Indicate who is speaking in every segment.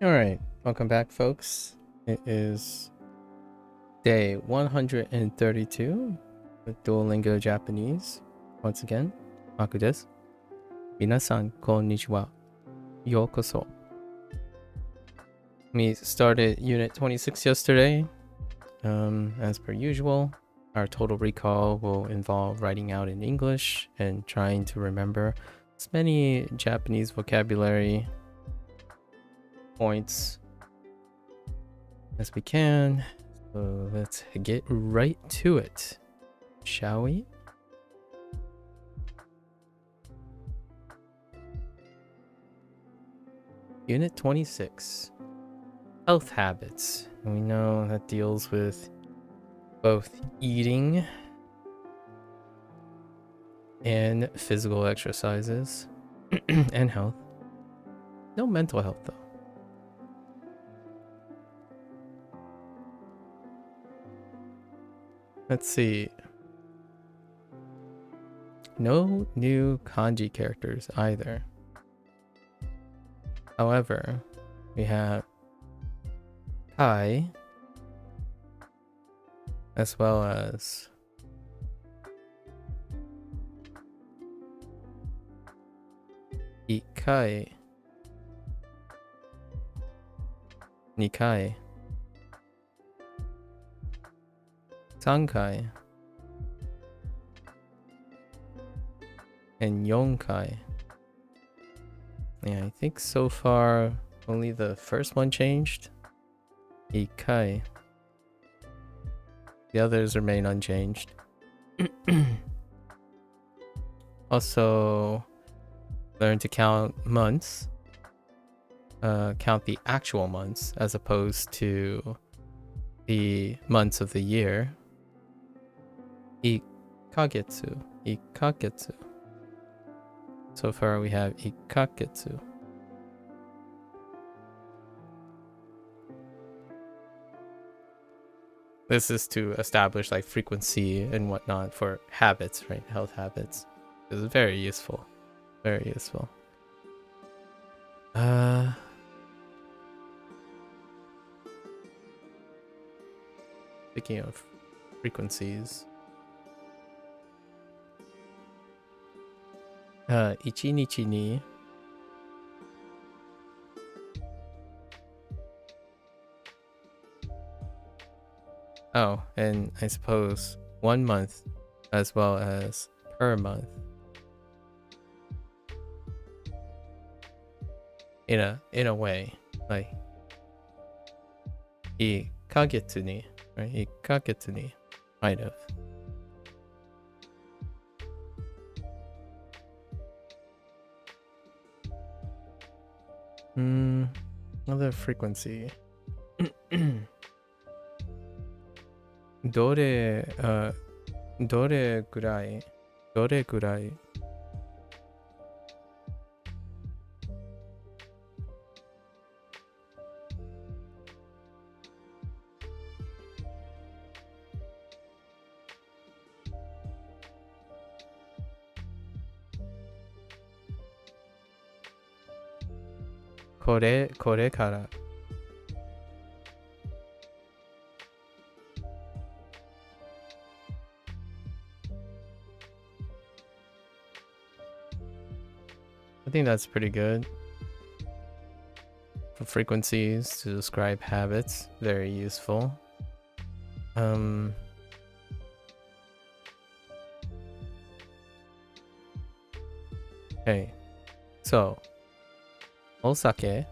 Speaker 1: Alright, welcome back, folks. It is day 132 with Duolingo Japanese. Once again, MAKU desu. Minasan, konnichiwa. Yokoso. We started Unit 26 yesterday. As per usual, our total recall will involve writing out in English and trying to remember as many Japanese vocabulary points as we can. So let's get right to it, shall we? Unit 26, health habits. And we know that deals with both eating and physical exercises and health. No mental health though. Let's see. No new kanji characters either. However, we have kai as well as ikai, nikai, sankai, and yonkai. Yeah, I think so far only the first one changed. Ikai. The others remain unchanged. Also, learn to count months. Count the actual months as opposed to the months of the year. Ikagetsu. Ikagetsu. So far we have ikagetsu. This is to establish like frequency and whatnot for habits, right? Health habits. This is very useful. Very useful. Speaking of frequencies. Ichi nichi ni oh, and I suppose 1 month as well as per month. In a way, like ikagetsu ni, right? Ikagetsu ni might have. Another frequency. どれぐらいこれから。I think that's pretty good. For frequencies to describe habits, very useful. Okay, so osake,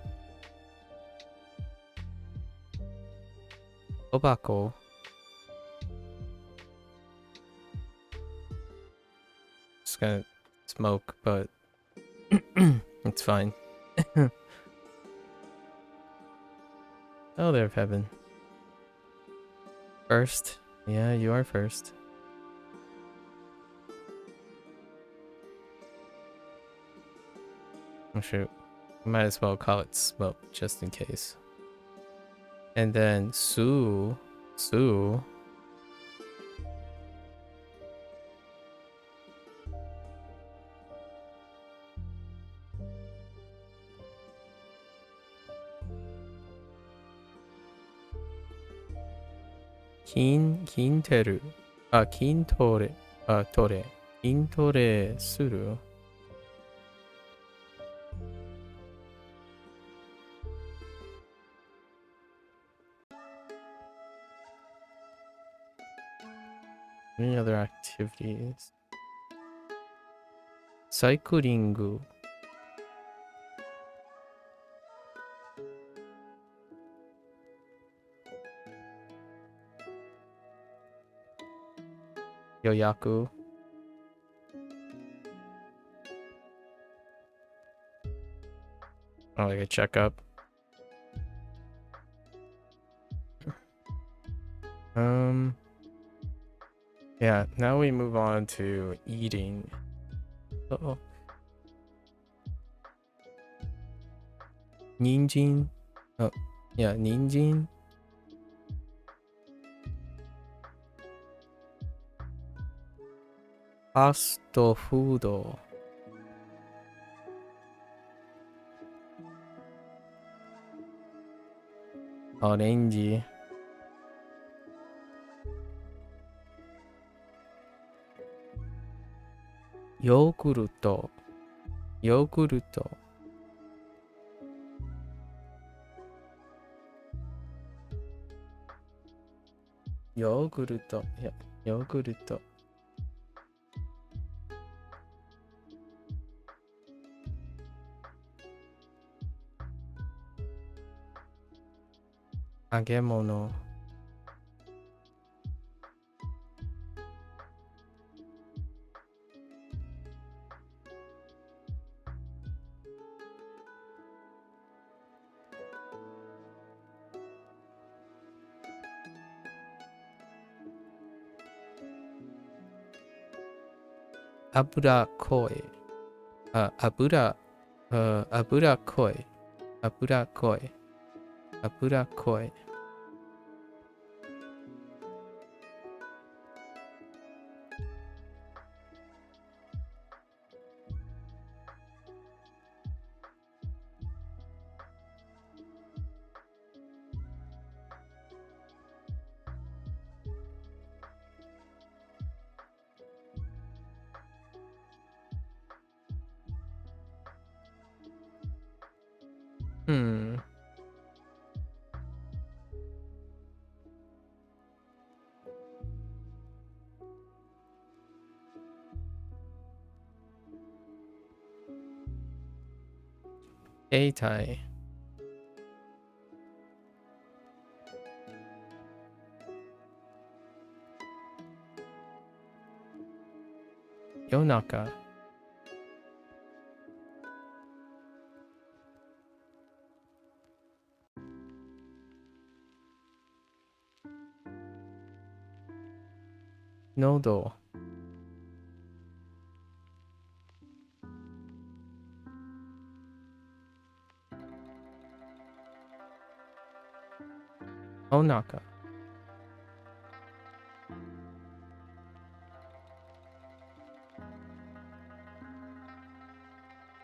Speaker 1: tobacco, just gonna smoke, but it's fine. Oh, there, Heaven. First. Yeah, you are first. Oh, shoot. Might as well call it smoke, just in case. And then Sue. 筋トレ筋トレする Any other activities? Cycling. Yoyaku. Oh, like a checkup. Yeah, now we move on to eating. Uh-oh. Ninjin. Oh, yeah, ninjin. Fast food. Orange. Yogurt. Yogurt. Yogurt. Yeah, yogurt. Agemono. Abura koi. Abura. Abura koi. Abura koi. Abura koi. Eitai. Yonaka. Nodo. Onaka.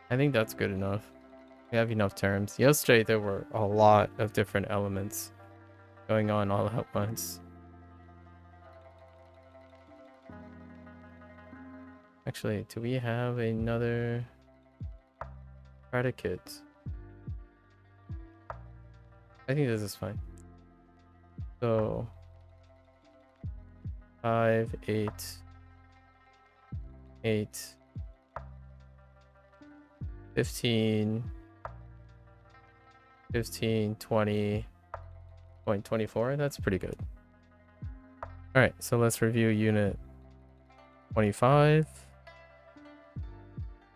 Speaker 1: I think that's good enough. We have enough terms. Yesterday there were a lot of different elements going on all at once. Actually, do we have another predicate? I think this is fine. So 5, 8, 8, 15, 15, 20.24. That's pretty good. All right, so let's review unit 25.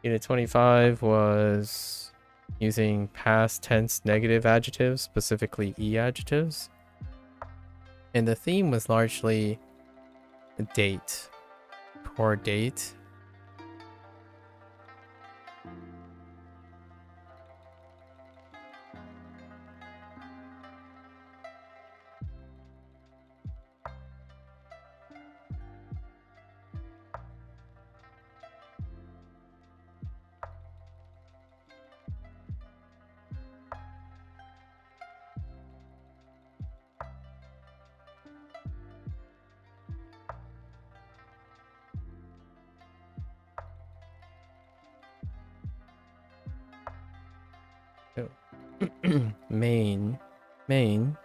Speaker 1: Unit 25 was using past tense negative adjectives, specifically E adjectives. And the theme was largely date, poor date. Main. Main.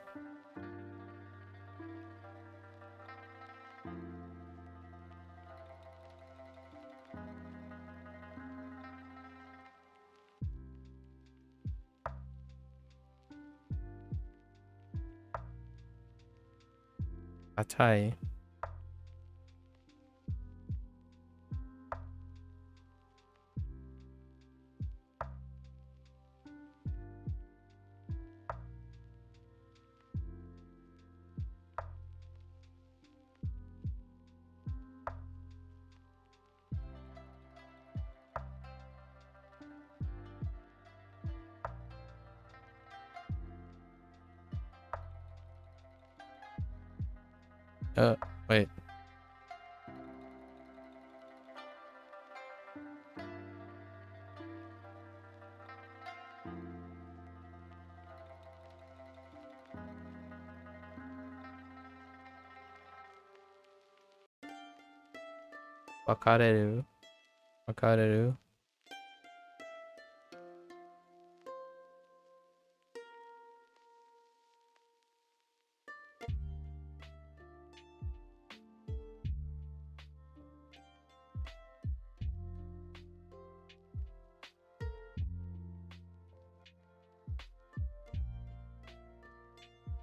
Speaker 1: Atai. Wait. Wakareru. Wakareru.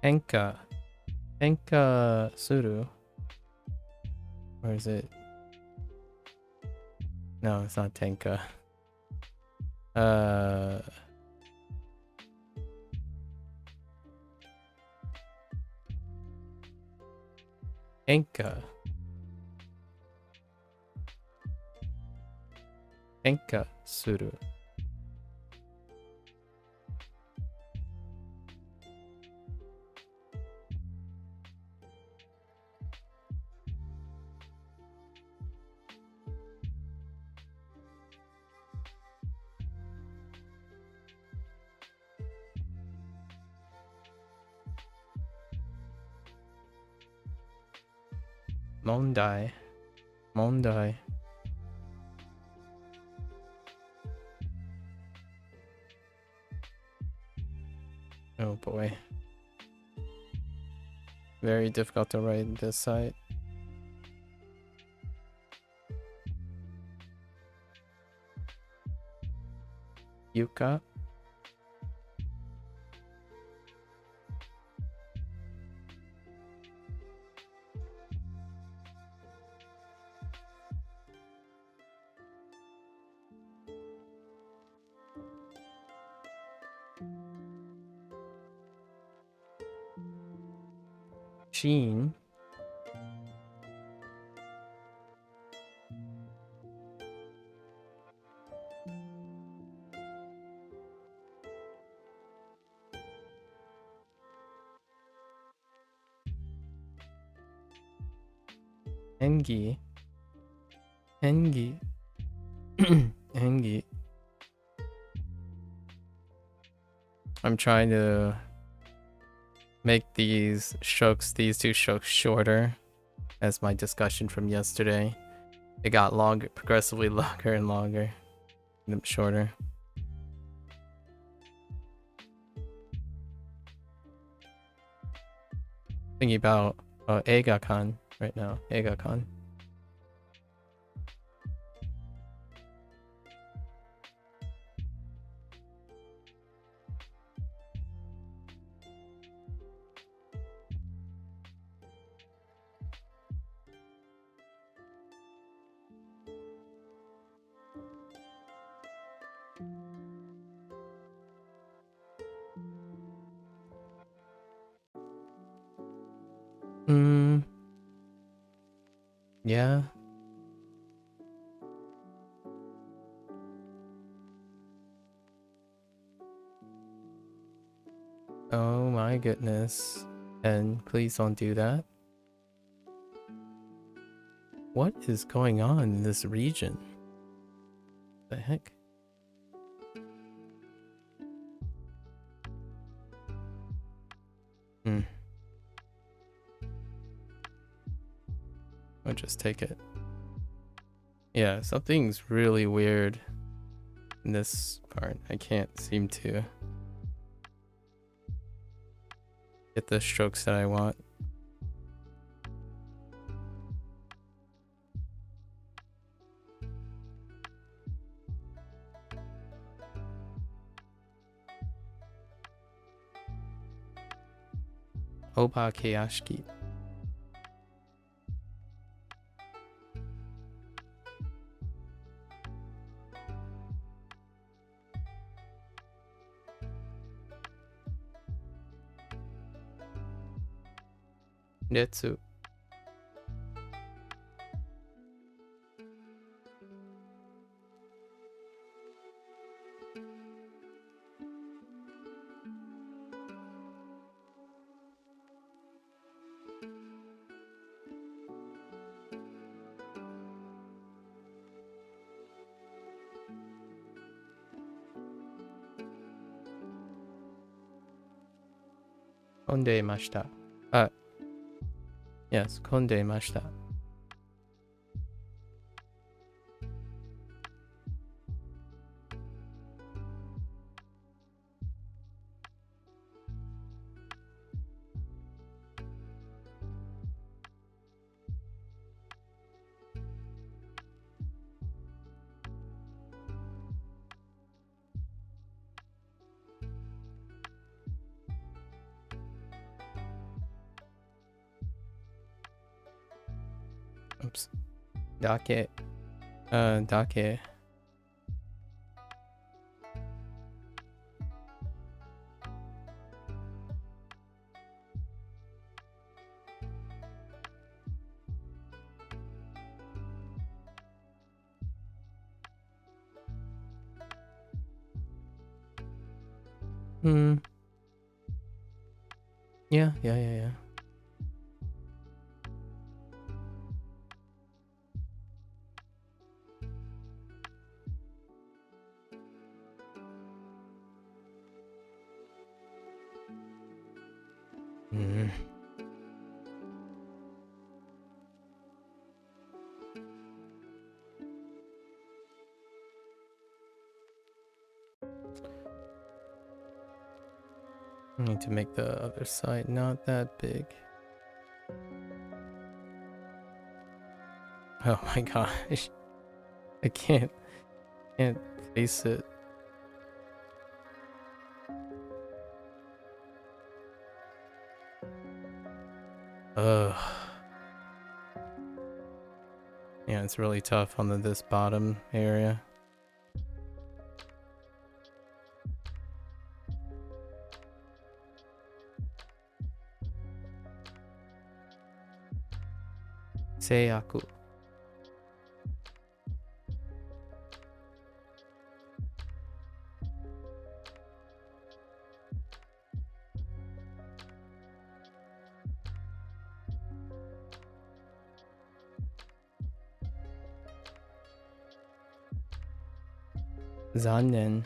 Speaker 1: Enka. Enka suru. Or is it? No, it's not Tenka. Enka. Enka suru. Mondai. Mondai. Oh boy. Very difficult to write this side. Yuka. Sheen. Engi. Engi. Engi. I'm trying to make these two strokes shorter as my discussion from yesterday. It got longer, progressively longer and longer. And shorter. Thinking about Eiga-kan right now. Eiga-kan. Yeah. Oh my goodness. And please don't do that. What is going on in this region? The heck? I'll just take it. Yeah, something's really weird in this part. I can't seem to get the strokes that I want. Obakeyashiki. Retsu. Kondeimashita. Yes, kondeimashita. Oops. Dake. Dake. Yeah. I need to make the other side not that big. Oh my gosh. I can't place it. Ugh. Yeah, it's really tough on this bottom area. Seiyaku. Zannen.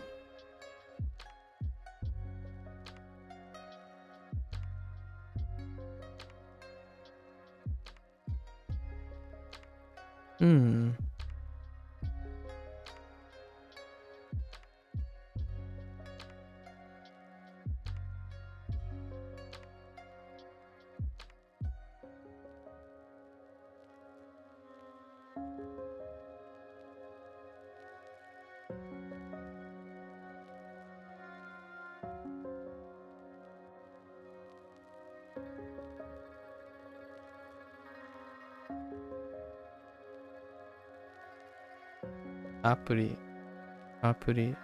Speaker 1: Apuri.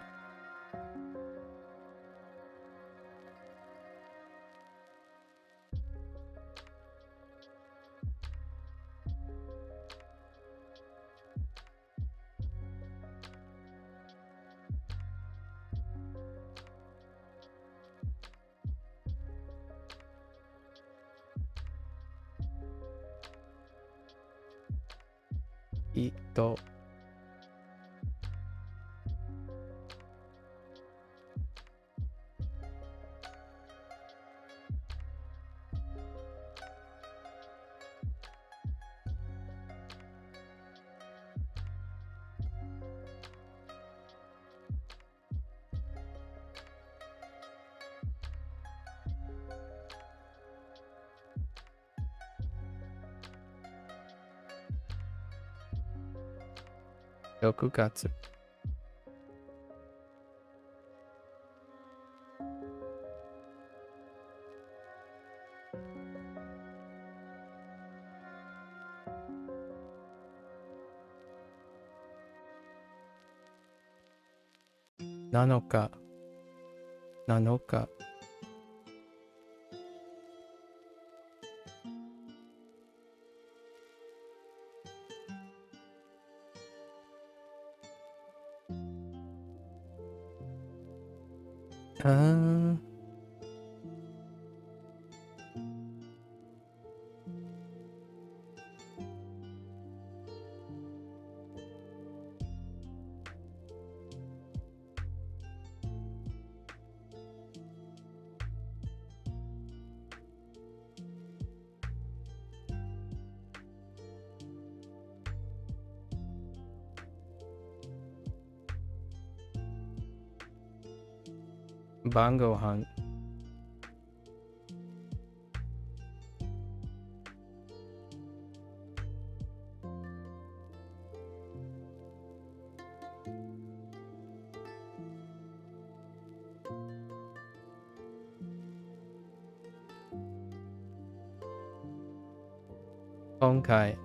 Speaker 1: Ito. Yokukatsu. Nanoka. Nanoka. Bangohan. Honkai.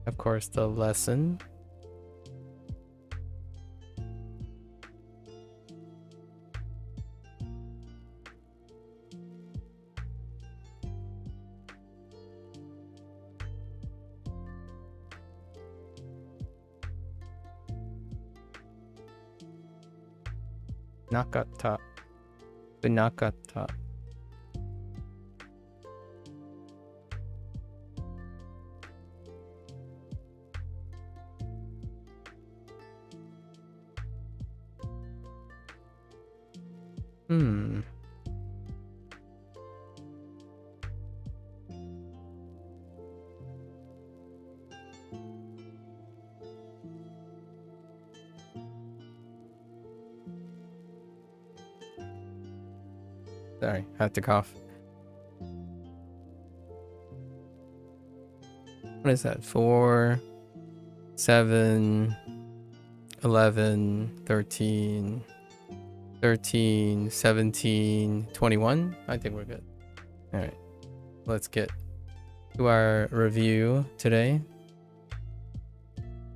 Speaker 1: Of course, the lesson. Nakata. Nakata. Sorry, had to cough. What is that? 4, 7, 11, 13, 13, 17, 21? I think we're good. Alright, let's get to our review today.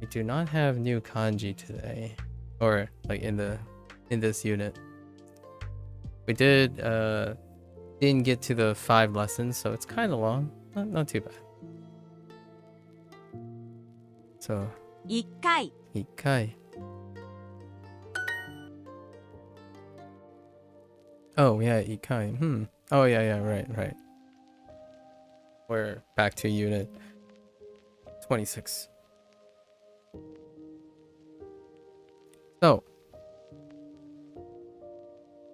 Speaker 1: We do not have new kanji today, or like in this unit. We didn't get to the 5 lessons, so it's kind of long. Not too bad. So
Speaker 2: 1回
Speaker 1: 1回. Oh yeah, 1回. Oh yeah, right. We're back to unit 26. So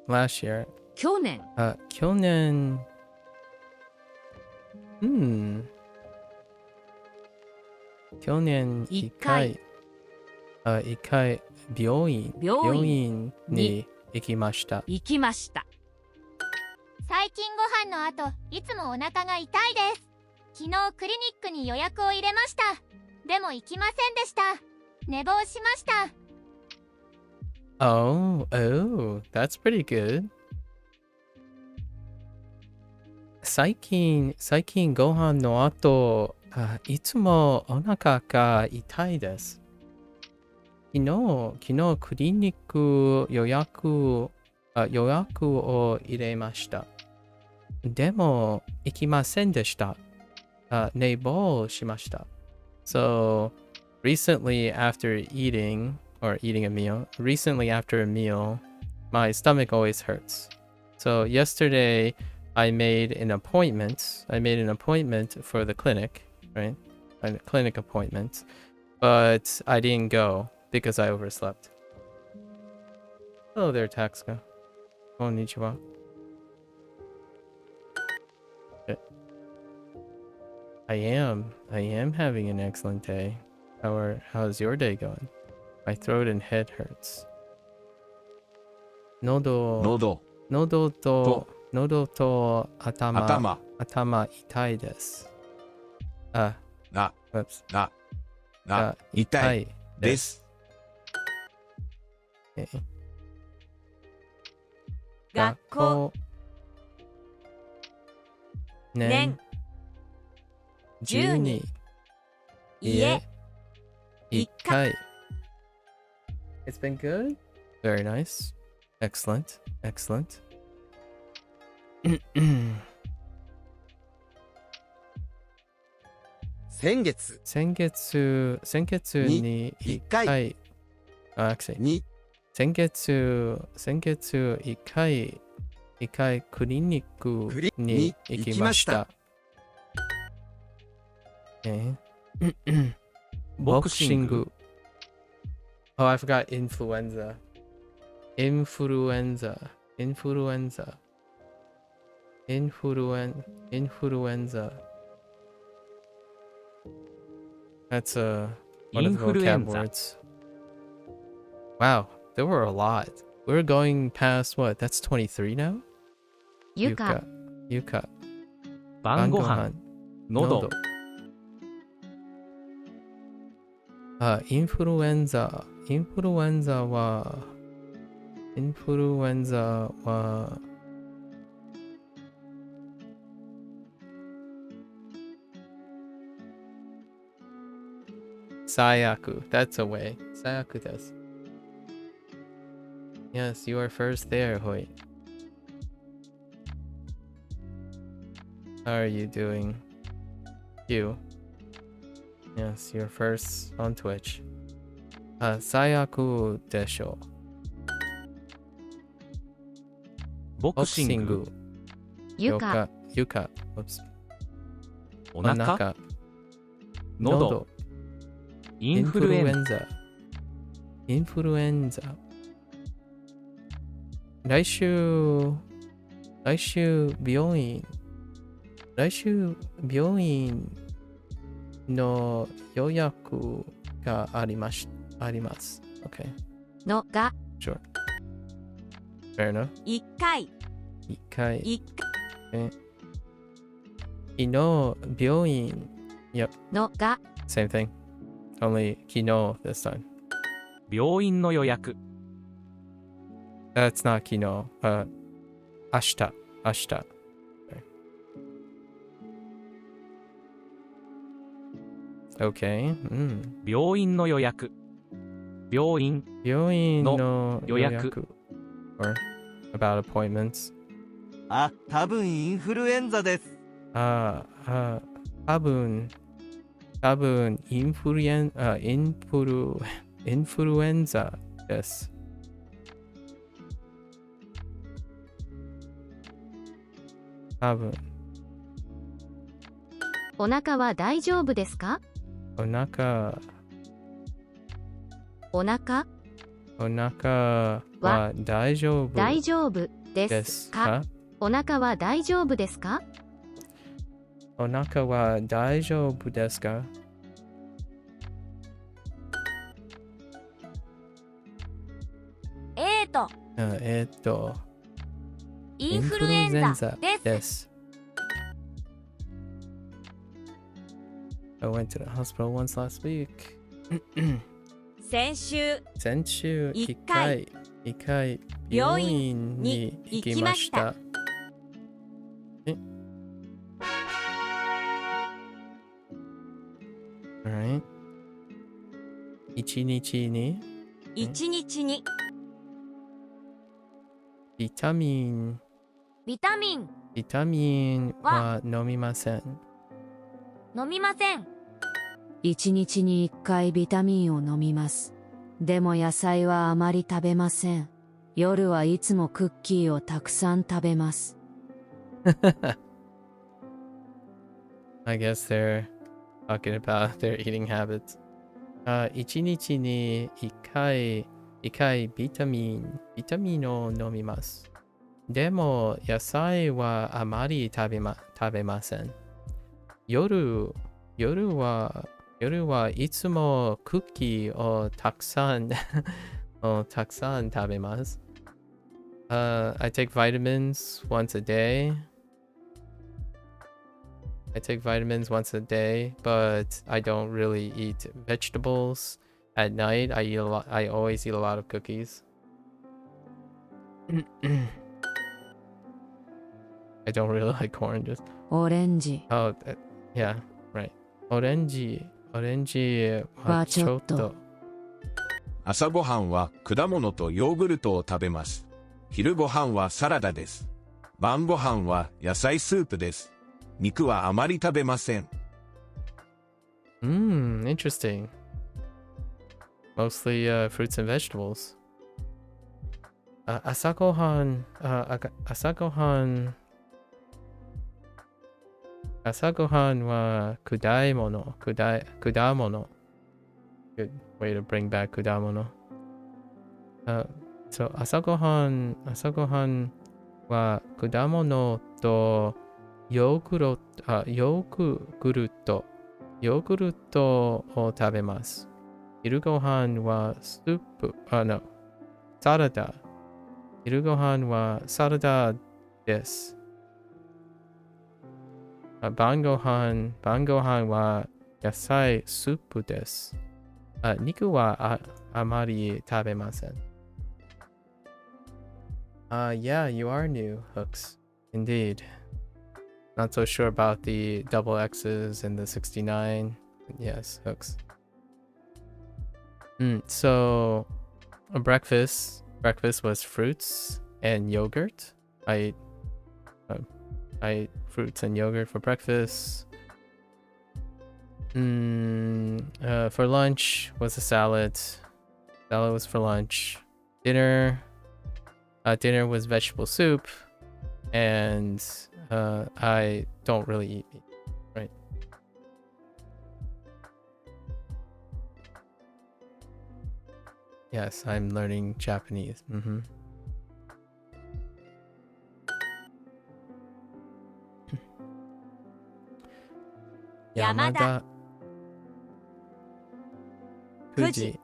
Speaker 1: last year,
Speaker 2: 去年
Speaker 1: 去年, 去年1回1回病院に行きました。
Speaker 2: 行きました。
Speaker 3: 最近ご飯の後、いつもお腹が痛いです。昨日クリニックに予約を入れました。でも行きませんでした。寝坊しました。
Speaker 1: Oh, that's pretty good. 最近ご飯の後、いつもお腹が痛いです。昨日クリニック予約を入れました。でも行きませんでした。寝坊しました。So recently after eating a meal, my stomach always hurts. So yesterday I made an appointment for the clinic, right? A clinic appointment, but I didn't go because I overslept. Hello there, Taxka. Konnichiwa. I am having an excellent day. How's your day going? My throat and head hurts. Nodo to atama itai desu. Whoops.
Speaker 4: 痛いです。
Speaker 1: Okay.
Speaker 2: 学校
Speaker 1: 年12家1回 It's been good. Very nice. Excellent. Excellent.
Speaker 4: 先月
Speaker 1: 先月に1回actually 先月1回クリニックに行きました。ボクシング。Oh, I forgot influenza. Influenza. That's one of the vocab words. Wow, there were a lot. We're going past what? That's 23 now?
Speaker 2: ゆか
Speaker 1: Yuka.
Speaker 5: 晩ご飯、喉、
Speaker 1: インフルエンザは最悪。That's a way. 最悪です。Yes, you are first there, Hoi. How are you doing? You. Yes, you're first on Twitch. 最悪でしょう。
Speaker 5: ボクシング、
Speaker 2: ゆか
Speaker 1: 床。Oops.
Speaker 5: お腹、喉、インフルエンザ。来週病院の予約があります。Okay.
Speaker 2: のが
Speaker 1: Sure. Fair enough.
Speaker 2: 1回
Speaker 1: 1回。
Speaker 2: 1
Speaker 1: 昨日病院。Yep.
Speaker 2: のが
Speaker 1: Same thing. Only 昨日 this time.
Speaker 5: 病院の予約、
Speaker 1: That's not 昨日。明日。Okay.
Speaker 5: 病院の予約、病院、
Speaker 1: 病院の
Speaker 5: 予約。
Speaker 1: Or about appointments.
Speaker 4: あ、多分インフルエンザです。
Speaker 1: 多分インフルエンザです。多分。
Speaker 2: お腹は大丈夫ですか？
Speaker 1: お腹は大丈夫
Speaker 2: ですか？お腹は大丈夫ですか？
Speaker 1: お腹は大丈夫ですか？
Speaker 3: インフルエンザです。
Speaker 1: I went to the hospital once last week.
Speaker 3: 先週
Speaker 1: 1回病院に行きました。Alright. 1日にビタミンは飲みません。
Speaker 6: 1日に1回ビタミンを飲みます。でも野菜はあまり食べません。夜はいつもクッキーをたくさん食べます。
Speaker 1: I guess they're talking about their eating habits. 1日に1回ビタミンを飲みます。でも野菜はあまり食べません。夜はいつもクッキーをたくさんたくさん食べます。I take vitamins once a day. I take vitamins once a day, but I don't really eat vegetables. At night, I always eat a lot of cookies. I don't really like oranges.
Speaker 6: オレンジ
Speaker 1: Oh, yeah, right. オレンジは
Speaker 6: はちょっと
Speaker 1: ちょっと。
Speaker 7: 朝ごはんは果物とヨーグルトを食べます。昼ごはんはサラダです。晩ごはんは野菜スープです。肉はあまり食べません。
Speaker 1: Interesting. Mostly fruits and vegetables. 朝ごはんは果物。Good way to bring back 果物。そう、朝ごはんは果物とヨーグルトを食べます。昼ごはんはスープ、サラダ。昼ごはんはサラダです。晩ごはんは野菜スープです。肉はあまり食べません。Yeah, you are new, Hooks. Indeed. Not so sure about the double X's and the 69. Yes, Hooks. So, breakfast was fruits and yogurt. I ate fruits and yogurt for breakfast. For lunch was a salad. Salad was for lunch. Dinner was vegetable soup, and I don't really eat meat, right? Yes, I'm learning Japanese. Yamada. Fuji.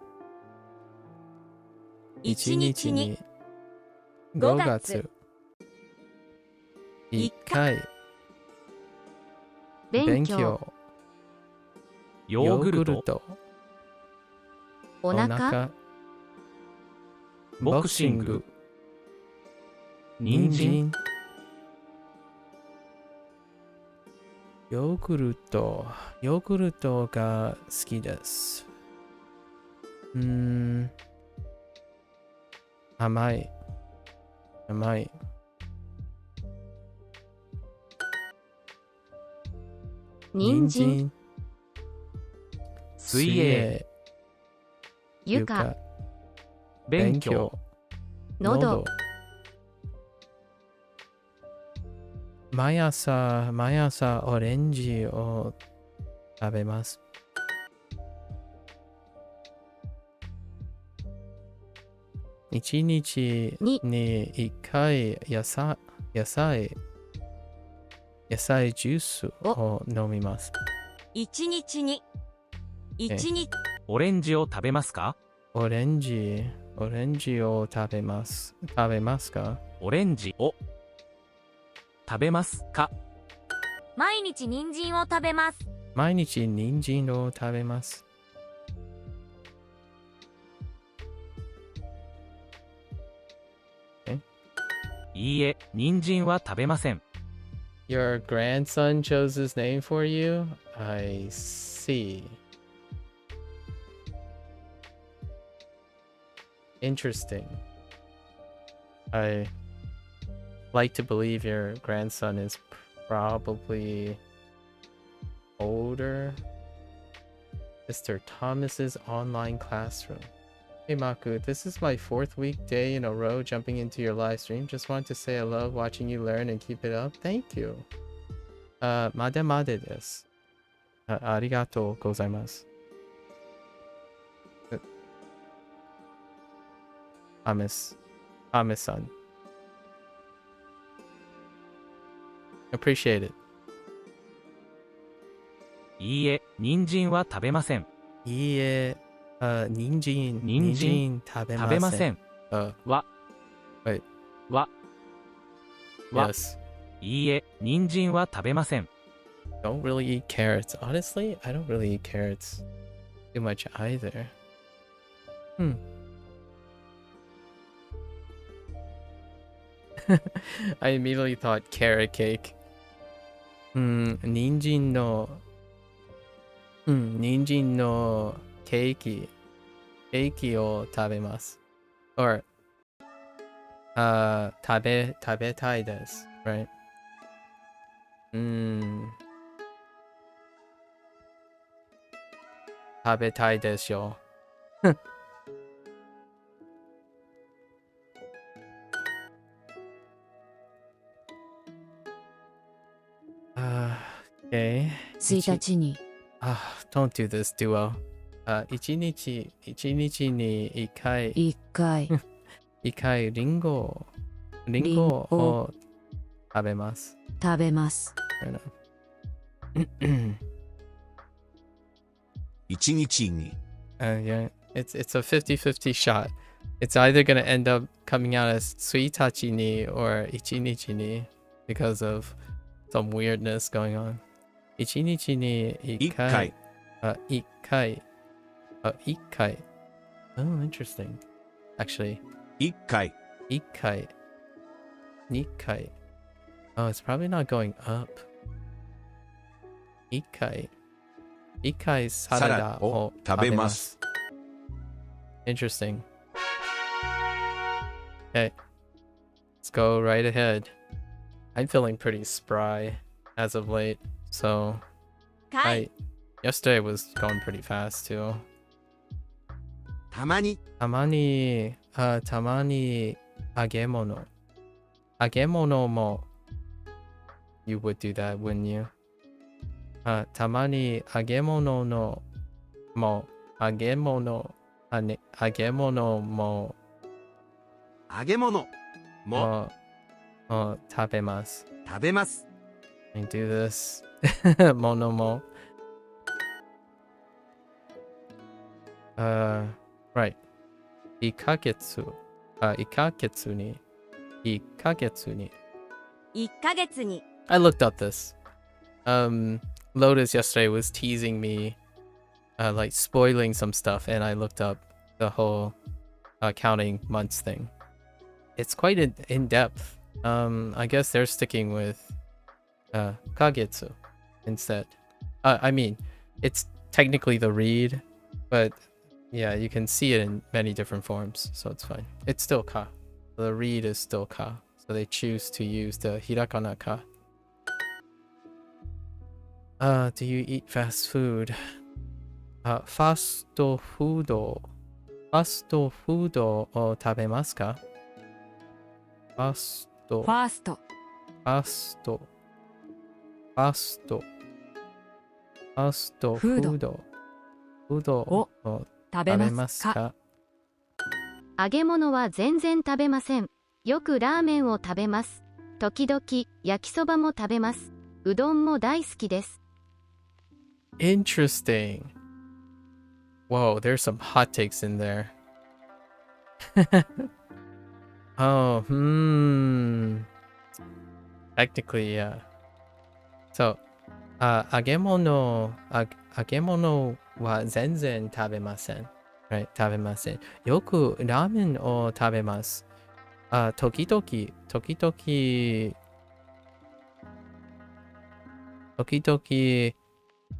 Speaker 1: 1日に5月1回勉強
Speaker 2: ヨーグルトお腹
Speaker 1: ボクシング人参ヨーグルトが好きです。甘い
Speaker 2: 人参
Speaker 1: 水泳
Speaker 2: 床
Speaker 1: 勉強
Speaker 2: 喉
Speaker 1: 毎朝オレンジを食べます。1日に1回野菜ジュースを飲みます。
Speaker 8: 1日に1日
Speaker 2: オレンジを食べますか？
Speaker 1: オレンジを食べます。食べますか？
Speaker 2: オレンジを食べますか？
Speaker 8: 毎日人参を食べます。
Speaker 1: 毎日人参を食べます。
Speaker 2: いいえ、人参は食べません。
Speaker 1: Your grandson chose his name for you? I see. Interesting. I like to believe your grandson is probably older. Mr. Thomas's online classroom. Hey Maku, this is my 4th weekday in a row jumping into your live stream. Just want to say I love watching you learn and keep it up. Thank you. までまでです。ありがとうございます。アメさん。Appreciate it.
Speaker 9: いいえ、人参は食べません。
Speaker 1: いいえ、人参、
Speaker 9: 人参
Speaker 1: 食べ
Speaker 9: 食べません。は、
Speaker 1: wait.
Speaker 9: は、
Speaker 1: Yes.
Speaker 9: いいえ、人参は食べません。
Speaker 1: Don't really eat carrots. Honestly, I don't really eat carrots too much either. I immediately thought carrot cake. 人参のケーキを食べます。Or 食べたいです。Right? 食べたいですよ。Okay.
Speaker 6: 1日に
Speaker 1: Don't do this, Duo. 一日に一回
Speaker 6: 1回
Speaker 1: リンゴを食べます。
Speaker 6: 食べます。
Speaker 7: 1日に
Speaker 1: Yeah, it's a 50-50 shot. It's either gonna end up coming out as suitachi ni or ichinichi ni because of some weirdness going on. Ichinichi ni ikai. Ikai. Ikai. Oh, interesting. Actually,
Speaker 7: 1回
Speaker 1: ikai. Nikai. Oh, it's probably not going up. Ikai. Ikai sarada を食べます。Interesting. Okay. Let's go right ahead. I'm feeling pretty spry as of late, so
Speaker 8: 回
Speaker 1: yesterday was going pretty fast too.
Speaker 4: たまに
Speaker 1: たまに揚げ物も You would do that, wouldn't you? たまに揚げ物も
Speaker 4: 揚げ物も
Speaker 1: 食べます。
Speaker 4: 食べます。
Speaker 1: I do this. ものも Right. 1ヶ月に
Speaker 8: 1ヶ月に
Speaker 1: I looked up this. Lotus yesterday was teasing me, like spoiling some stuff, and I looked up the whole counting months thing. It's quite in depth. I guess they're sticking with kagetsu instead. I mean, it's technically the read, but yeah, you can see it in many different forms, so it's fine. It's still ka. The read is still ka, so they choose to use the hirakana ka. Do you eat fast food? Fast food を食べますか？ファースト
Speaker 8: ファースト
Speaker 1: フードを食べますか？
Speaker 2: 揚げ物は全然食べません。よくラーメンを食べます。時々焼きそばも食べます。うどんも大好きです。
Speaker 1: Interesting. Whoa, there's some hot takes in there. Oh, Technically, yeah. So, 揚げ物は全然食べません。Right? 食べません。よくラーメンを食べます。時々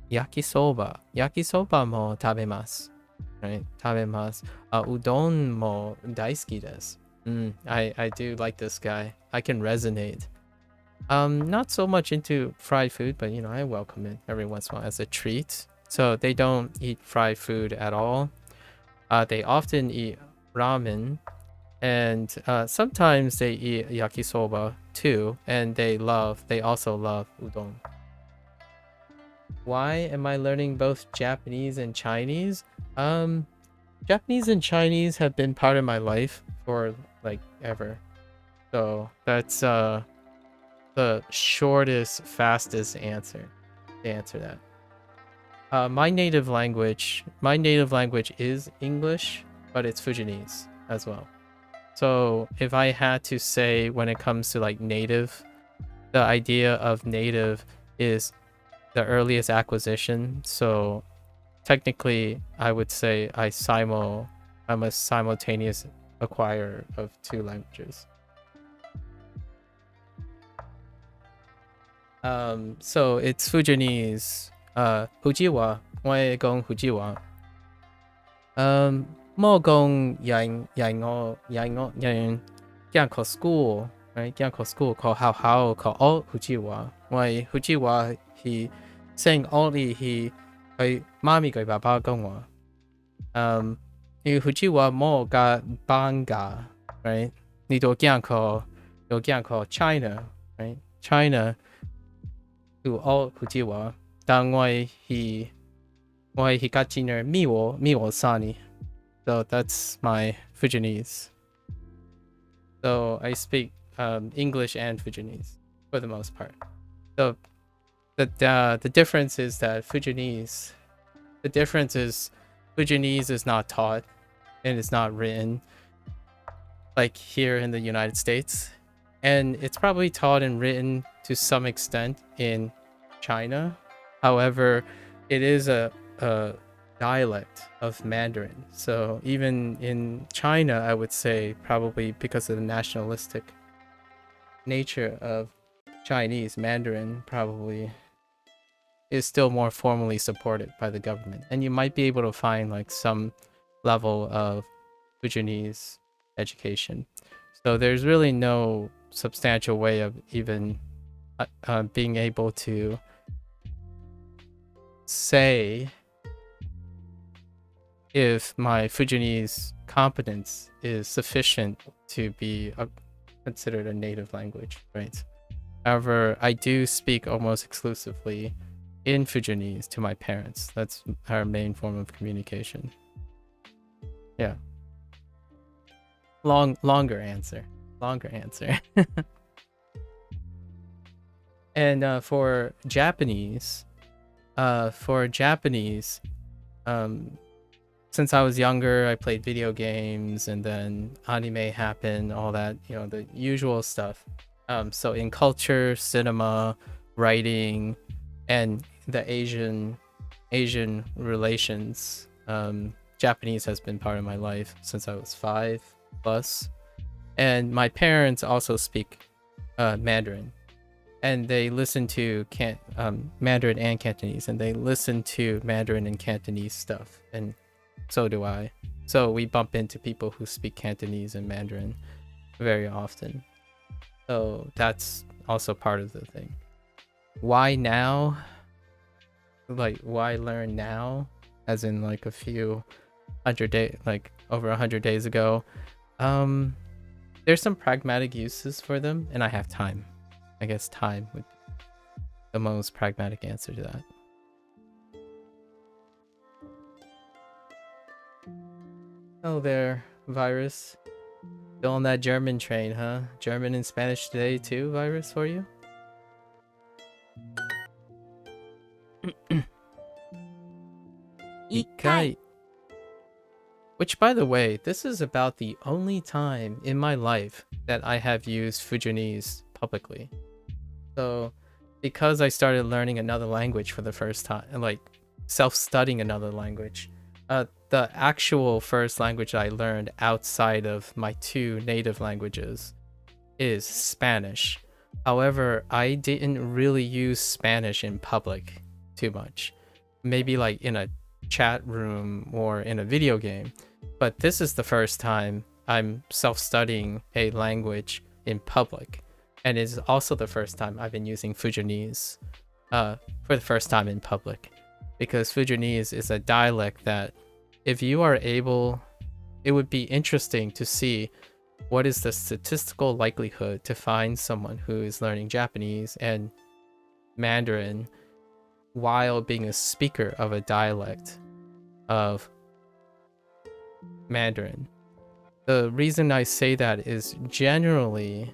Speaker 1: 焼きそばも食べます。Right? 食べます。うどんも大好きです。I do like this guy. I can resonate. Not so much into fried food, but I welcome it every once in a while as a treat. So they don't eat fried food at all. They often eat ramen, and sometimes they eat yakisoba too, and they also love udon. Why am I learning both Japanese and Chinese? Japanese and Chinese have been part of my life for like ever. So that's the shortest, fastest answer to answer that. My native language is English, but it's Fujianese as well. So if I had to say, when it comes to like native, the idea of native is the earliest acquisition. So technically, I would say I'm a simultaneous acquirer of 2 languages. So it's Fujianese. Fujiwa, 我會講 Fujiwa. 我講人驚考 school, right? 驚考 school 考學校考學 Fujiwa. 我 Fujiwa 係成屋裡係媽咪佢爸爸講我。因為 Fujiwa 冇個班㗎 right? 你都驚考 China, right? China 都學 Fujiwa. 但我係個錢人咪我生你。So that's my Fujianese. So I speak English and Fujianese for the most part. So the difference is that Fujianese is not taught and it's not written like here in the United States. And it's probably taught and written to some extent in China. However, it is a dialect of Mandarin. So even in China, I would say, probably because of the nationalistic nature of Chinese, Mandarin probably is still more formally supported by the government. And you might be able to find like some level of Fujianese education. So there's really no substantial way of even being able to say if my Fujianese competence is sufficient to be considered a native language, right? However, I do speak almost exclusively in Fujianese to my parents. That's our main form of communication. Yeah. Longer answer. And for Japanese, since I was younger, I played video games, and then anime happened, all that, the usual stuff. So in culture, cinema, writing, and the Asian relations, Japanese has been part of my life since I was 5 plus. And my parents also speak Mandarin. And they listen to Mandarin and Cantonese, and they listen to Mandarin and Cantonese stuff, and so do I. So we bump into people who speak Cantonese and Mandarin very often. So that's also part of the thing. Why now? Like, why learn now? As in like a few hundred days, like over 100 days ago. There's some pragmatic uses for them, and I have time. I guess time would be the most pragmatic answer to that. Oh there, Virus. Still on that German train, huh? German and Spanish today too, Virus, for you? Ikai. Which, by the way, this is about the only time in my life that I have used Fujianese publicly. So, because I started learning another language for the first time, and like self-studying another language, the actual first language I learned outside of my 2 native languages is Spanish. However, I didn't really use Spanish in public too much. Maybe like in a chat room or in a video game. But this is the first time I'm self-studying a language in public. And it's also the first time I've been using Fujianese for the first time in public. Because Fujianese is a dialect that, if you are able, it would be interesting to see what is the statistical likelihood to find someone who is learning Japanese and Mandarin while being a speaker of a dialect of Mandarin. The reason I say that is generally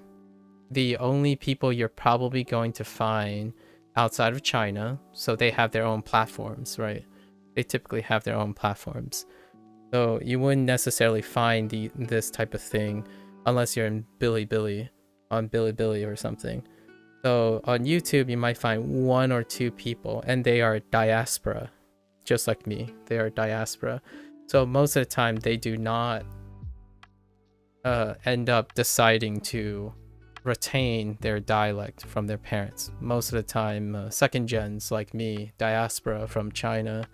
Speaker 1: the only people you're probably going to find outside of China, so they have their own platforms, right? They typically have their own platforms. So you wouldn't necessarily find this type of thing unless you're in Bilibili, on Bilibili or something. So on YouTube, you might find 1 or 2 people, and they are diaspora, just like me. They are diaspora. So most of the time, they do not end up deciding to retain their dialect from their parents. Most of the time, second gens like me, diaspora from China,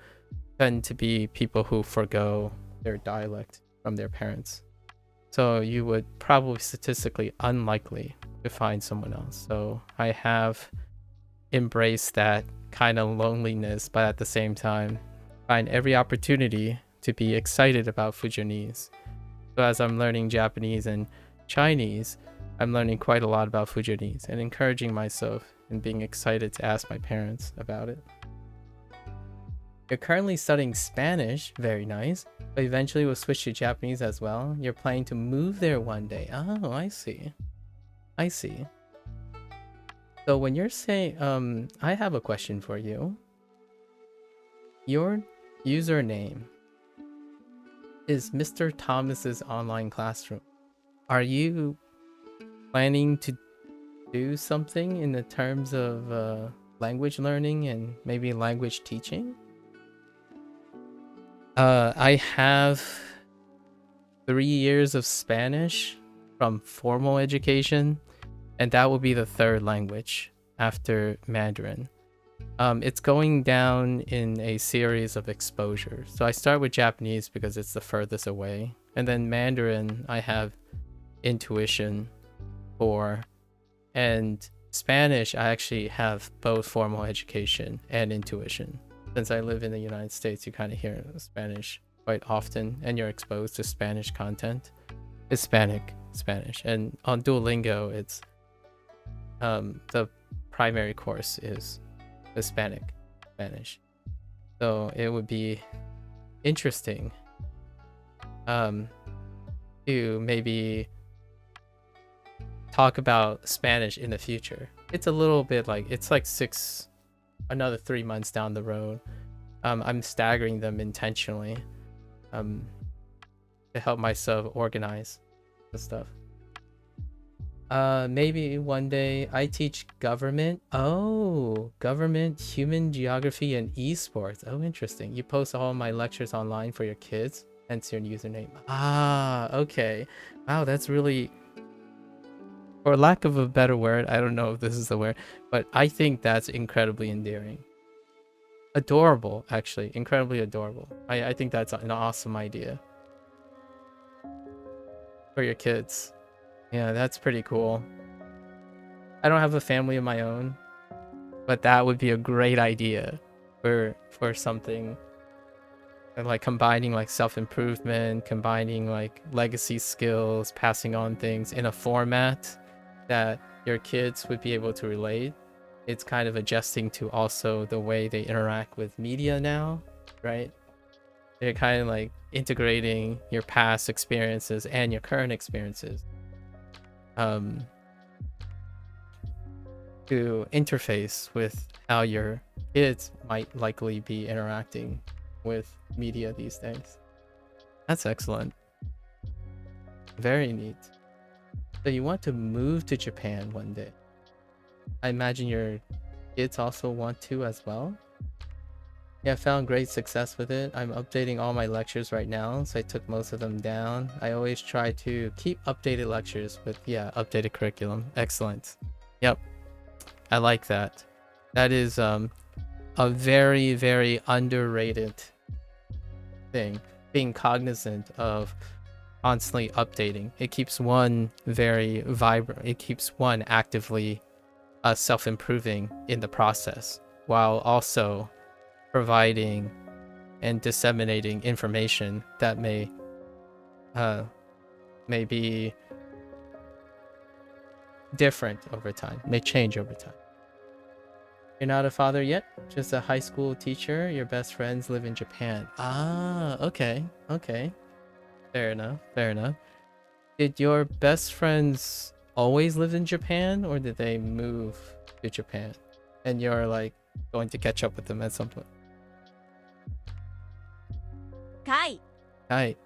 Speaker 1: tend to be people who forgo their dialect from their parents. So you would probably statistically unlikely to find someone else. So I have embraced that kind of loneliness, but at the same time, find every opportunity to be excited about Fujianese. So as I'm learning Japanese and Chinese, I'm learning quite a lot about Fujianese and encouraging myself and being excited to ask my parents about it. You're currently studying Spanish, very nice, but eventually will switch to Japanese as well. You're planning to move there one day. Oh, I see. I see. So when you're saying, I have a question for you. Your username is Mr. Thomas's online classroom. Are you planning to do something in the terms of language learning and maybe language teaching? I have 3 years of Spanish from formal education, and that will be the 3rd language after Mandarin. It's going down in a series of exposure. So I start with Japanese because it's the furthest away, and then Mandarin I have intuition for, and Spanish I actually have both formal education and intuition. Since I live in the United States, you kind of hear Spanish quite often, and you're exposed to Spanish content. Hispanic Spanish, and on Duolingo, it's the primary course is Hispanic Spanish. So it would be interesting to maybe talk about Spanish in the future. It's a little bit like, it's like another 3 months down the road. I'm staggering them intentionally to help myself organize the stuff. Maybe one day I teach government. Oh, government, human geography, and esports. Oh, interesting. You post all my lectures online for your kids, hence your username. Ah, okay. Wow, that's really, for lack of a better word, I don't know if this is the word, but I think that's incredibly endearing. Adorable, actually. Incredibly adorable. I think that's an awesome idea for your kids. Yeah, that's pretty cool. I don't have a family of my own, but that would be a great idea for something like combining like self-improvement, combining like legacy skills, passing on things in a format that your kids would be able to relate. It's kind of adjusting to also the way they interact with media now, right? They're kind of like integrating your past experiences and your current experiences to interface with how your kids might likely be interacting with media these days. That's excellent. Very neat. So you want to move to Japan one day. I imagine your kids also want to as well. Yeah, I found great success with it. I'm updating all my lectures right now, so I took most of them down. I always try to keep updated lectures with, yeah, updated curriculum. Excellent. Yep. I like that. That is a very, very underrated thing. Being cognizant of constantly updating. It keeps one very vibrant. It keeps one actively self-improving in the process, while also providing and disseminating information that may be different over time, may change over time. You're not a father yet, just a high school teacher. Your best friends live in Japan. Ah, okay. Fair enough. Did your best friends always lived in Japan, or did they move to Japan and you're like going to catch up with them at some point?
Speaker 8: 回
Speaker 1: Hi.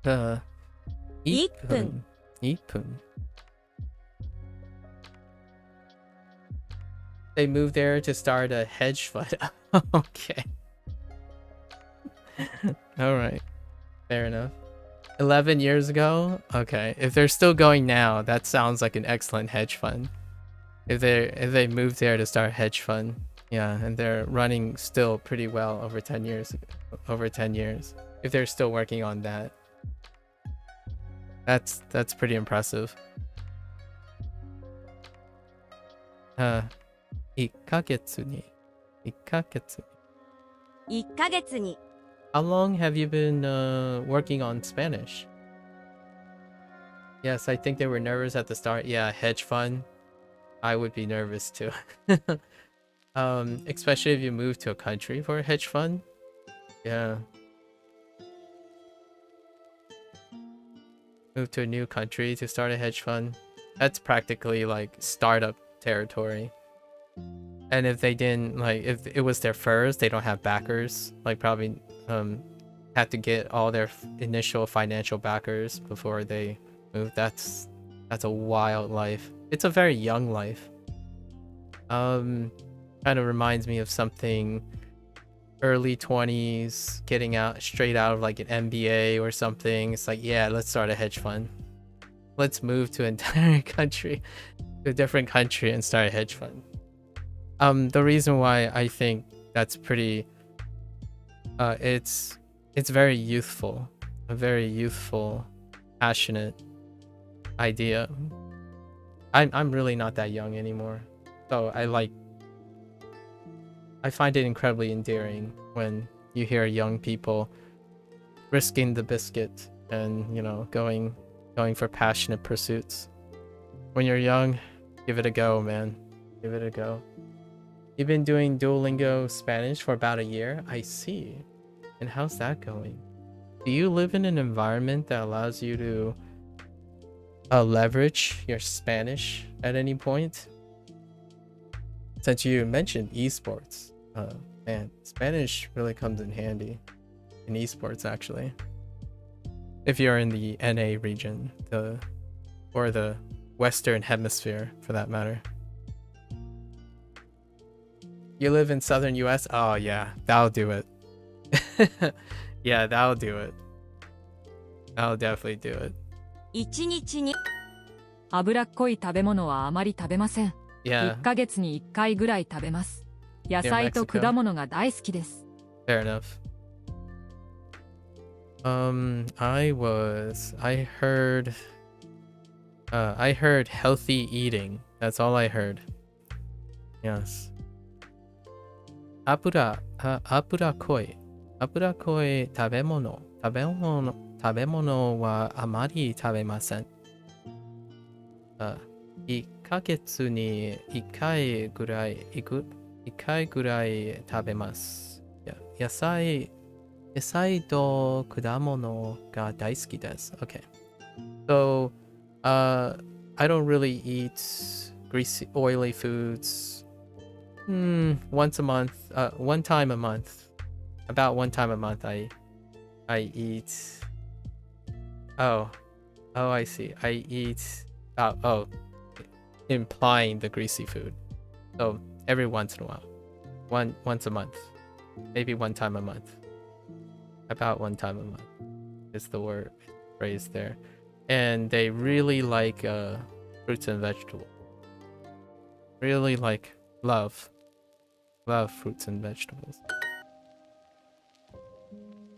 Speaker 1: Uh,
Speaker 8: 1分
Speaker 1: 1分. They moved there to start a hedge fund. Okay. All right. Fair enough. 11 years ago? Okay. If they're still going now, that sounds like an excellent hedge fund. If they moved there to start a hedge fund, yeah, and they're running still pretty well over 10 years. Over 10 years. If they're still working on that. That's pretty impressive. 1ヶ月に 1ヶ月
Speaker 8: 1ヶ月に
Speaker 1: How long have you been working on Spanish? Yes, I think they were nervous at the start. Yeah, hedge fund. I would be nervous too. Especially if you move to a country for a hedge fund. Yeah. Move to a new country to start a hedge fund. That's practically like startup territory. And if they didn't, like, if it was their first, they don't have backers, like probably had to get all their initial financial backers before they move. That's a wild life. It's a very young life. Kind of reminds me of something early 20s, getting out straight out of like an MBA or something. It's like, yeah, let's start a hedge fund. Let's move to an entire country, to a different country and start a hedge fund. The reason why I think that's pretty, it's very youthful, a very youthful, passionate idea. I'm really not that young anymore, so I find it incredibly endearing when you hear young people risking the biscuit and, you know, going for passionate pursuits. When you're young, give it a go, man. Give it a go. You've been doing Duolingo Spanish for about a year? I see. And how's that going? Do you live in an environment that allows you to leverage your Spanish at any point? Since you mentioned esports, man, Spanish really comes in handy in esports, actually. If you're in the NA region, or the Western Hemisphere, for that matter. You live in Southern US? Oh yeah, that'll do it. Yeah, that'll do it. That'll definitely do it.
Speaker 8: 1日に
Speaker 10: 脂っこい食べ物はあまり食べません。
Speaker 1: Yeah.
Speaker 10: 1ヶ月に1回ぐらい食べます。野菜と果物が大好きです。
Speaker 1: Fair enough. I heard healthy eating. That's all I heard. Yes. 脂っこい食べ物はあまり食べません。1ヶ月に1回ぐらい食べます。野菜と果物が大好きです。Okay. So, I don't really eat greasy, oily foods. Once a month, one time a month. About one time a month I eat. Oh, I see. I eat implying the greasy food. So every once in a while. Once a month. Maybe one time a month. About one time a month is the phrase there. And they really like fruits and vegetables. Really like love fruits and vegetables.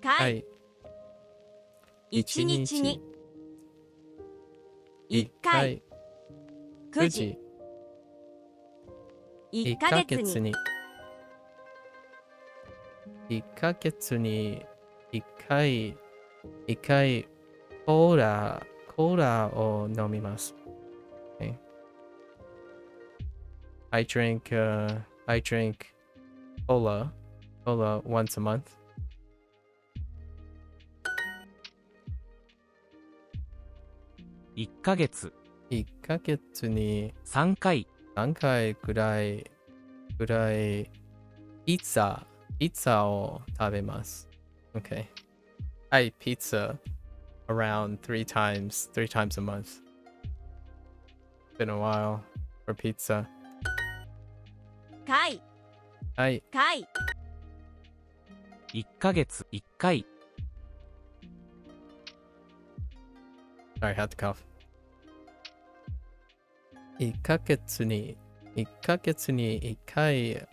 Speaker 8: 回1日に1回9時1ヶ月に
Speaker 1: 1ヶ月に1回コーラを飲みます。Okay. I drink cola once a month.
Speaker 9: 1ヶ月、
Speaker 1: 1ヶ月に
Speaker 9: 3回、
Speaker 1: 3回ぐらいピザを食べます。Okay. I eat pizza around three times a month. Been a while for pizza.
Speaker 8: 回、
Speaker 1: はい。
Speaker 8: 回、
Speaker 9: 1ヶ月1回、
Speaker 1: Sorry, had to cough. 1ヶ月に1回フ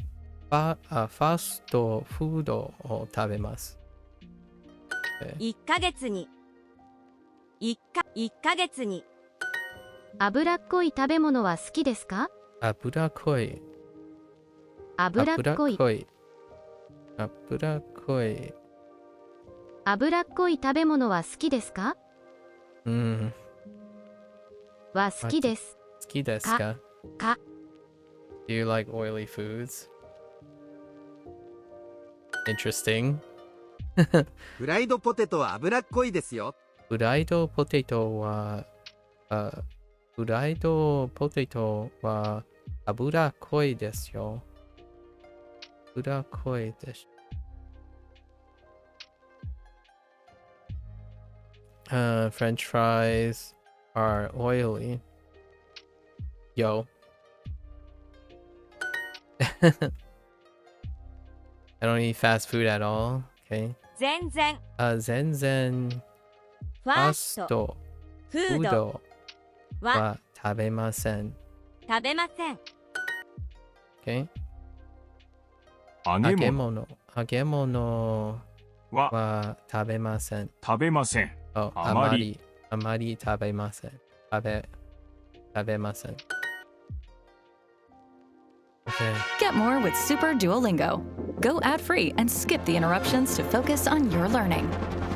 Speaker 1: ァストフードを食べます。
Speaker 8: 1ヶ月に、1ヶ月に、
Speaker 2: 脂っこい食べ物は好きですか？
Speaker 1: 脂っこい
Speaker 2: 脂っこい食べ物は好きですか？は好きです。
Speaker 1: 好きですか？
Speaker 2: か
Speaker 1: Do you like oily foods? Interesting.
Speaker 4: フライドポテトは脂っこいですよ。
Speaker 1: フライドポテトは脂っこいですよ。脂っこいです。French fries are oily. Yo. I don't eat fast food at all. Okay.
Speaker 8: 全然、
Speaker 1: 全然
Speaker 8: ファースト、
Speaker 1: フ
Speaker 8: フード
Speaker 1: ード
Speaker 8: は
Speaker 1: は食べません。
Speaker 8: 食べません。
Speaker 1: Okay.
Speaker 11: 揚げ物
Speaker 1: 揚げ物
Speaker 11: は
Speaker 1: は食べません。
Speaker 11: 食べません。
Speaker 1: あまり食べません。食べません。Okay.
Speaker 12: Get more with Super Duolingo. Go ad-free and skip the interruptions to focus on your learning.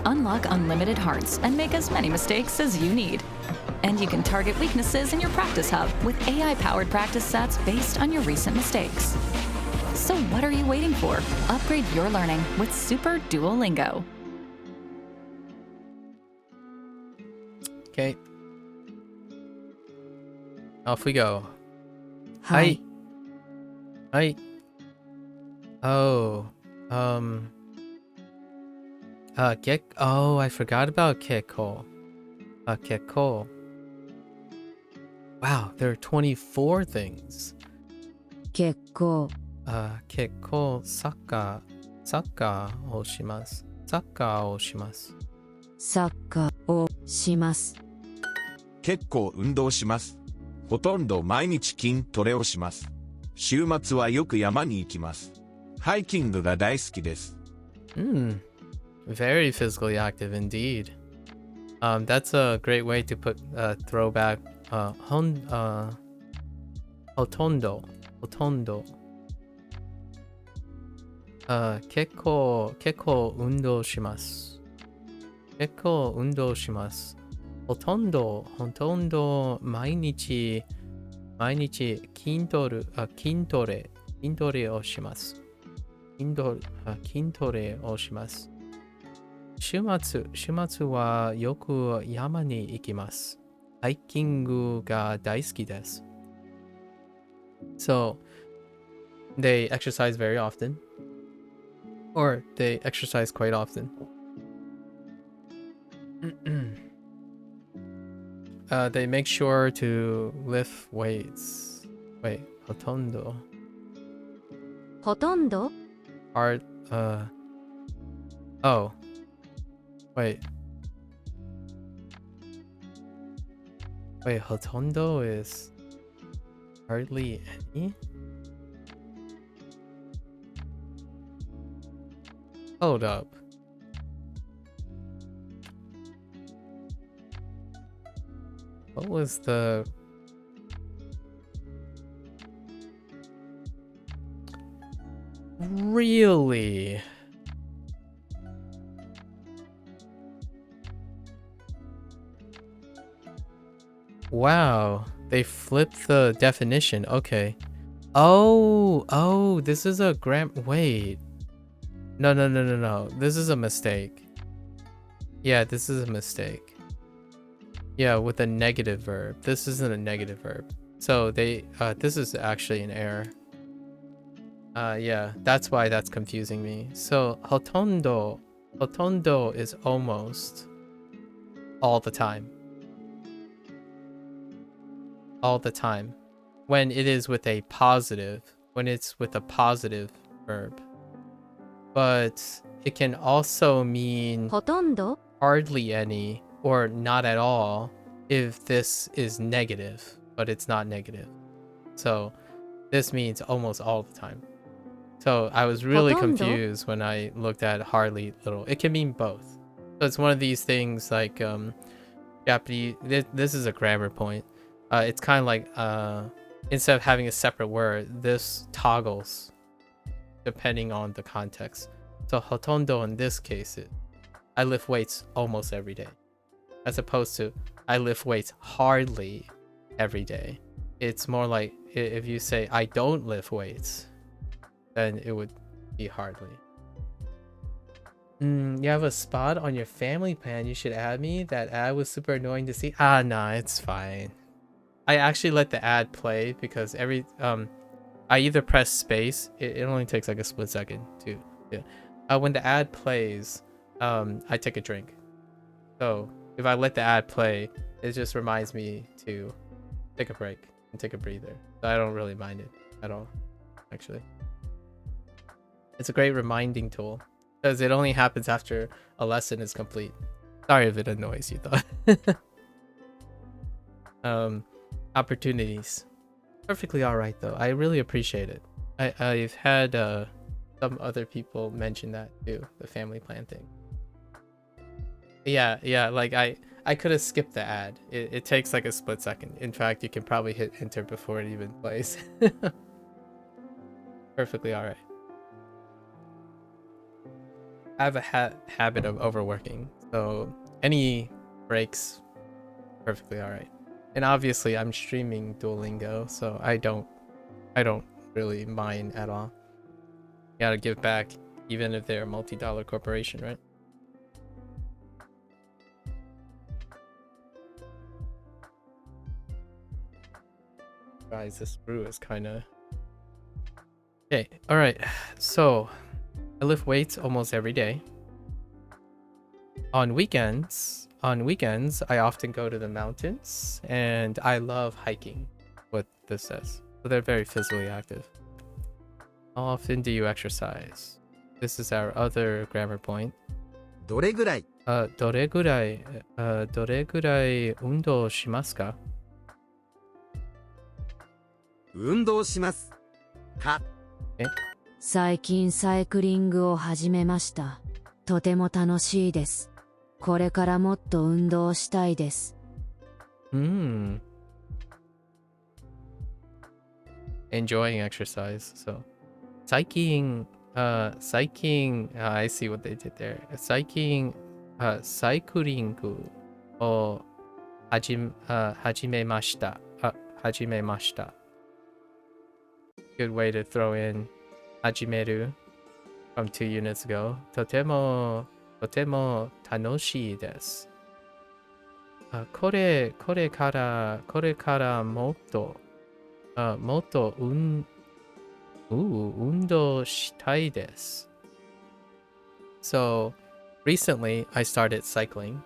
Speaker 12: Unlock unlimited hearts and make as many mistakes as you need. And you can target weaknesses in your practice hub with AI-powered practice sets based on your recent mistakes. So what are you waiting for? Upgrade your learning with Super Duolingo.
Speaker 1: Okay. Off we go.
Speaker 6: はい。
Speaker 1: はい。Oh. Oh, I forgot about Keko. Keko. Wow, there are 24 things.
Speaker 6: 結構、
Speaker 1: 結構サッカーをします。サッカーをします。
Speaker 6: サッカーをします。
Speaker 7: 結構運動します。ほとんど毎日筋トレをします。週末はよく山に行きます。ハイキングが大好きです。
Speaker 1: Very physically active indeed. That's a great way to put throwback. Hotondo. 結構運動します。ほとんど毎日筋トレをします。筋トレをします。週末はよく山に行きます。ハイキングが大好きです。So, they exercise very often. Or they exercise quite often. They make sure to lift weights. Wait, ほとんど
Speaker 2: ほとんど
Speaker 1: are oh. Wait, ほとんど is hardly any? Hold up. What was the... Really? Wow, they flipped the definition. Okay. Oh, this is a wait. No. This is a mistake. Yeah, this is a mistake. Yeah, with a negative verb. This isn't a negative verb. So this is actually an error. Yeah, that's why that's confusing me. So hotondo is almost all the time. All the time. When it is with a positive, verb. But it can also mean
Speaker 2: ほとんど
Speaker 1: hardly any or not at all if this is negative, but it's not negative. So this means almost all the time. So I was really
Speaker 2: ほとんど
Speaker 1: confused when I looked at hardly little. It can mean both. So it's one of these things like Japanese. This is a grammar point. It's kind of like instead of having a separate word, this toggles depending on the context. So hotondo in this case is I lift weights almost every day, as opposed to I lift weights hardly every day. It's more like if you say I don't lift weights, then it would be hardly. You have a spot on your family plan. You should add me. That ad was super annoying to see. Nah, it's fine. I actually let the ad play because every I either press space. It only takes like a split second to when the ad plays, I take a drink. So if I let the ad play, it just reminds me to take a break and take a breather. So I don't really mind it at all, actually. It's a great reminding tool because it only happens after a lesson is complete. Sorry if it annoys you though. Opportunities. Perfectly alright though. I really appreciate it. I've had some other people mention that too, the family plan thing. Yeah, like I could have skipped the ad. It takes like a split second. In fact, you can probably hit enter before it even plays. Perfectly alright. I have a habit of overworking, so any breaks, perfectly alright. And obviously I'm streaming Duolingo, so I don't really mind at all. Gotta give back, even if they're a multi-dollar corporation, right? Guys, this brew is kind of... Okay, alright. So, I lift weights almost every day. On weekends, I often go to the mountains, and I love hiking, what this says. So they're very physically active. How often do you exercise? This is our other grammar point.
Speaker 4: どれぐらい
Speaker 1: どれぐらい運動しますか?
Speaker 4: 運動しますか
Speaker 6: 最近サイクリングを始めました。とても楽しいです。これからもっと運動したいです。
Speaker 1: Enjoying exercise. So, 最近 I see what they did there. 最近サイクリングを始めました。Good way to throw in 始める from 2 units ago. とても楽しいです。これからもっと運動したいです。So, recently I started cycling.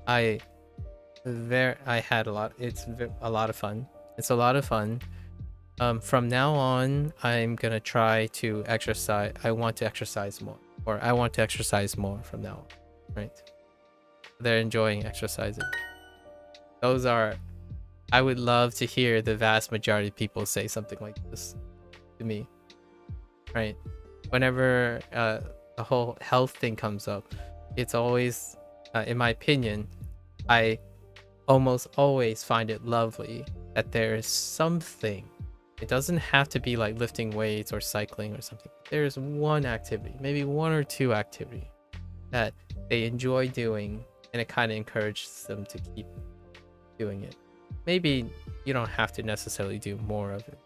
Speaker 1: I had a lot. It's a lot of fun. From now on, I'm gonna try to exercise. I want to exercise more from now on. Right? They're enjoying exercising. I would love to hear the vast majority of people say something like this to me. Right? Whenever the whole health thing comes up, it's always, in my opinion, I almost always find it lovely that there is something. It doesn't have to be like lifting weights or cycling or something. There's one activity, maybe one or two activity that they enjoy doing, and it kind of encourages them to keep doing it. Maybe you don't have to necessarily do more of it.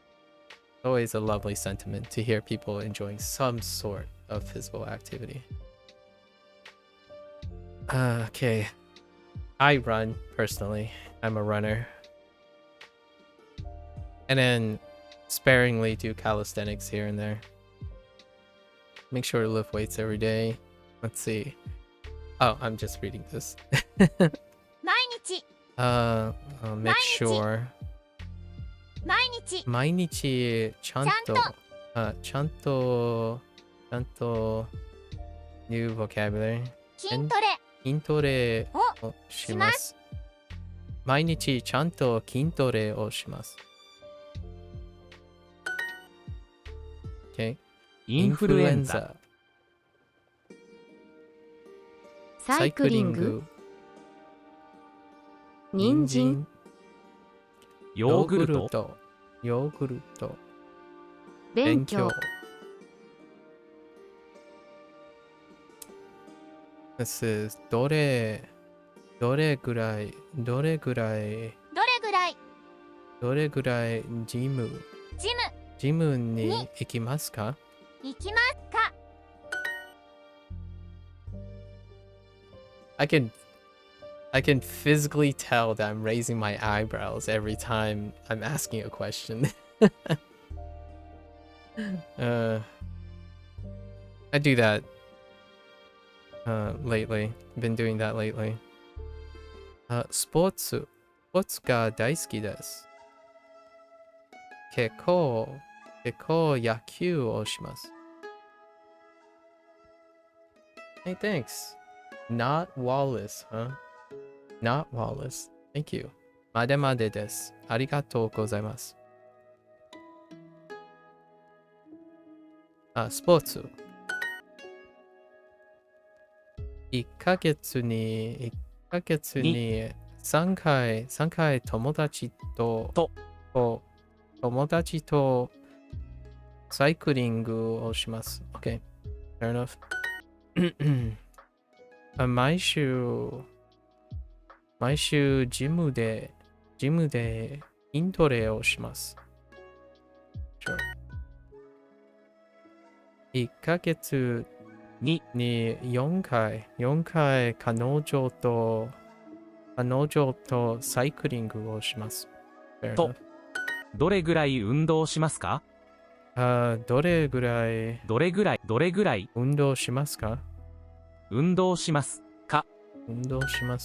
Speaker 1: It's always a lovely sentiment to hear people enjoying some sort of physical activity. Okay. I run personally. I'm a runner. And then sparingly do calisthenics here and there. Make sure to lift weights every day. Let's see. Oh, I'm just reading this. Make sure. 毎日ちゃんと new vocabulary 筋トレをします。毎日ちゃんと筋トレをします。Okay.
Speaker 9: インフルエンザ。
Speaker 2: サイクリング。人参。
Speaker 9: ヨーグルト。
Speaker 2: 勉強。
Speaker 1: This is どれぐらいジムに行きますか？
Speaker 3: 行きますか？
Speaker 1: I can physically tell that I'm raising my eyebrows every time I'm asking a question. I do that lately. Been doing that lately. スポーツが大好きです。結構野球をします。Hey, thanks. Not Wallace, huh? Not Wallace. Thank you. までまでです。ありがとうございます。スポーツ。1ヶ月に3回友達とサイクリングをします。Okay. Fair enough. 毎週ジムで筋トレをします。Sure. 1ヶ月に4回彼女とサイクリングをします。
Speaker 9: と、どれぐらい運動しますか？
Speaker 1: どれぐらい運動しますか？
Speaker 9: 運動しますか？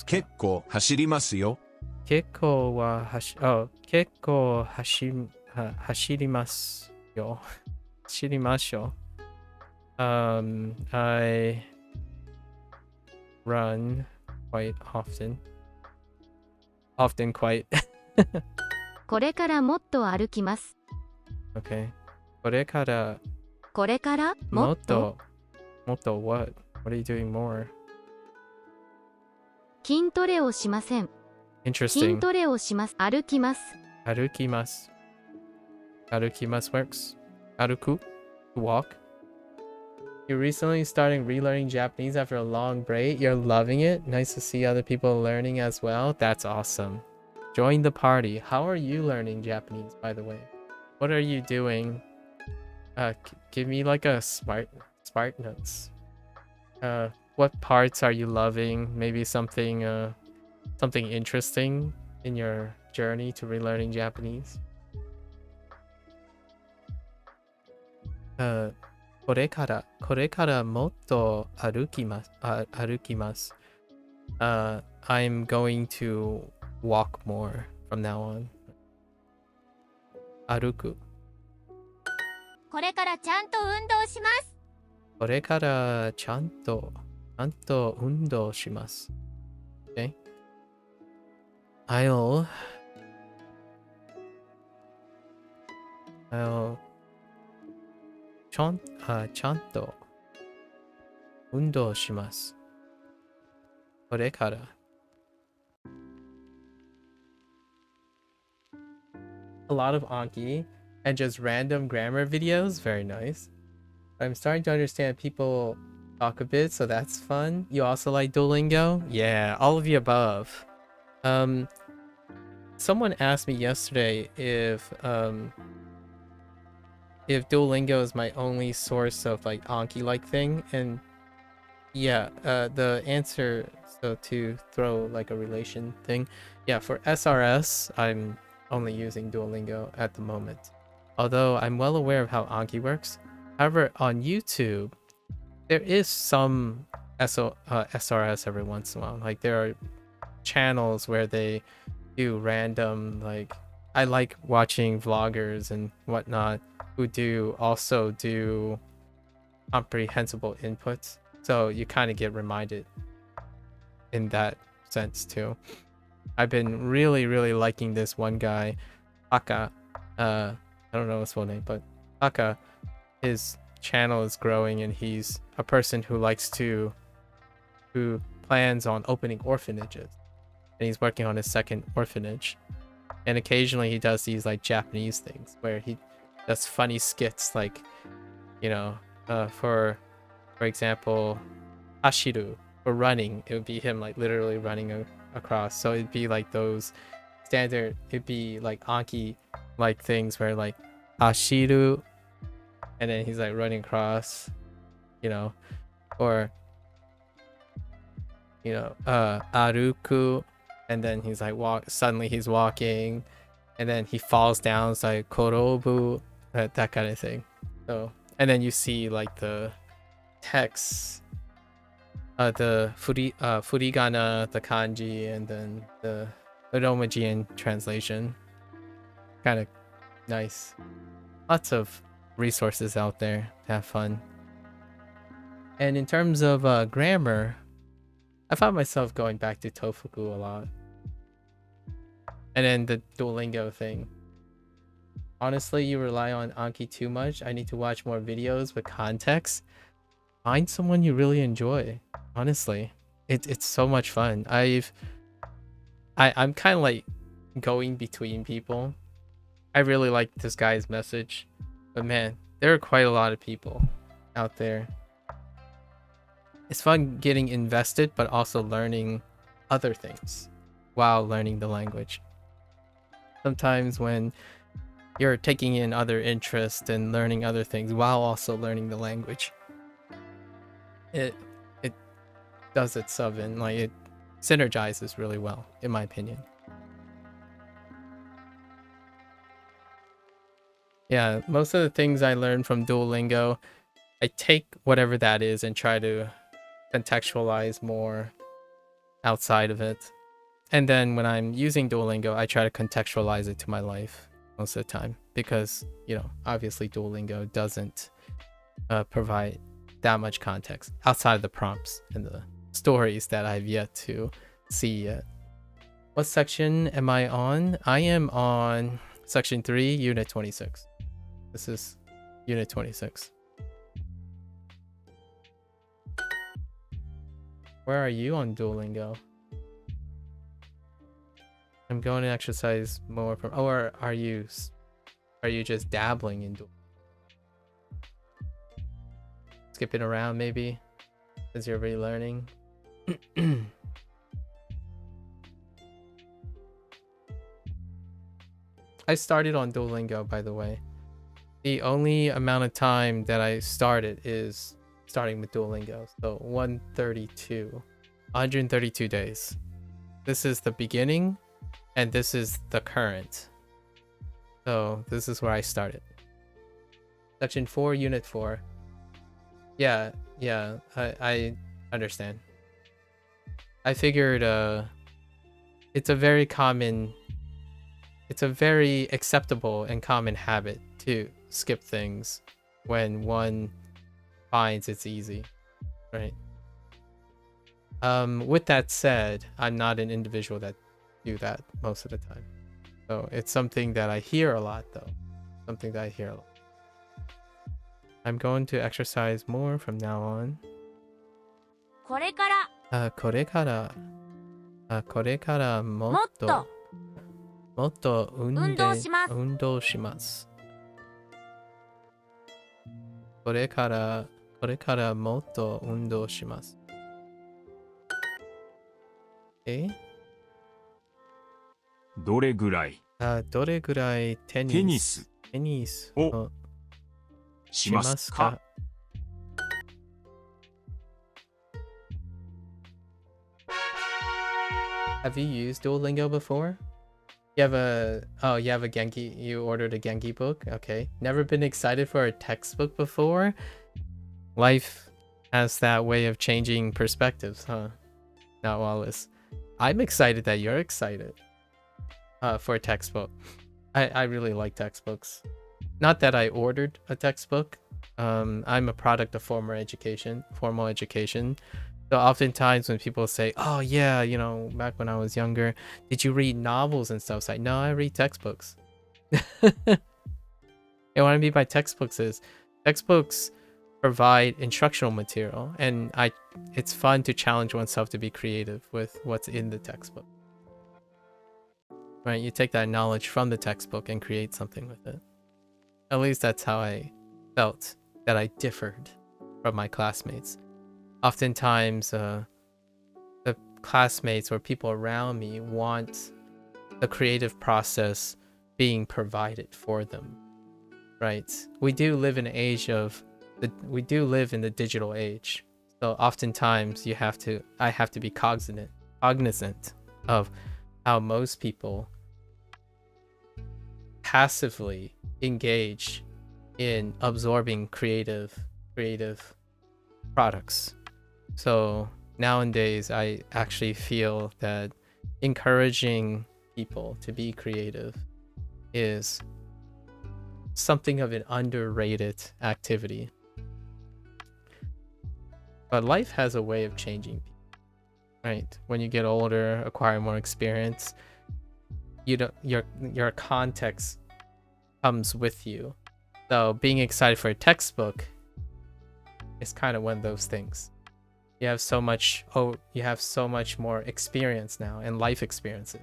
Speaker 7: 結構走りますよ。
Speaker 1: 結構走りますよ。走りましょう。I run quite often. Often quite.
Speaker 2: これからもっと歩きます。
Speaker 1: Okay. これから
Speaker 2: もっと
Speaker 1: what? What are you doing more?
Speaker 2: 筋トレをしません。
Speaker 1: Interesting.
Speaker 2: 筋トレをします。歩きます。
Speaker 1: 歩きます works. 歩く to walk. You're recently starting relearning Japanese after a long break. You're loving it. Nice to see other people learning as well. That's awesome. Join the party. How are you learning Japanese, by the way? What are you doing? Give me like a smart notes. What parts are you loving? Maybe something interesting in your journey to relearning Japanese. これからもっと歩きます。I'm going to walk more from now on. 歩く。
Speaker 3: これからちゃんと運動します。
Speaker 1: これからちゃんと運動します。Okay? I'll ちゃんと運動します。これから。A lot of Anki and just random grammar videos. Very nice. I'm starting to understand people talk a bit, so that's fun. You also like Duolingo? Yeah, all of the above. Someone asked me yesterday if Duolingo is my only source of like Anki-like thing, and Yeah, the answer, so to throw like a relation thing, yeah, for SRS, I'm only using Duolingo at the moment. Although I'm well aware of how Anki works. However, on YouTube, there is some SRS every once in a while. Like there are channels where they do random, like I like watching vloggers and whatnot who also do comprehensible inputs. So you kind of get reminded in that sense too. I've been really, really liking this one guy, Aka. I don't know his full name, but Aka, his channel is growing and he's a person who plans on opening orphanages. And he's working on his second orphanage. And occasionally he does these like Japanese things where he does funny skits like, you know, for example, Hashiru, for running, it would be him like literally running across. So it'd be like those standard, it'd be like Anki like things where like Hashiru, and then he's like running across, you know, or Aruku, and then he's like suddenly he's walking, and then he falls down. It's like Korobu, that kind of thing. So, and then you see like the text, the furigana, the kanji, and then the Romajian translation. Kind of nice. Lots of resources out there to have fun. And in terms of grammar, I found myself going back to Tofuku a lot. And then the Duolingo thing. Honestly, you rely on Anki too much. I need to watch more videos with context. Find someone you really enjoy. Honestly, it's so much fun. I'm kind of like going between people. I really like this guy's message, but man, there are quite a lot of people out there. It's fun getting invested, but also learning other things while learning the language. Sometimes when you're taking in other interests and learning other things while also learning the language, it does itself in, like, it synergizes really well, in my opinion. Yeah, most of the things I learned from Duolingo, I take whatever that is and try to contextualize more outside of it. And then when I'm using Duolingo, I try to contextualize it to my life most of the time, because, you know, obviously Duolingo doesn't provide that much context outside of the prompts and the stories that I've yet to see yet. What section am I on? I am on section 3, unit 26. This is unit 26. Where are you on Duolingo? I'm going to exercise more from, or are you just dabbling in Duolingo? Skipping around maybe as you're relearning? I started on Duolingo, by the way. The only amount of time that I started is starting with Duolingo. So 132 days. This is the beginning, and this is the current. So this is where I started. Section 4, unit 4. Yeah, I understand. I figured it's a very acceptable and common habit to skip things when one finds it's easy, right? With that said, I'm not an individual that do that most of the time. So it's something that I hear a lot, though. I'm going to exercise more from now on.
Speaker 8: これから
Speaker 1: もっと運動します。これからもっと運動します。
Speaker 11: どれぐらい
Speaker 1: テニスをしますか？ Have you used Duolingo before? You have a Genki. You ordered a Genki book. Okay. Never been excited for a textbook before. Life has that way of changing perspectives, huh? Not Wallace. I'm excited that you're excited for a textbook. I really like textbooks. Not that I ordered a textbook. I'm a product of formal education. So oftentimes when people say, oh yeah, you know, back when I was younger, did you read novels and stuff? It's like, no, I read textbooks. And what I mean by textbooks is textbooks provide instructional material, and it's fun to challenge oneself to be creative with what's in the textbook. Right? You take that knowledge from the textbook and create something with it. At least that's how I felt that I differed from my classmates. Oftentimes, the classmates or people around me want the creative process being provided for them, right? We do live in the digital age, so oftentimes I have to be cognizant of how most people passively engage in absorbing creative products. So nowadays, I actually feel that encouraging people to be creative is something of an underrated activity. But life has a way of changing people, right? When you get older, acquire more experience, your context comes with you. So being excited for a textbook is kind of one of those things. You have so much more experience now and life experiences.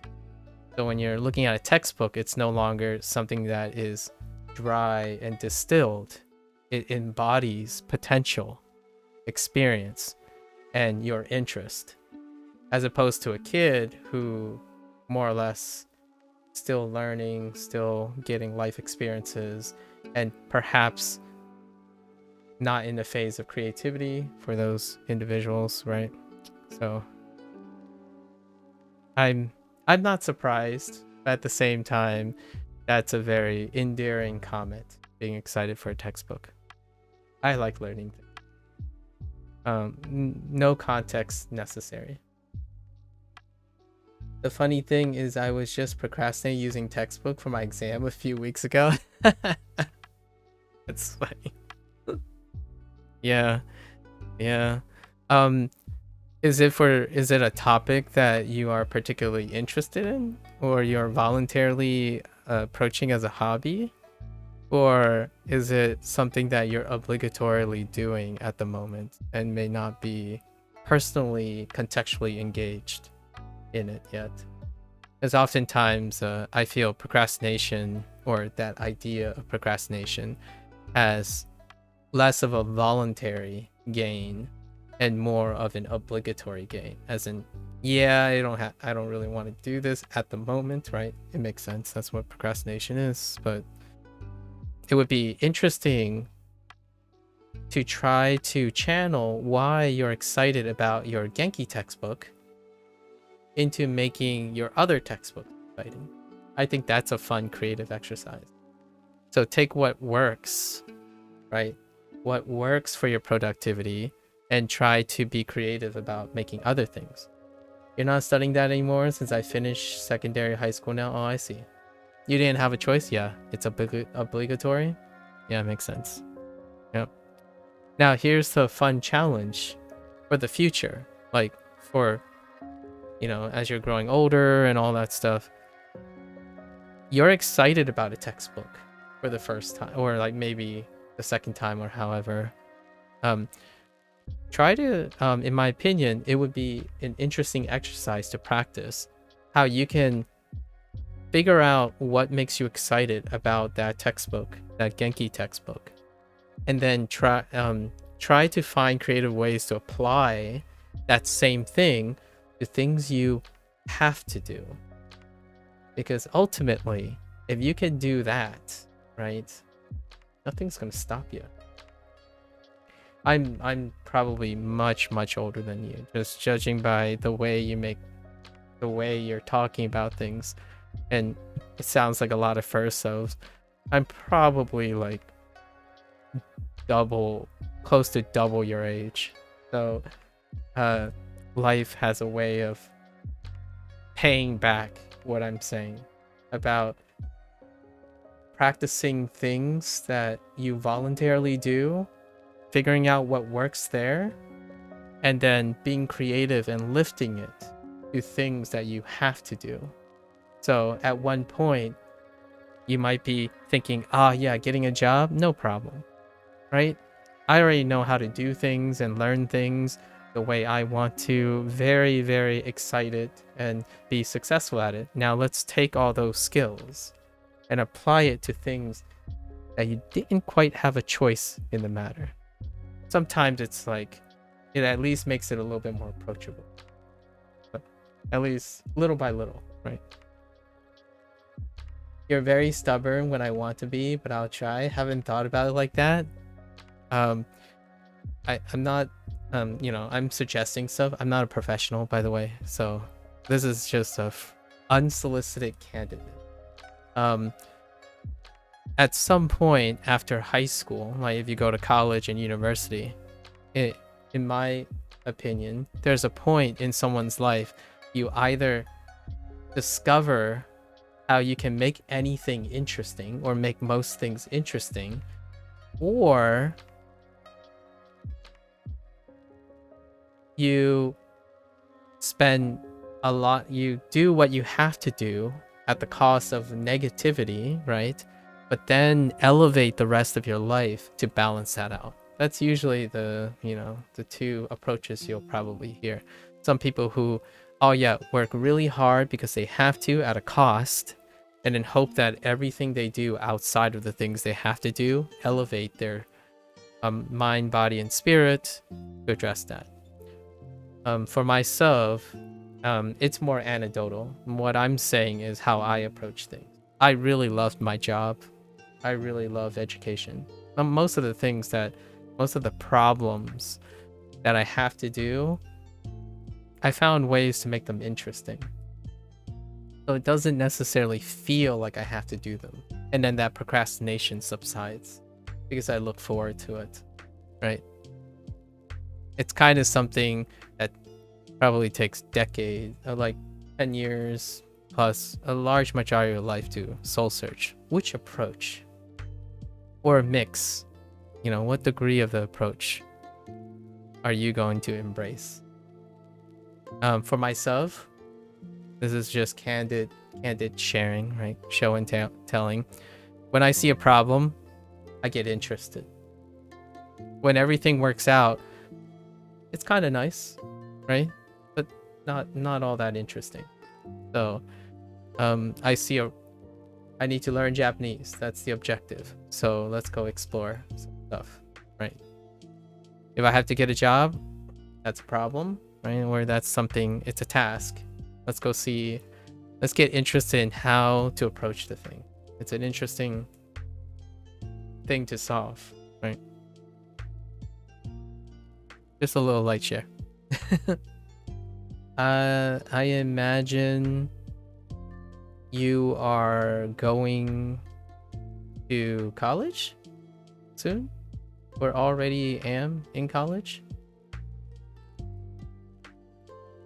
Speaker 1: So when you're looking at a textbook, it's no longer something that is dry and distilled. It embodies potential, experience, and your interest, as opposed to a kid who more or less still learning, still getting life experiences, and perhaps not in the phase of creativity for those individuals, right? So I'm not surprised, but at the same time, that's a very endearing comment, being excited for a textbook. I like learning things. No context necessary. The funny thing is I was just procrastinating using textbook for my exam a few weeks ago. It's funny. Yeah. Is it a topic that you are particularly interested in, or you're voluntarily approaching as a hobby, or is it something that you're obligatorily doing at the moment and may not be personally contextually engaged in it yet? Because oftentimes I feel procrastination, or that idea of procrastination, has less of a voluntary gain and more of an obligatory gain, as in, yeah, I don't really want to do this at the moment, right? It makes sense. That's what procrastination is. But it would be interesting to try to channel why you're excited about your Genki textbook into making your other textbook exciting. I think that's a fun creative exercise. So take what works, right? What works for your productivity, and try to be creative about making other things. You're not studying that anymore since I finished secondary high school now? Oh, I see. You didn't have a choice? Yeah. It's obligatory? Yeah, makes sense. Yep. Now here's the fun challenge for the future. Like for, as you're growing older and all that stuff, you're excited about a textbook for the first time, or like maybe the second time, or however. Try to, in my opinion, it would be an interesting exercise to practice how you can figure out what makes you excited about that textbook, that Genki textbook, and then try to find creative ways to apply that same thing to things you have to do. Because ultimately, if you can do that, right, nothing's gonna stop you. I'm probably much older than you, just judging by the way you make the way you're talking about things, and it sounds like a lot at first. So I'm probably like close to double your age. So life has a way of paying back what I'm saying about practicing things that you voluntarily do, figuring out what works there, and then being creative and lifting it to things that you have to do. So at one point, you might be thinking, yeah, getting a job, no problem, right? I already know how to do things and learn things the way I want to. Very, very excited and be successful at it. Now let's take all those skills and apply it to things that you didn't quite have a choice in the matter. Sometimes it's like, it at least makes it a little bit more approachable. But at least little by little, right? You're very stubborn when I want to be, but I'll try. Haven't thought about it like that. I'm not, I'm suggesting stuff. I'm not a professional, by the way. So this is just a unsolicited candidate. At some point after high school, like if you go to college and university, in my opinion, there's a point in someone's life you either discover how you can make anything interesting or make most things interesting, or you you do what you have to do at the cost of negativity, right? But then elevate the rest of your life to balance that out. That's usually the two approaches you'll probably hear. Some people who, work really hard because they have to at a cost, and then hope that everything they do outside of the things they have to do elevate their mind, body, and spirit to address that. For myself, it's more anecdotal. What I'm saying is how I approach things. I really loved my job. I really love education. Most of the problems that I have to do, I found ways to make them interesting. So it doesn't necessarily feel like I have to do them. And then that procrastination subsides because I look forward to it, right? It's kind of something that probably takes decades, like 10 years plus a large majority of life to soul search. Which approach? Or a mix? What degree of the approach are you going to embrace? For myself, this is just candid sharing, right? Show and telling. When I see a problem, I get interested. When everything works out, it's kind of nice, right? But not all that interesting. So, I need to learn Japanese. That's the objective. So let's go explore some stuff, right? If I have to get a job, that's a problem, right? Or that's something, it's a task. Let's get interested in how to approach the thing. It's an interesting thing to solve, right? Just a little light share. I imagine you are going to college soon, or already am in college.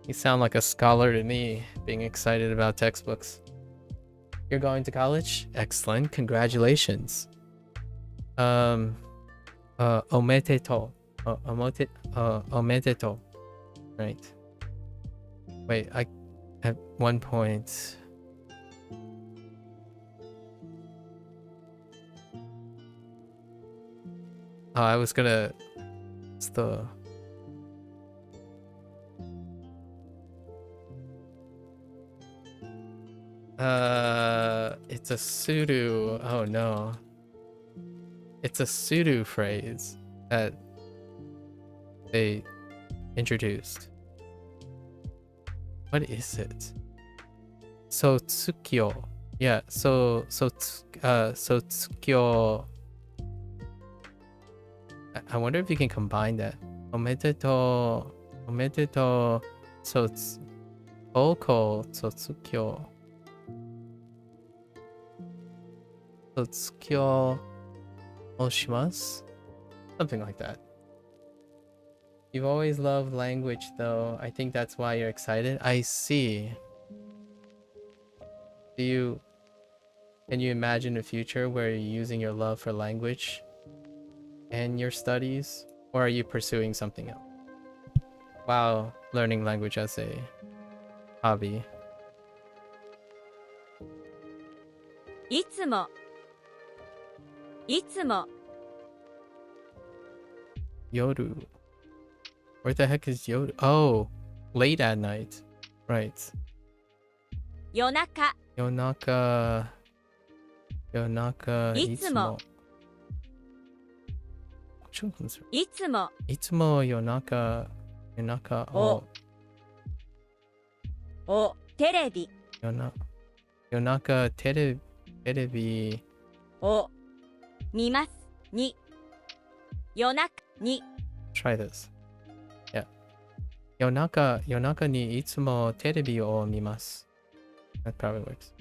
Speaker 1: You sound like a scholar to me, being excited about textbooks. You're going to college? Excellent. Congratulations. Ometeto. Ometeto. Right. Wait, at one point... I was gonna... It's the... It's a pseudo... Oh no. It's a pseudo phrase that they introduced. What is it? So tsukyo. Yeah, so tsukyo. I wonder if you can combine that. Omedeto, so Oko Sotsukyo oshimasu? Something like that. You've always loved language though. I think that's why you're excited. I see. Can you imagine a future where you're using your love for language and your studies? Or are you pursuing something else while learning language as a hobby?
Speaker 8: いつも
Speaker 1: Yoru. Where the heck is Yoru? Oh, late at night. Right.
Speaker 8: 夜中
Speaker 1: Yonaka.
Speaker 8: いつも いつも
Speaker 1: Itsumo Yonaka o
Speaker 8: おテレビ
Speaker 1: Yonaka terebi
Speaker 8: を見ますに夜中に
Speaker 1: Try this. Yeah. Yonaka ni itsumo terebi o mimasu. That probably works.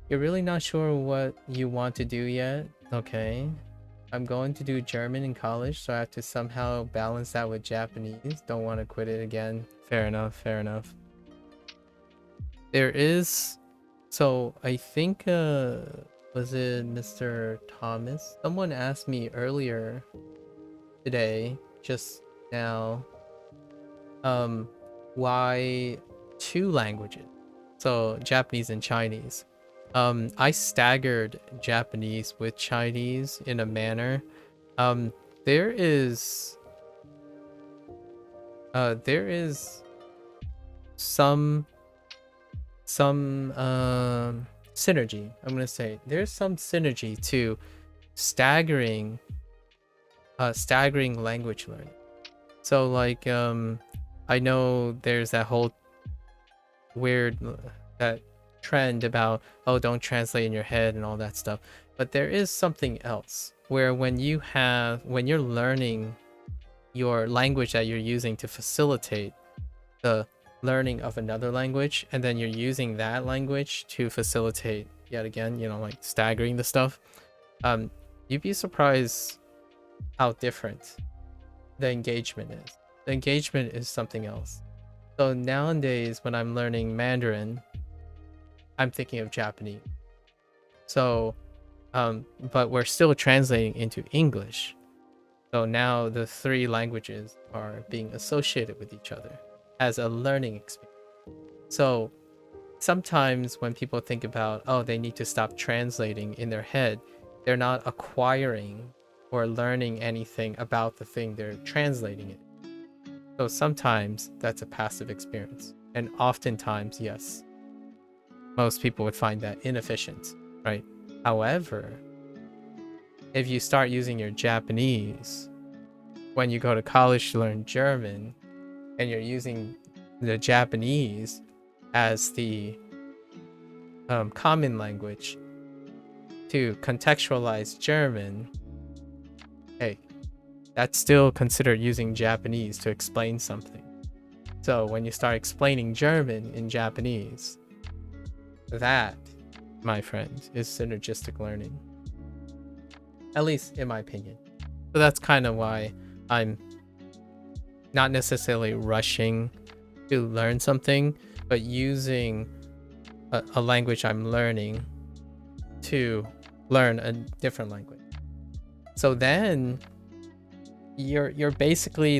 Speaker 1: You're really not sure what you want to do yet? Okay. I'm going to do German in college, so I have to somehow balance that with Japanese. Don't want to quit it again. Fair enough, fair enough. There is... So, I think, was it Mr. Thomas? Someone asked me earlier today, just now, why 2 languages? So, Japanese and Chinese. I staggered Japanese with Chinese in a manner. There is some synergy. I'm gonna say there's some synergy to staggering language learning. So like I know there's that whole weird that trend about, oh, don't translate in your head and all that stuff, but there is something else where when you're learning your language that you're using to facilitate the learning of another language, and then you're using that language to facilitate yet again, like staggering the stuff, you'd be surprised how different the engagement is. The engagement is something else. So nowadays when I'm learning Mandarin, I'm thinking of Japanese. So, but we're still translating into English. So now the 3 languages are being associated with each other as a learning experience. So sometimes when people think about, oh, they need to stop translating in their head, they're not acquiring or learning anything about the thing they're translating it. So sometimes that's a passive experience. And oftentimes, yes, most people would find that inefficient, right? However, if you start using your Japanese when you go to college to learn German, and you're using the Japanese as the common language to contextualize German, hey, that's still considered using Japanese to explain something. So when you start explaining German in Japanese, that, my friend, is synergistic learning. At least in my opinion. So that's kind of why I'm not necessarily rushing to learn something, but using a language I'm learning to learn a different language. So then you're basically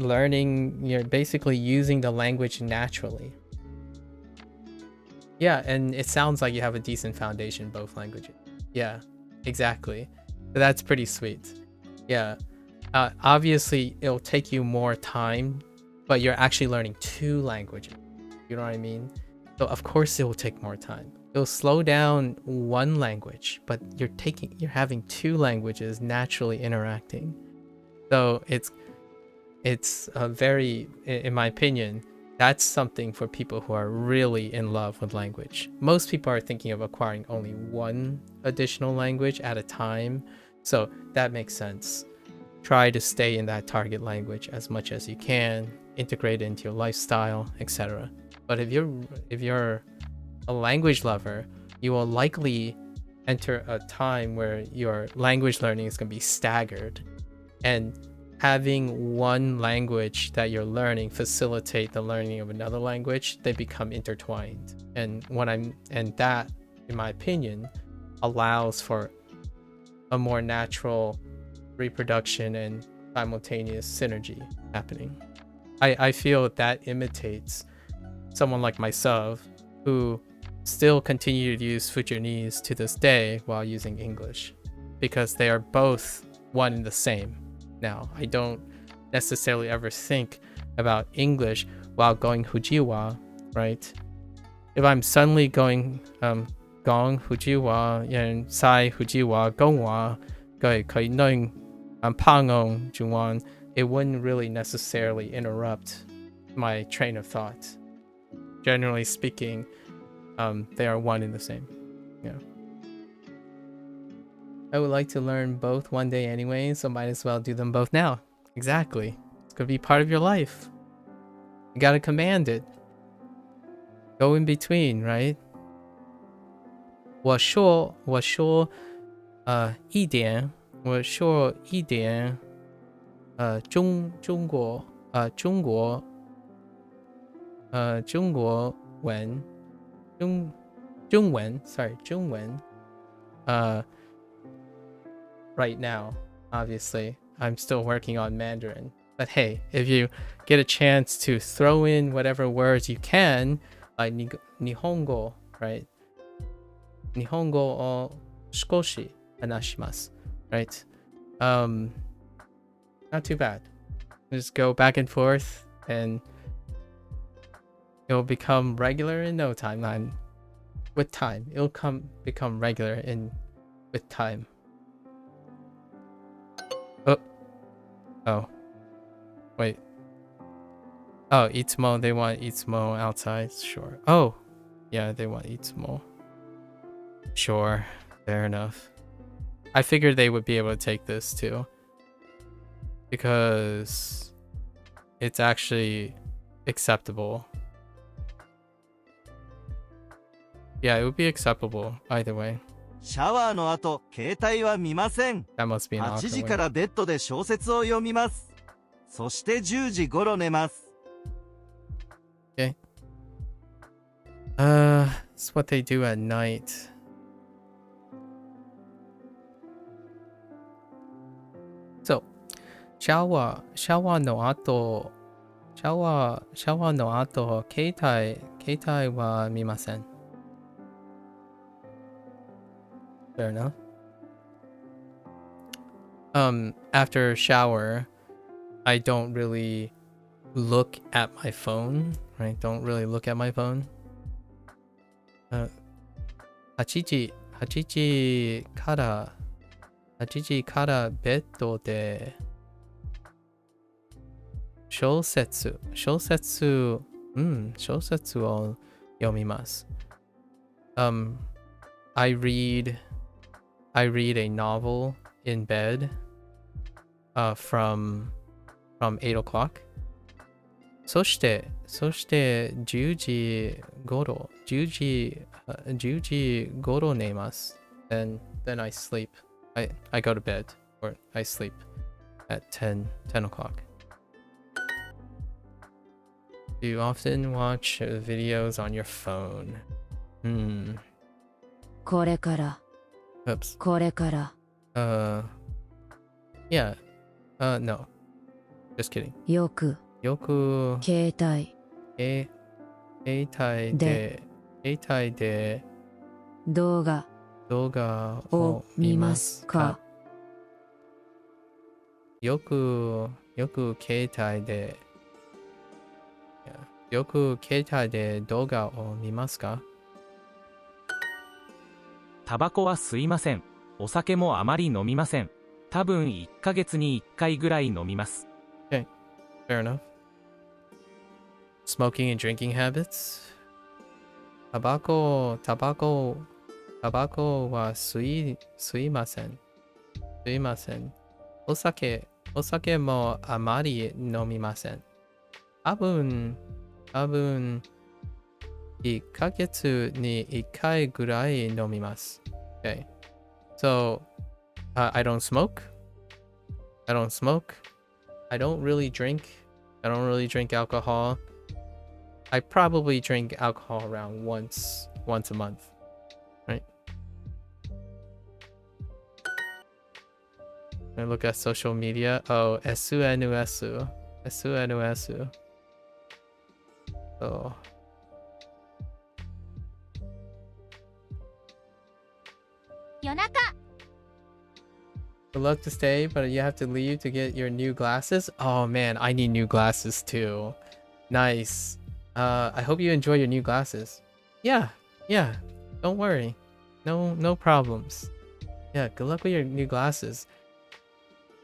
Speaker 1: using the language naturally. Yeah, and it sounds like you have a decent foundation in both languages. Yeah, exactly. So that's pretty sweet. Yeah. Obviously, it'll take you more time, but you're actually learning 2 languages. You know what I mean? So of course it will take more time. It'll slow down 1 language, but you're having 2 languages naturally interacting. So it's a very, in my opinion, that's something for people who are really in love with language. Most people are thinking of acquiring only 1 additional language at a time. So that makes sense. Try to stay in that target language as much as you can integrate it into your lifestyle, etc. But if you're a language lover, you will likely enter a time where your language learning is going to be staggered, and having one language that you're learning facilitate the learning of another language. They become intertwined, and that, in my opinion, allows for a more natural reproduction and simultaneous synergy happening. I feel that imitates someone like myself, who still continue to use Fujianese to this day while using English, because they are both one and the same. Now, I don't necessarily ever think about English while going Fujiwa, right? If I'm suddenly going Gong Fujiwa and Sai Fujiwa Gongwa Kai knowing Pangong Juan, it wouldn't really necessarily interrupt my train of thought. Generally speaking, they are one and the same. Yeah. I would like to learn both one day anyway, so might as well do them both now. Exactly. It's gonna be part of your life. You gotta command it. Go in between, right? 我说一点中国文 中文 right now. Obviously, I'm still working on Mandarin. But hey, if you get a chance to throw in whatever words you can, like Nihongo, right? Nihongo o shikoshi hanashimasu, right? Not too bad. Just go back and forth, and it'll become regular in no time. With time, it'll become regular with time. Oh, wait. Oh, Itsumo, they want Itsumo outside. Sure. Oh, yeah, they want Itsumo. Sure, fair enough. I figured they would be able to take this too, because it's actually acceptable. Yeah, it would be acceptable either way.
Speaker 4: シャワーの後、携帯は見ません。
Speaker 1: That must be an
Speaker 4: 8
Speaker 1: awkward
Speaker 4: 時
Speaker 1: one.
Speaker 4: からベッドで小説を読みます。そして10時頃寝ます。
Speaker 1: Okay. It's what they do at night. So, シャワーの後、携帯は見ません。Fair enough. After shower, I don't really look at my phone, right? Don't really look at my phone. 8時からベッドで小説を読みます。I read a novel in bed from 8 o'clock. そして10時頃寝ます。Then I sleep. I go to bed, or I sleep at 10 o'clock. Do you often watch videos on your phone?
Speaker 6: これから
Speaker 1: Oops.
Speaker 6: これから
Speaker 1: Yeah. No. Just kidding.
Speaker 6: よく携帯
Speaker 1: で
Speaker 6: 動画
Speaker 1: を見ますか？よく携帯で動画を見ますか？
Speaker 9: タバコは吸いません。お酒もあまり飲みません。多分1ヶ月に1回ぐらい飲みます。
Speaker 1: Okay, fair enough. Smoking and drinking habits? タバコは吸いません。お酒もあまり飲みません。
Speaker 5: 多分、1ヶ月に1回ぐらい飲みます。Okay. So, I don't smoke. I don't smoke. I don't really drink. I don't really drink alcohol. I probably drink alcohol around once a month. Right? I look at social media. Oh, SNS. SNS. Oh. Good luck to stay, but you have to leave to get your new glasses. Oh man, I need new glasses too. Nice. I hope you enjoy your new glasses. Yeah. Don't worry. No problems. Yeah, good luck with your new glasses.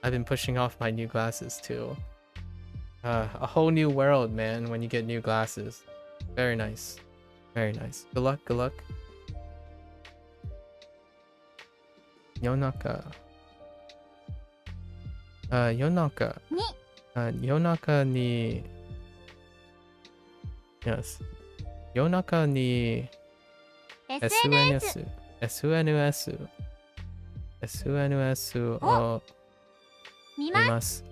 Speaker 5: I've been pushing off my new glasses too. A whole new world, man, when you get new glasses. Very nice. Very nice. Good luck. Yonaka. 夜中に Yes. 夜中に SNS を見ます。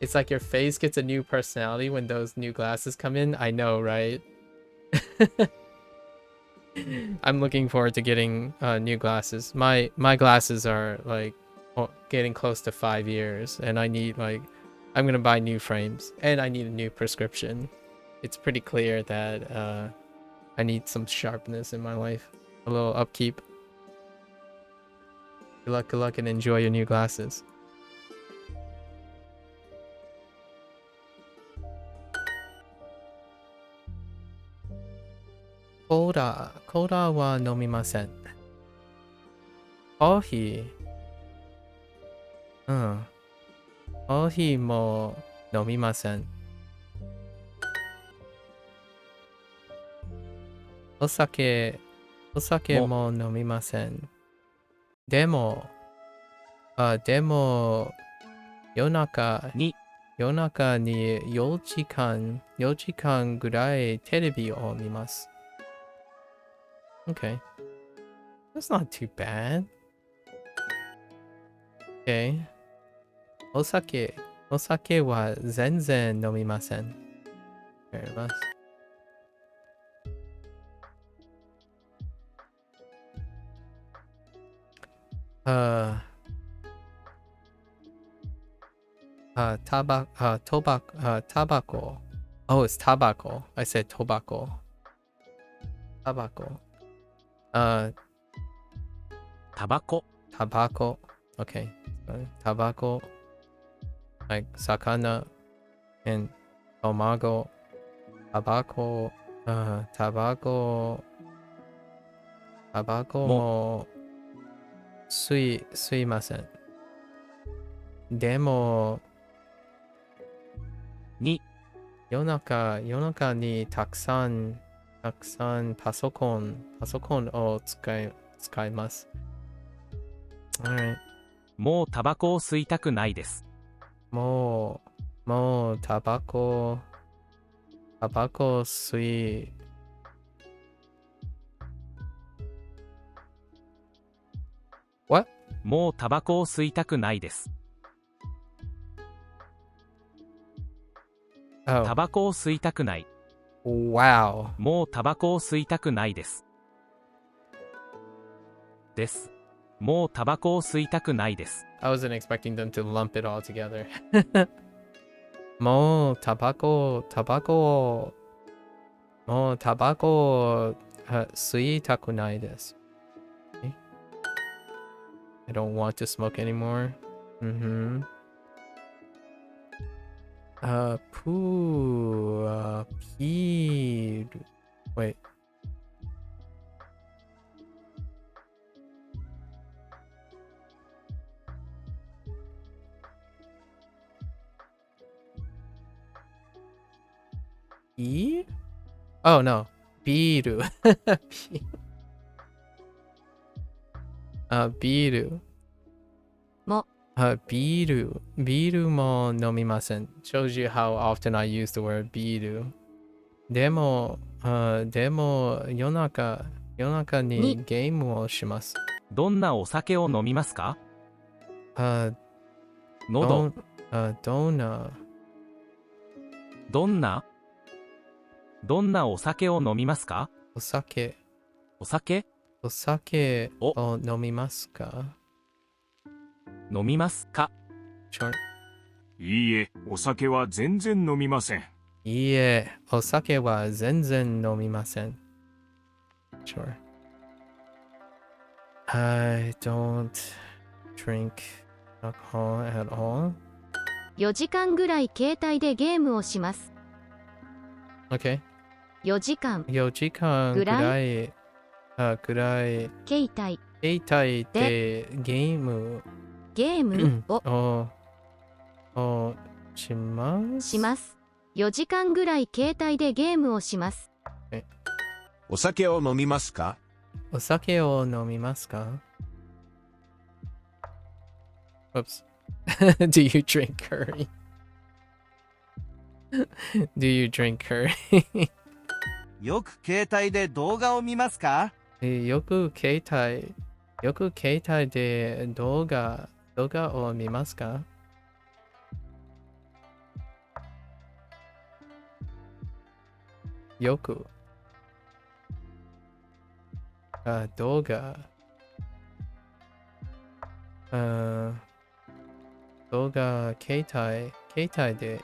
Speaker 5: It's like your face gets a new personality when those new glasses come in. I know, right? I'm looking forward to getting new glasses. My glasses are like getting close to 5 years, and I need I'm gonna buy new frames, and I need a new prescription. It's pretty clear that I need some sharpness in my life, a little upkeep. Good luck, and enjoy your new glasses. Cola wa nomimasen. Coffee. コーヒーも飲みません。お酒も飲みません。でも夜中に4時間ぐらいテレビを見ます。Okay. That's not too bad. Okay. お酒は全然飲みません。わかります。Tobacco. Oh, it's tobacco. I said tobacco. Tobacco. Tobacco. Okay. Tobacco. Like sakana and tomago. Tobacco. Tobaccoも吸いません。でも夜中にたくさんパソコンを使います。Alright.
Speaker 9: もうタバコを吸いたくないです。
Speaker 5: もうタバコ吸い。What?
Speaker 9: もうタバコを吸いたくないです。
Speaker 5: Oh.
Speaker 9: タバコを吸いたくない。
Speaker 5: Wow.
Speaker 9: もうタバコを吸いたくないです。もうタバコを吸いたくないです。
Speaker 5: I wasn't expecting them to lump it all together. もうタバコを吸いたくないです。I don't want to smoke anymore. Peel. Wait. E? Oh no. Biru. Biru.
Speaker 2: も
Speaker 5: ビールも飲みません。Shows you how often I use the word ビール。でも夜中にゲームをします。
Speaker 9: どんなお酒を飲みますか？
Speaker 5: 喉。
Speaker 9: どんなお酒を飲みますか？
Speaker 5: お酒を飲みますか？
Speaker 9: 飲みますか？
Speaker 5: Sure.
Speaker 11: いいえ、お酒は全然飲みません。
Speaker 5: いいえ、お酒は全然飲みません。Sure. I don't drink alcohol at all.
Speaker 2: 4時間ぐらい携帯でゲームをします。
Speaker 5: Okay.
Speaker 2: 4時間
Speaker 5: 4時間ぐらい
Speaker 2: 携帯
Speaker 5: でゲームをします。
Speaker 2: 4時間ぐらい携帯でゲームをします。
Speaker 7: お酒を飲みますか？
Speaker 5: お酒を飲みますか？ Oops. Do you drink curry? Do you drink curry?
Speaker 4: よく携帯で動画を見ますか？
Speaker 5: よく携帯で動画を見ますか？よく動画携帯で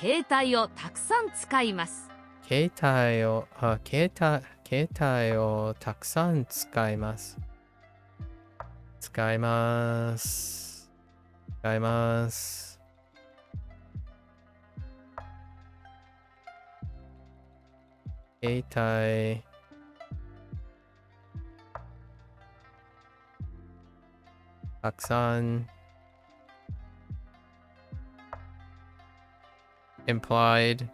Speaker 6: 携帯をたくさん使います。
Speaker 5: 携帯をたくさん使います。使います。携帯たくさん implied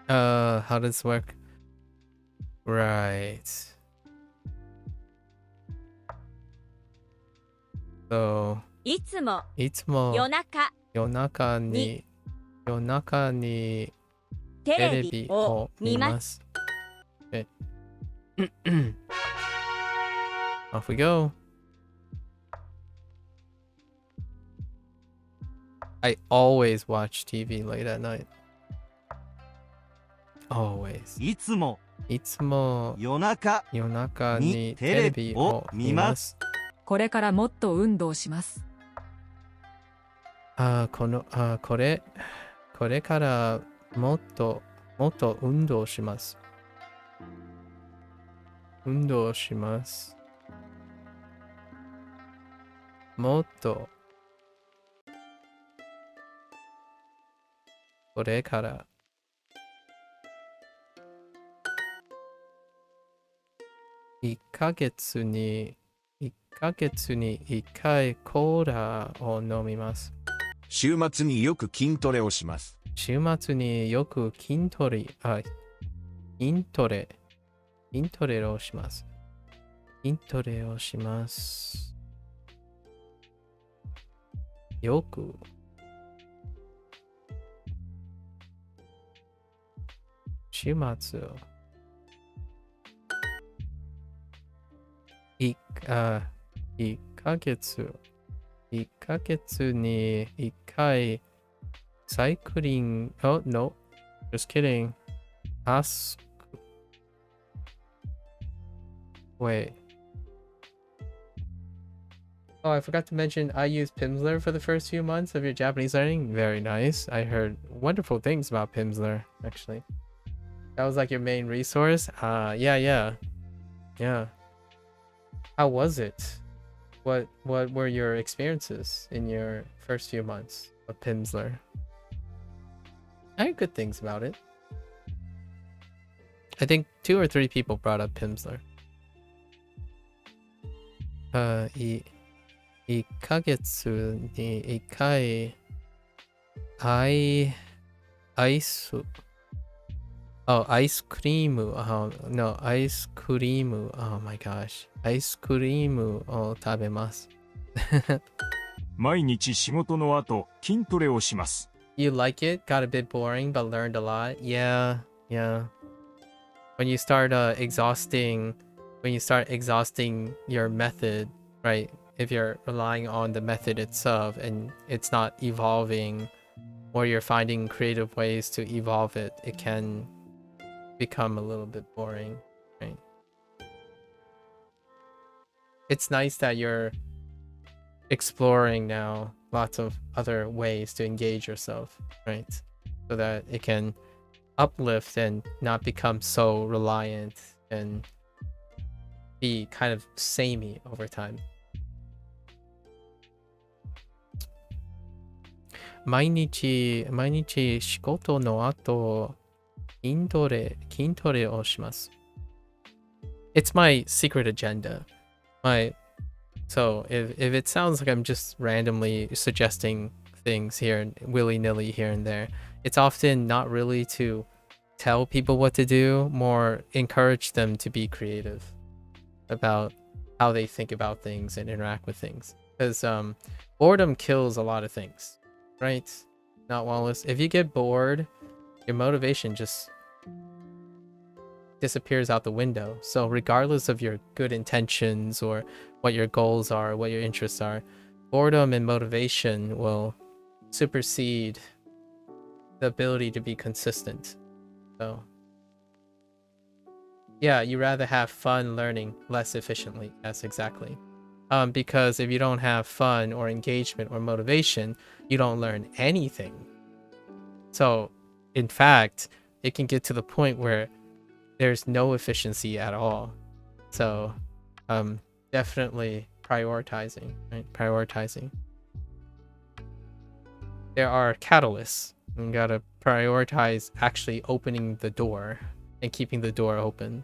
Speaker 5: how does this work? Right. So
Speaker 8: いつも
Speaker 5: 夜
Speaker 8: 中
Speaker 5: に
Speaker 8: テ
Speaker 5: テレ
Speaker 8: レビ
Speaker 5: ビ
Speaker 8: を
Speaker 5: を見
Speaker 8: 見ま。
Speaker 5: ますす。Off we go. I always watch TV late at night. Always.
Speaker 4: いつも夜中
Speaker 5: にテレビを見ます。
Speaker 10: これからもっと運動します。
Speaker 5: これからもっと運動します。もっとこれから1ヶ月に1回コーラを飲みます。
Speaker 7: 週末によく筋トレをします。
Speaker 5: 週末によく筋トレをします。よく週末1ヶ月に1回サイクリング Oh no, just kidding. Wait. Oh, I forgot to mention I used Pimsleur for the first few months of your Japanese learning. Very nice. I heard wonderful things about Pimsleur, actually. That was like your main resource? Yeah. How was it? What were your experiences in your first few months of Pimsleur? I heard good things about it. I think 2 or 3 people brought up Pimsleur. 1ヶ月に1回アイス Oh, ice cream. No, ice cream. Oh my gosh. Ice cream を食べます。
Speaker 11: 毎日仕事の後、筋トレをします。
Speaker 5: You like it? Got a bit boring, but learned a lot? Yeah, yeah. When you start exhausting your method, right? If you're relying on the method itself and it's not evolving, or you're finding creative ways to evolve it, it can become a little bit boring, right? It's nice that you're exploring now lots of other ways to engage yourself, right? So that it can uplift and not become so reliant and be kind of samey over time. 毎日仕事の後筋トレをします。It's my secret agenda. So if it sounds like I'm just randomly suggesting things here and willy-nilly here and there, it's often not really to tell people what to do, more encourage them to be creative about how they think about things and interact with things. Because boredom kills a lot of things, right? Not Wallace. If you get bored, your motivation just disappears out the window. So regardless of your good intentions or what your goals are, what your interests are, boredom and motivation will supersede the ability to be consistent. So yeah, you rather have fun learning less efficiently. Yes, exactly. Because if you don't have fun or engagement or motivation, you don't learn anything. So in fact, it can get to the point where there's no efficiency at all. So definitely prioritizing, right? Prioritizing. There are catalysts. You gotta prioritize actually opening the door and keeping the door open,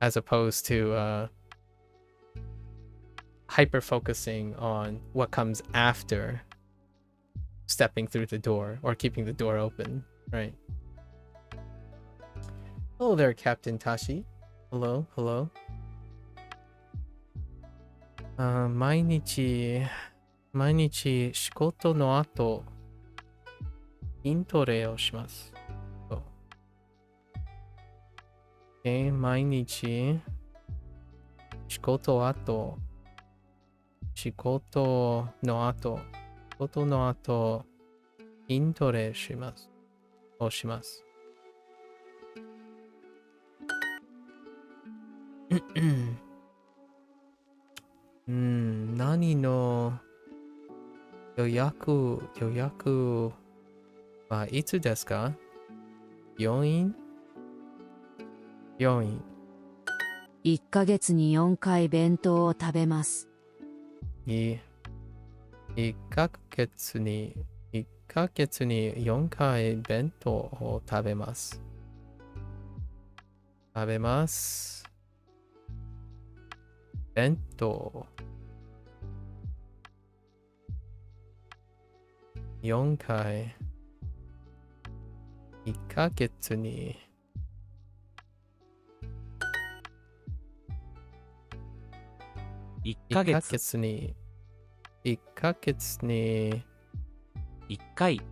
Speaker 5: as opposed to hyper focusing on what comes after stepping through the door or keeping the door open, right? Hello there, Captain Tashi. Hello, hello. 毎日仕事の後筋トレをします。毎日仕事の後筋トレします。何の予約はいつですか？病院
Speaker 6: 1ヶ月に4回弁当を食べます。
Speaker 5: 1ヶ月に4回弁当を食べます。弁当4回1ヶ月に
Speaker 9: 1ヶ月
Speaker 5: に1回フ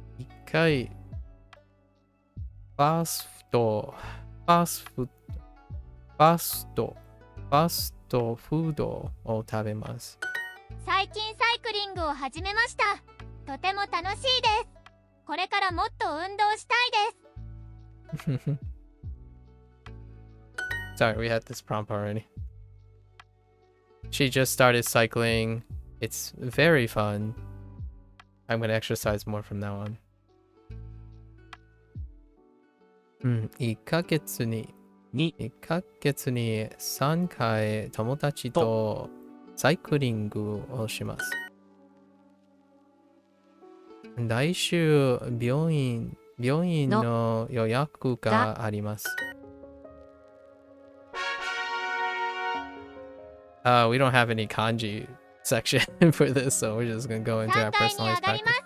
Speaker 5: ァストフードを食べます。
Speaker 3: 最近サイクリングを始めました。とても楽しいです。これからもっと運動したいです。
Speaker 5: Sorry, we had this prompt already. She just started cycling. It's very fun. I'm gonna exercise more from now on. 1ヶ月に3回友達とサイクリングをします。来週病院の予約があります。We don't have any kanji section for this, so we're just gonna go into our
Speaker 3: 3階に
Speaker 5: personalized
Speaker 3: 上がりま
Speaker 5: practice.
Speaker 3: す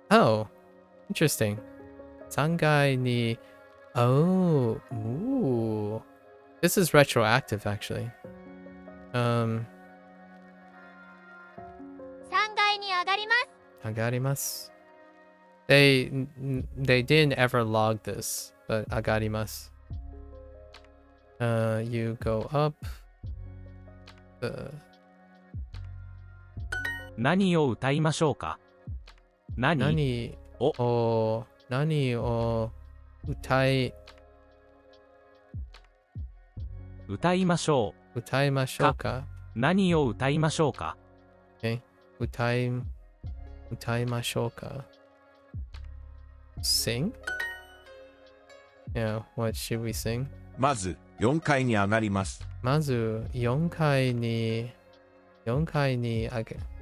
Speaker 5: Oh, interesting. 3階に Oh, ooh. This is retroactive actually.
Speaker 3: 3階に上がります
Speaker 5: agarimasu. They didn't ever log this, but agarimasu. You go up.
Speaker 9: 何を歌いましょうか。
Speaker 5: 何を歌い
Speaker 9: ましょう。
Speaker 5: 歌いましょうか。
Speaker 9: 何を歌いましょうか。
Speaker 5: Okay. 歌いましょうか。Sing? Yeah, what should we sing?
Speaker 7: まず4階に上がります。
Speaker 5: まず4階に上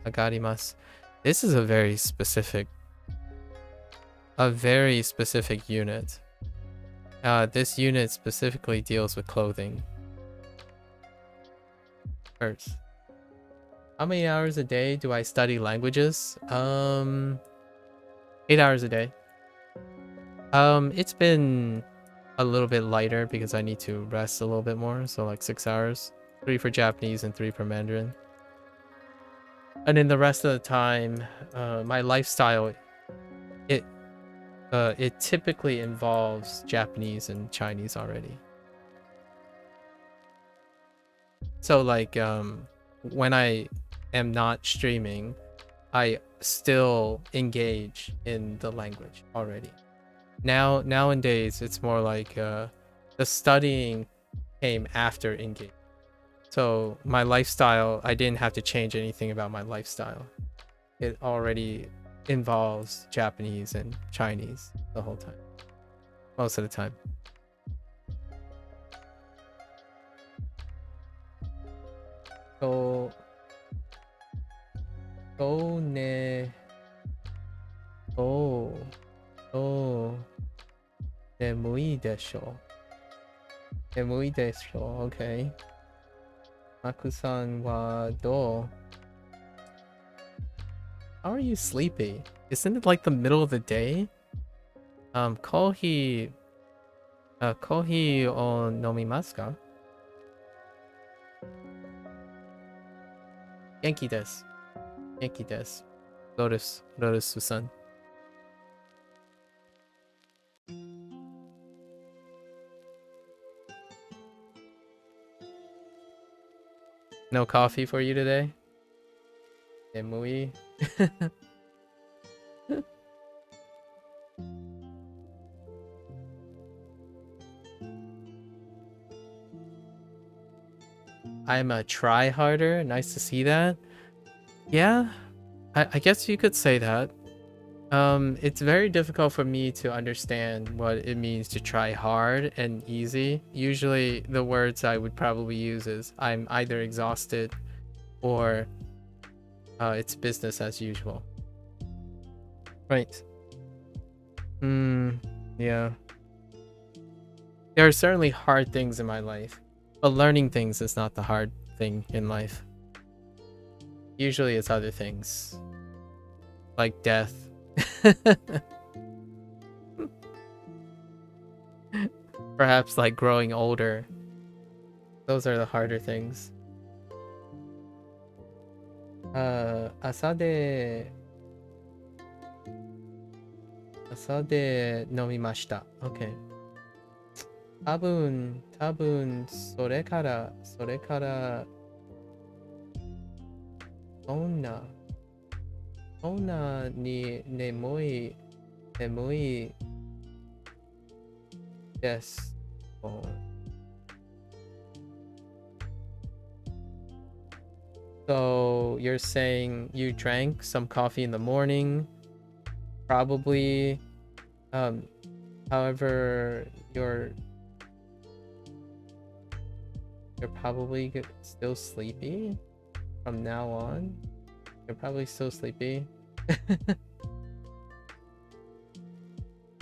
Speaker 5: がります。This is a very specific unit. This unit specifically deals with clothing. First, how many hours a day do I study languages? 8 hours a day. It's been a little bit lighter because I need to rest a little bit more, so like 6 hours. 3 for Japanese and 3 for Mandarin. And in the rest of the time, my lifestyle, it typically involves Japanese and Chinese already. So like when I am not streaming, I still engage in the language already. Nowadays, it's more like the studying came after engagement. So my lifestyle, I didn't have to change anything about my lifestyle. It already involves Japanese and Chinese the whole time. Most of the time. So眠いでしょ。Okay. Maku-san wa do? How are you sleepy? Isn't it like the middle of the day? Kohi o nomimasu ka? Genki desu. Lotus-san. No coffee for you today? Emui. I'm a try-harder. Nice to see that. Yeah, I guess you could say that. It's very difficult for me to understand what it means to try hard and easy. Usually the words I would probably use is I'm either exhausted or it's business as usual. Right. Yeah. There are certainly hard things in my life, but learning things is not the hard thing in life. Usually it's other things, like death. Perhaps like growing older. Those are the harder things. 朝で飲みました。Okay. 多分それからそんなに眠いです。So you're saying you drank some coffee in the morning, probably. However, you're probably still sleepy from now on. You're probably still sleepy.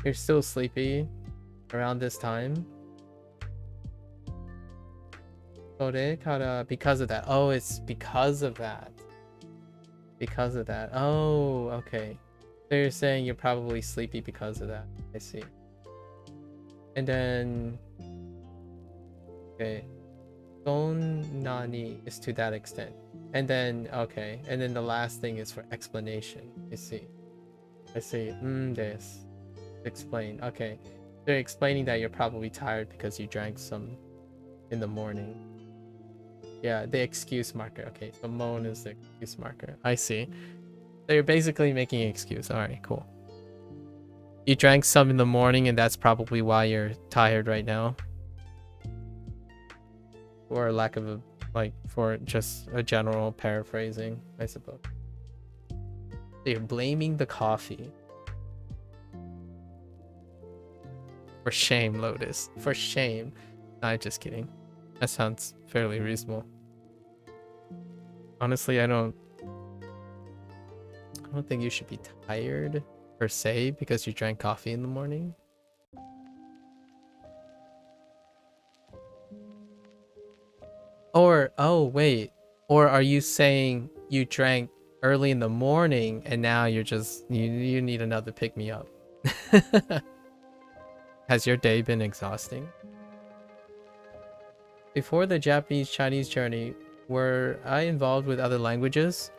Speaker 5: You're still sleepy around this time. because of that. Oh, it's because of that. Because of that. Oh, okay. So you're saying you're probably sleepy because of that. I see. And then, okay, Don Nani is to that extent. And then, okay, and then the last thing is for explanation. I see. This. Explain. Okay. They're explaining that you're probably tired because you drank some in the morning. Yeah, the excuse marker. Okay, so moan is the excuse marker. I see. So you're basically making an excuse. Alright, cool. You drank some in the morning and that's probably why you're tired right now. For lack of for just a general paraphrasing, I suppose. So you're blaming the coffee. For shame, Lotus. For shame. Nah, just kidding. That sounds fairly reasonable. Honestly, I don't think you should be tired per se because you drank coffee in the morning. Or, oh wait, or are you saying you drank early in the morning and now you're just you need another pick me up? Has your day been exhausting? Before the Japanese-Chinese journey, were I involved with other languages?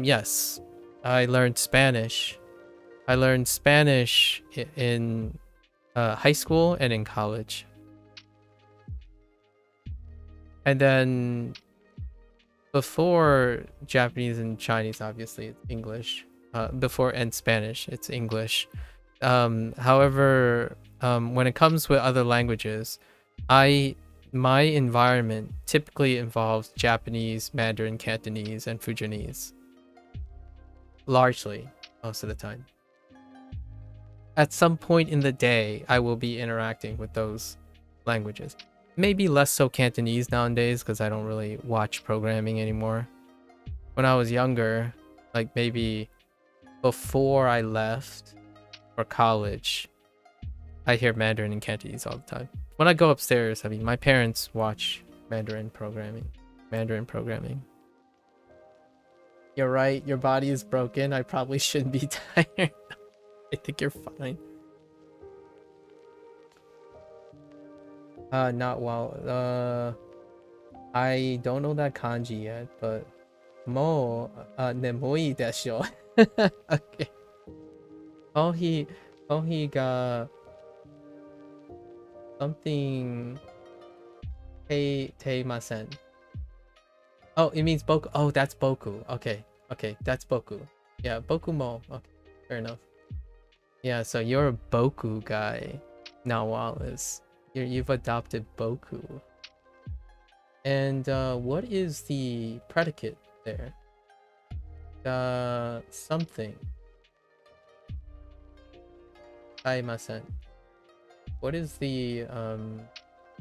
Speaker 5: Yes. I learned Spanish. I learned Spanish in high school and in college. And then before Japanese and Chinese, obviously it's English. Before and Spanish, it's English. However, when it comes with other languages, my environment typically involves Japanese, Mandarin, Cantonese, and Fujianese. Largely, most of the time. At some point in the day, I will be interacting with those languages. Maybe less so Cantonese nowadays because I don't really watch programming anymore. When I was younger, like maybe before I left for college, I hear Mandarin and Cantonese all the time. When I go upstairs, I mean, my parents watch Mandarin programming. You're right, your body is broken. I probably shouldn't be tired. I think you're fine. Not well. I don't know that kanji yet, but mo nemoi desho. Okay. Kohi ga something teimasen. Oh, it means boku. Oh, that's boku. Okay, that's boku. Yeah, boku mo. Okay, fair enough. Yeah, so you're a boku guy now, Wallace. You've adopted boku. And what is the predicate there? Something. Taimasen. What is the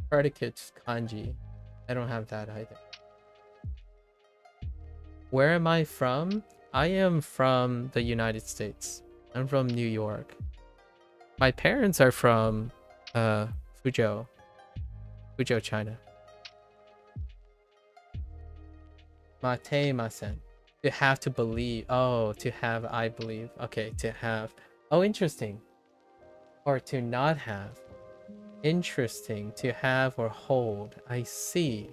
Speaker 5: predicate kanji? I don't have that either. Where am I from? I am from the United States. I'm from New York. My parents are from Fuzhou, China. Matemasen. To have to believe. Oh, to have I believe. Okay, to have. Oh, interesting. Or to not have. Interesting. To have or hold. I see.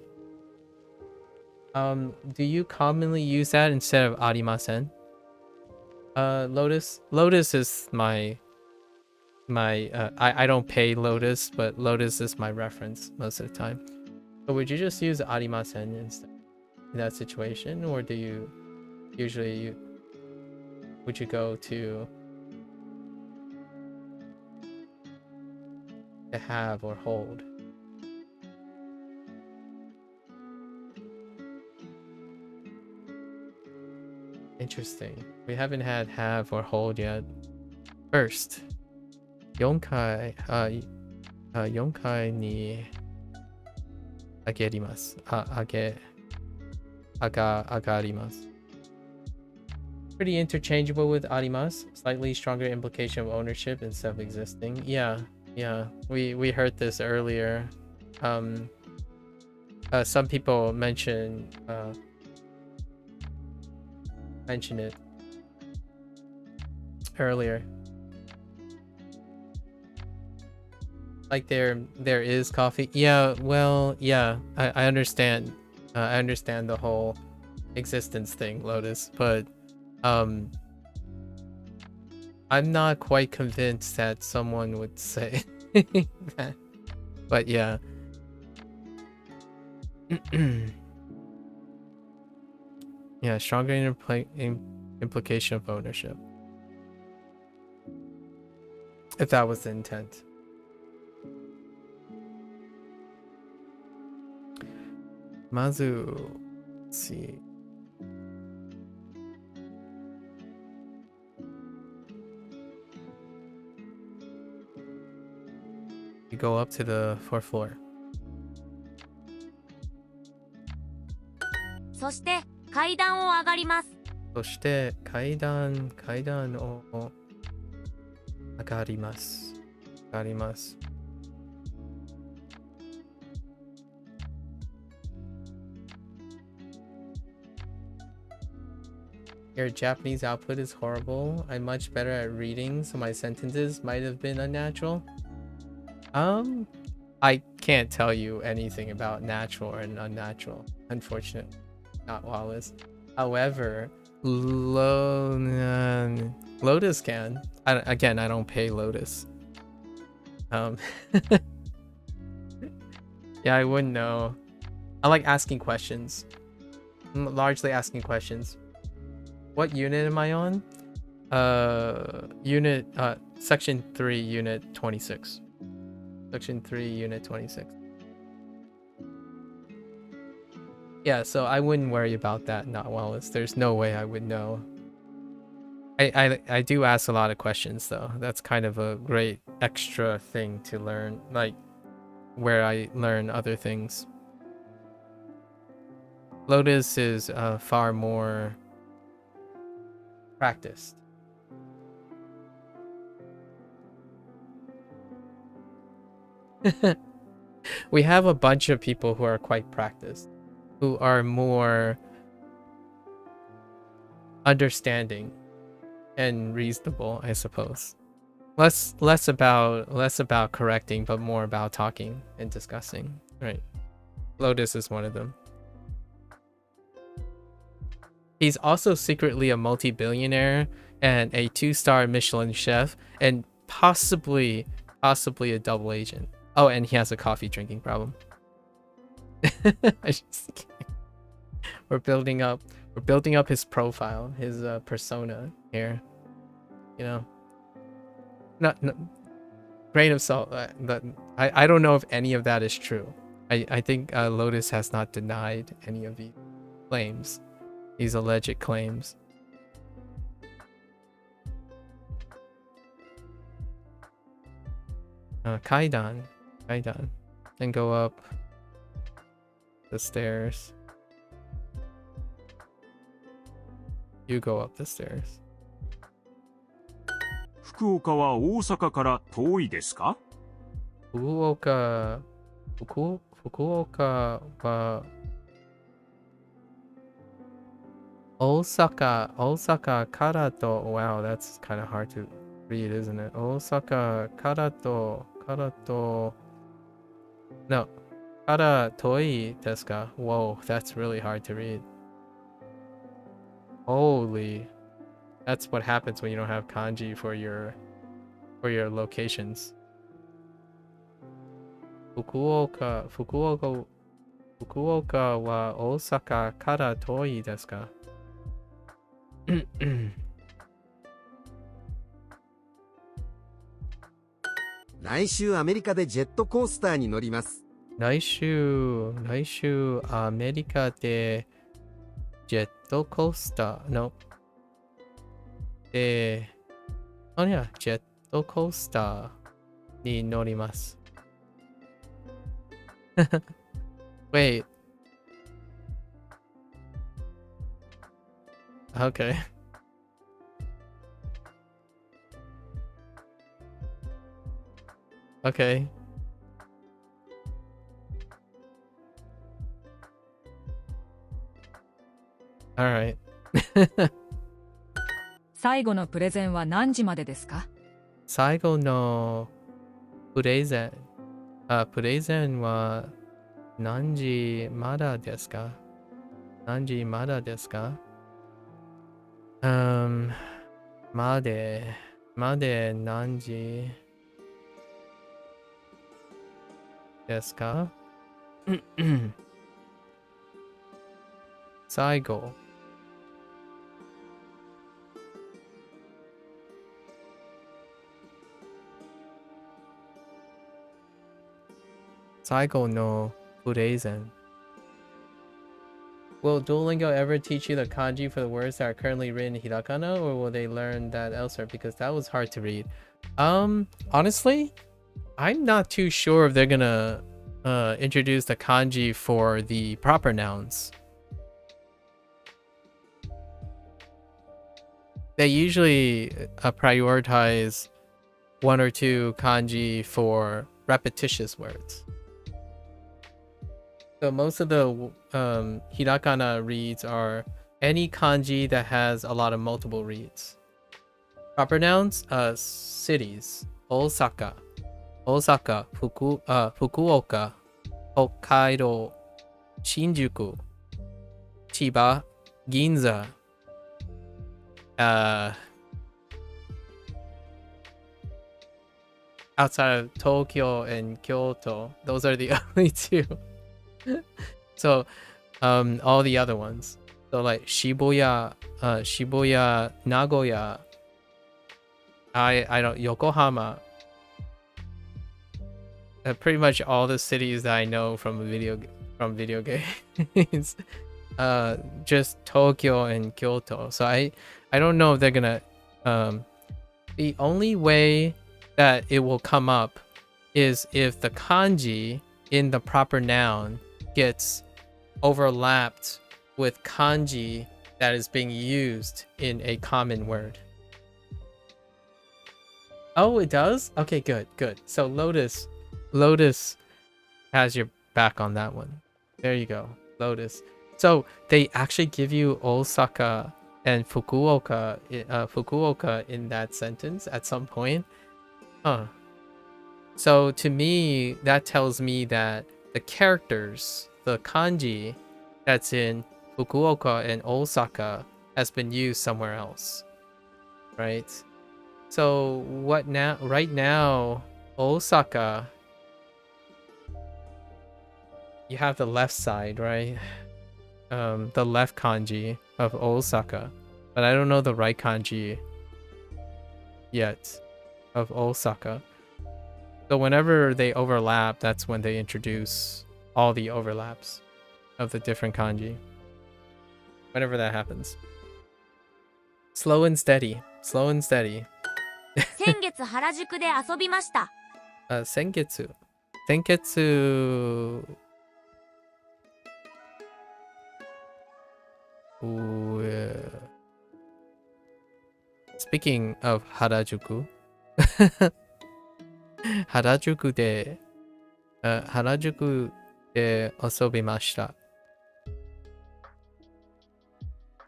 Speaker 5: Do you commonly use that instead of arimasen? Lotus is my I don't pay Lotus, but Lotus is my reference most of the time. So would you just use arimasen instead in that situation, or do you usually would you go to have or hold? Interesting. We haven't had have or hold yet. First, yonkai ni agerimasu. Agarimasu. Pretty interchangeable with arimasu. Slightly stronger implication of ownership instead of existing. Yeah. We heard this earlier. some people mention it earlier. Like there is coffee. Yeah, well, yeah, I understand. I understand the whole existence thing, Lotus, but I'm not quite convinced that someone would say that. But yeah. Yeah, stronger implication of ownership. If that was the intent. Mazu, let's see. You go up to the 4th floor.
Speaker 8: そして階段を上がります。
Speaker 5: そして階段を上がります。上がります。Your Japanese output is horrible. I'm much better at reading, so my sentences might have been unnatural. I can't tell you anything about natural and unnatural, unfortunately. Not Wallace. However, Lotus can. I don't pay Lotus. Yeah, I wouldn't know. I like asking questions. I'm largely asking questions. What unit am I on? Section 3, unit 26. Section 3, unit 26. Yeah, so I wouldn't worry about that, not Wallace. There's no way I would know. I do ask a lot of questions, though. That's kind of a great extra thing to learn, like where I learn other things. Lotus is far more practiced. We have a bunch of people who are quite practiced, who are more understanding and reasonable, I suppose. Less about correcting, but more about talking and discussing, right? Lotus is one of them. He's also secretly a multi-billionaire and a 2-star Michelin chef and possibly a double agent. Oh, and he has a coffee drinking problem. We're building up his profile, his persona here. You know, not grain of salt. I don't know if any of that is true. I think Lotus has not denied any of these claims, these alleged claims. Kaidan, and go up the stairs. You go up the stairs.
Speaker 11: 福岡は大阪から遠いですか？
Speaker 5: 福岡は大阪からと Wow, that's kind of hard to read, isn't it? 大阪からとNo, から遠いですか? Whoa, that's really hard to read. Holy, that's what happens when you don't have kanji for your locations. 福岡は大阪から遠いですか?
Speaker 13: 来週アメリカでジェットコースターに乗ります。
Speaker 5: 来週アメリカでジェットコースターのジェットコースターに乗ります。Wait. Okay. Okay.
Speaker 1: Alright.
Speaker 10: 最後のプレゼンは何時までですか？
Speaker 1: 最後のプレゼン。プレゼンは何時まだですか？何時まだですか？まで何時ですか？最後。最後のプレゼン。Will Duolingo ever teach you the kanji for the words that are currently written in hiragana, or will they learn that elsewhere? Because that was hard to read. Honestly, I'm not too sure if they're gonna introduce the kanji for the proper nouns. They usually prioritize one or two kanji for repetitious words. So most of the hiragana reads are any kanji that has a lot of multiple reads. Proper nouns, cities, Osaka, Fukuoka, Hokkaido, Shinjuku, Chiba, Ginza. Outside of Tokyo and Kyoto, those are the only two. So all the other ones, so like Shibuya, Nagoya, I don't, Yokohama, pretty much all the cities that I know from video games. Just Tokyo and Kyoto. So I don't know if they're gonna the only way that it will come up is if the kanji in the proper noun gets overlapped with kanji that is being used in a common word. Oh, it does? Okay, good. So Lotus has your back on that one. There you go, Lotus. So they actually give you Osaka and Fukuoka in that sentence at some point. Huh. So to me, that tells me that the characters, the kanji that's in Fukuoka and Osaka has been used somewhere else, right? So what now? Right now, Osaka, you have the left side, right? The left kanji of Osaka, but I don't know the right kanji yet of Osaka. So whenever they overlap, that's when they introduce all the overlaps of the different kanji. Whenever that happens. Slow and steady.
Speaker 8: 先月原宿で遊びました。
Speaker 1: 先月 Speaking of Harajuku, 原宿で遊びました。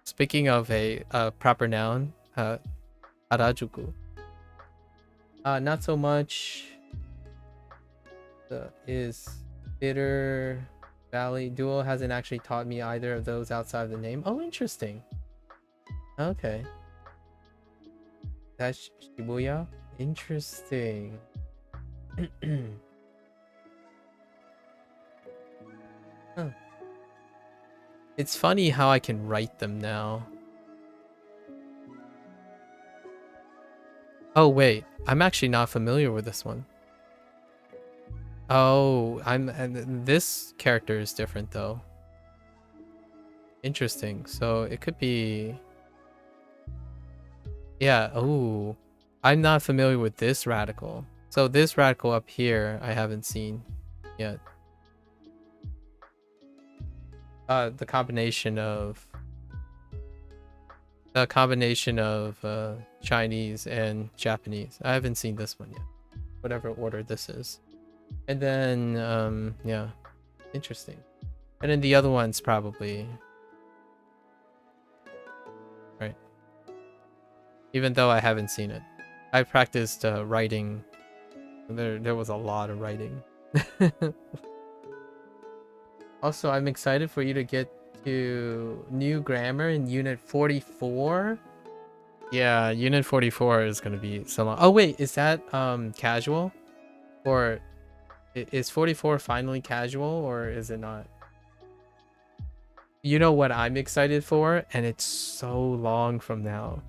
Speaker 1: Speaking of a proper noun, Harajuku. Not so much is Bitter Valley. Duo hasn't actually taught me either of those outside of the name. Oh, interesting. Okay. That's Shibuya? Interesting. Huh. It's funny how I can write them now. Oh wait, I'm actually not familiar with this one. Oh, and this character is different though. Interesting. So it could be, yeah. Oh, I'm not familiar with this radical. So this radical up here, I haven't seen yet. The combination of Chinese and Japanese. I haven't seen this one yet. Whatever order this is. And then yeah, interesting. And then the other one's probably
Speaker 5: even though I haven't seen it. I practiced writing. There was a lot of writing. Also, I'm excited for you to get to new grammar in Unit 44. Yeah, Unit 44 is gonna be so long. Oh wait, is that casual? Or is 44 finally casual, or is it not? You know what I'm excited for, and it's so long from now.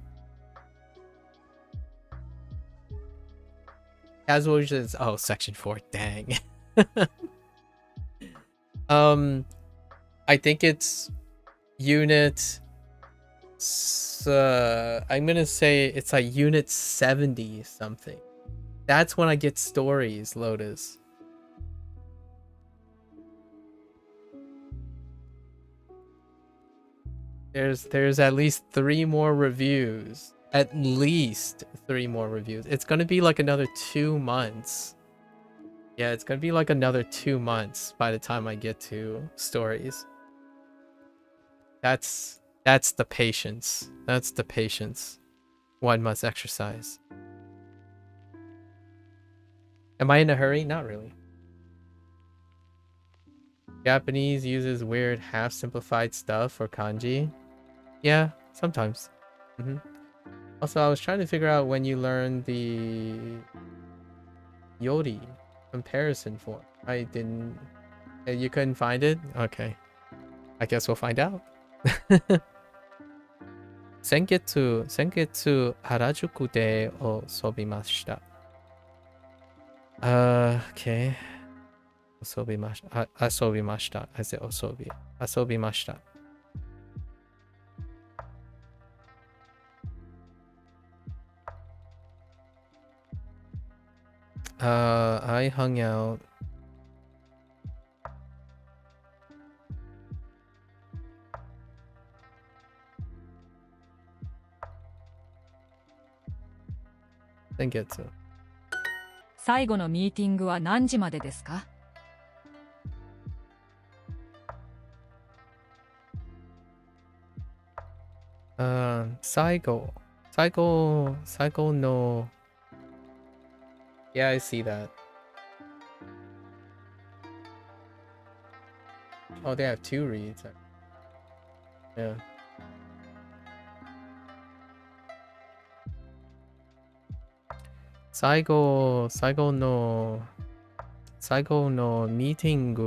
Speaker 5: Casual is section 4. Dang. I think it's unit. I'm gonna say it's like unit 70 something. That's when I get stories, Lotus. There's at least 3 more reviews. At least 3 more reviews. It's gonna be like another 2 months. Yeah, it's gonna be like another 2 months by the time I get to stories. That's the patience. That's the patience one must exercise. Am I in a hurry? Not really. Japanese uses weird half-simplified stuff for kanji. Yeah, sometimes. Also, I was trying to figure out when you learn the Yori comparison form. I didn't... You couldn't find it? Okay. I guess we'll find out. Sengetsu Harajuku de osobimashita. Okay. Osobimashita. Asobimashita. I said osobi. Asobimashita. I hung out. Sengetsu.
Speaker 10: 最後のミーティングは何時までですか？
Speaker 5: 最後の... Yeah, I see that. Oh, they have 2 reads. Yeah. Saigo no meeting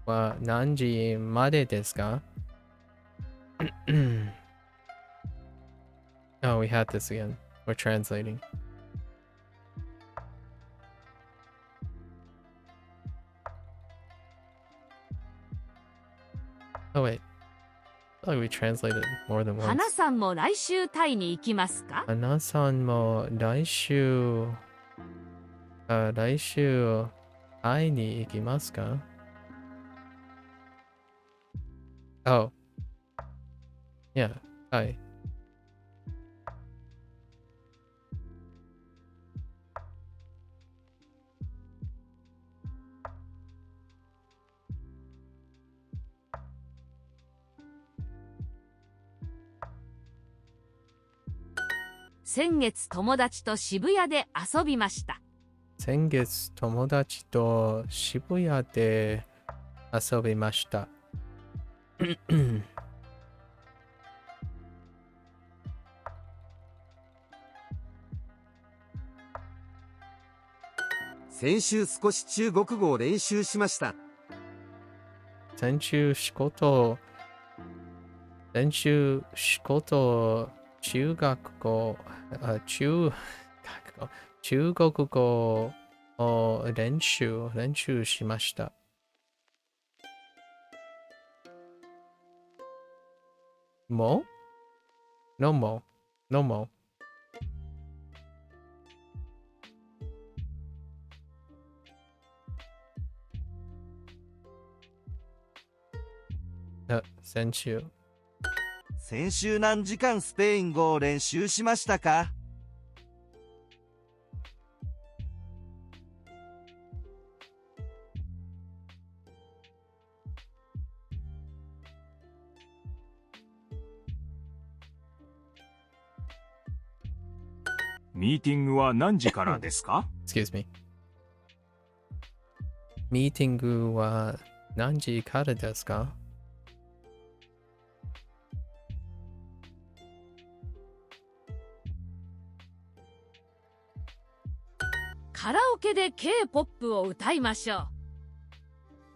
Speaker 5: wa nanji made desu ka? Oh, we had this again. We're translating. Oh wait. I feel like we translated more than once.
Speaker 8: 花さんも来週タイに行きますか？
Speaker 5: 花さんも来週会いに行きますか? Oh. Yeah, hi.
Speaker 8: "先月友達と渋谷で遊びました」。
Speaker 5: 先月友達と渋谷で遊びました。
Speaker 13: 先週少し中国語を練習しました。
Speaker 5: 先週仕事中国語を練習しました。も No more. No more.先週
Speaker 4: 何時間スペイン語を練習しましたか？
Speaker 11: ミーティングは何時からですか？
Speaker 5: Excuse me. ミーティングは何時からですか？
Speaker 14: カラオケで K-POP を歌いましょう。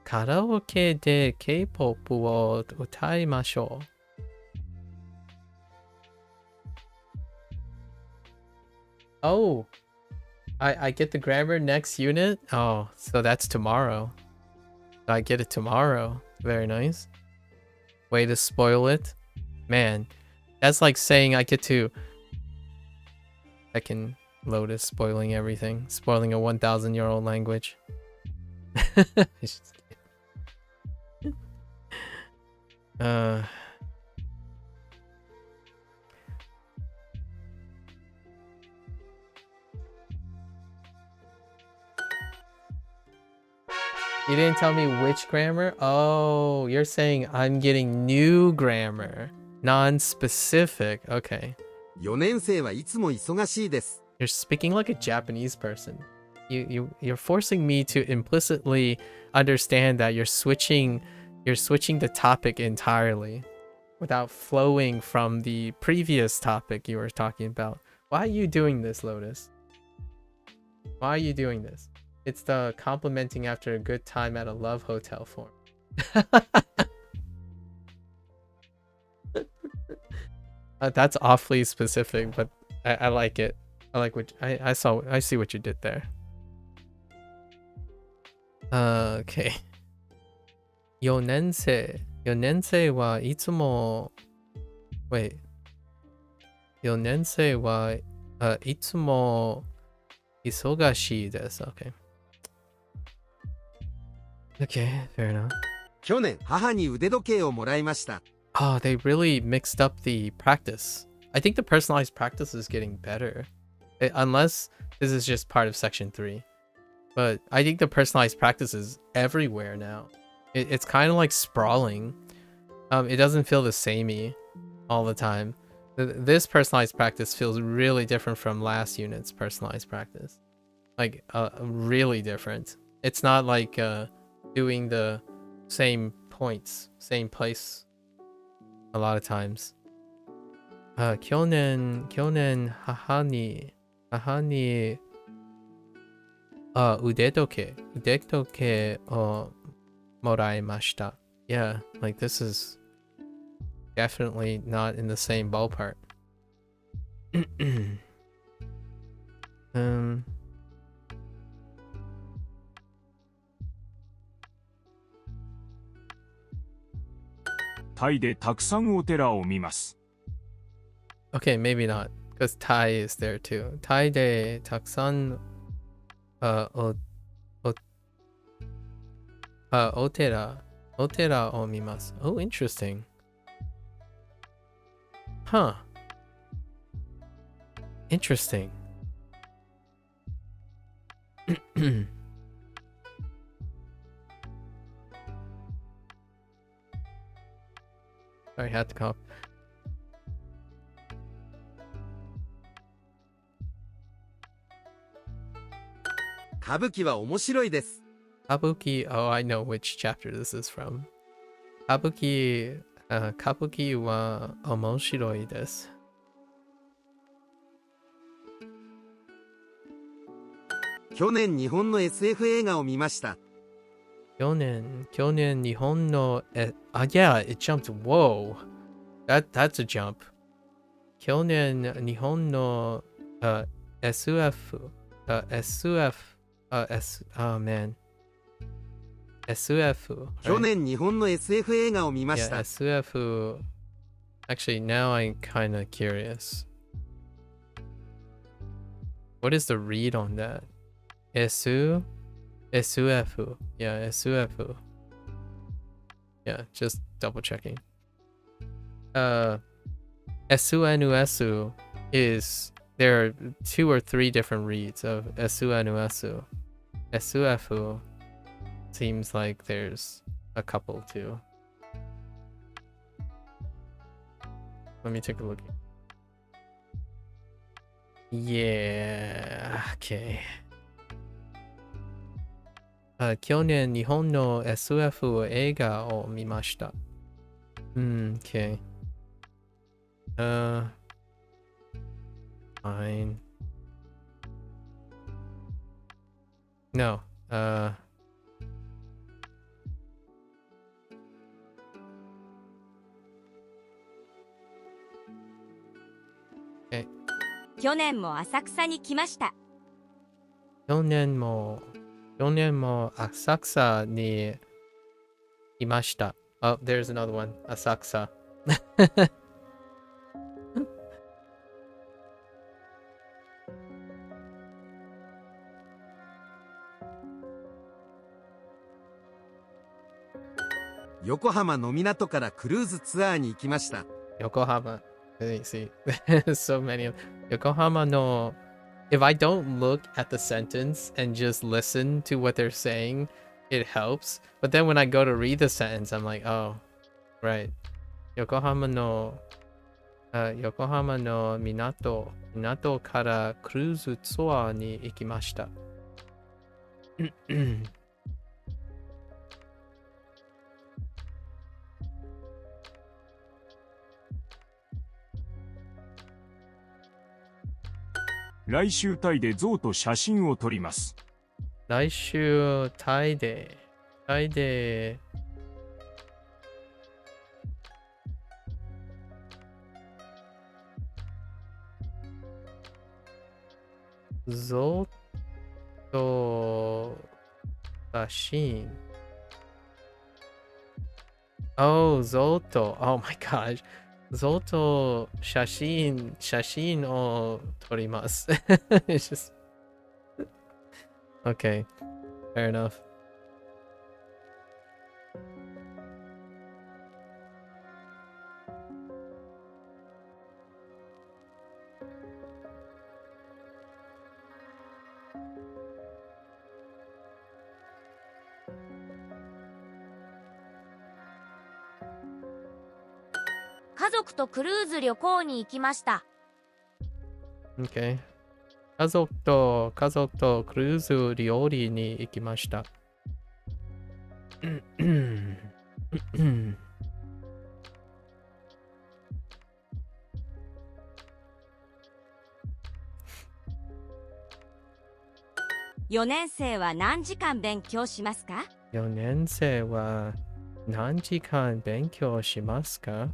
Speaker 5: カラオケで K-POP を歌いましょう。Oh, I get the grammar next unit? Oh, so that's tomorrow. I get it tomorrow. Very nice. Way to spoil it. Man, that's like saying I get to... Second Lotus spoiling everything. Spoiling a 1,000-year-old language. You didn't tell me which grammar? Oh, you're saying I'm getting new grammar. Non-specific. Okay.
Speaker 13: 4年生はいつも忙しいです。
Speaker 5: You're speaking like a Japanese person. You're forcing me to implicitly understand that you're switching the topic entirely without flowing from the previous topic you were talking about. Why are you doing this, Lotus? Why are you doing this? It's the complimenting after a good time at a love hotel form. That's awfully specific, but I like it. I like what I see what you did there. Okay. 4年生はいつも Wait. 4年生はいつも忙しいです。Okay. Okay, fair enough.
Speaker 13: 去年母に腕時計をもらいました。
Speaker 5: Oh, they really mixed up the practice. I think the personalized practice is getting better. Unless this is just part of section 3. But I think the personalized practice is everywhere now. It's kind of like sprawling. It doesn't feel the samey all the time. This personalized practice feels really different from last unit's personalized practice. Like, really different. It's not like doing the same points, same place a lot of times. 去年母に腕時計をもらいました。Yeah, like this is definitely not in the same ballpark.
Speaker 11: タイでたくさんお寺を見ます。
Speaker 5: Okay, maybe not, because Thai is there too. Thai de taksan otera o mimasu. Oh, interesting. Huh. Interesting. Sorry, had to cough.
Speaker 13: Kabuki は面白いです。
Speaker 5: Kabuki, oh, I know which chapter this is from. Kabuki wa omoshiroi desu.
Speaker 13: 去年日本の SF 映画を見ました。
Speaker 5: 去年日本のyeah, it jumped. Whoa. That's a jump. 去年日本のSF oh man. SF.
Speaker 13: 去年日本の SF 映画を見まし
Speaker 5: Yeah,
Speaker 13: た。
Speaker 5: SF. Actually, now I'm kind of curious. What is the read on that? SF. Yeah, SF. Yeah, just double checking. SUNUSU is there are 2 or 3 different reads of SUNUSU. SUFU seems like there's a couple too. Let me take a look. Yeah, okay. 去年日本の SF 映画を見ました。Okay. Fine. No. Okay.
Speaker 8: 去年も浅草に来ました。
Speaker 5: 去年も浅草にいました。Oh, there's another one. 浅草。
Speaker 13: 横浜の港からクルーズツアーに行きました。
Speaker 5: 横浜。See, so many of Yokohama no. If I don't look at the sentence and just listen to what they're saying, it helps. But then when I go to read the sentence, I'm like, oh, right. Yokohama no港からクルーズツアーに行きました。
Speaker 11: 来週タイで象と写真を撮ります。
Speaker 5: 来週タイで象と写真。Oh, 象と。Oh my gosh. 象と写真を撮ります。It's just... Okay, fair enough.
Speaker 3: 「家族とクルーズ旅行に行きました」。
Speaker 5: Okay. 家族とクルーズ料理に行きました。
Speaker 8: 4年生は何時間勉強しますか？
Speaker 5: 4年生は何時間勉強しますか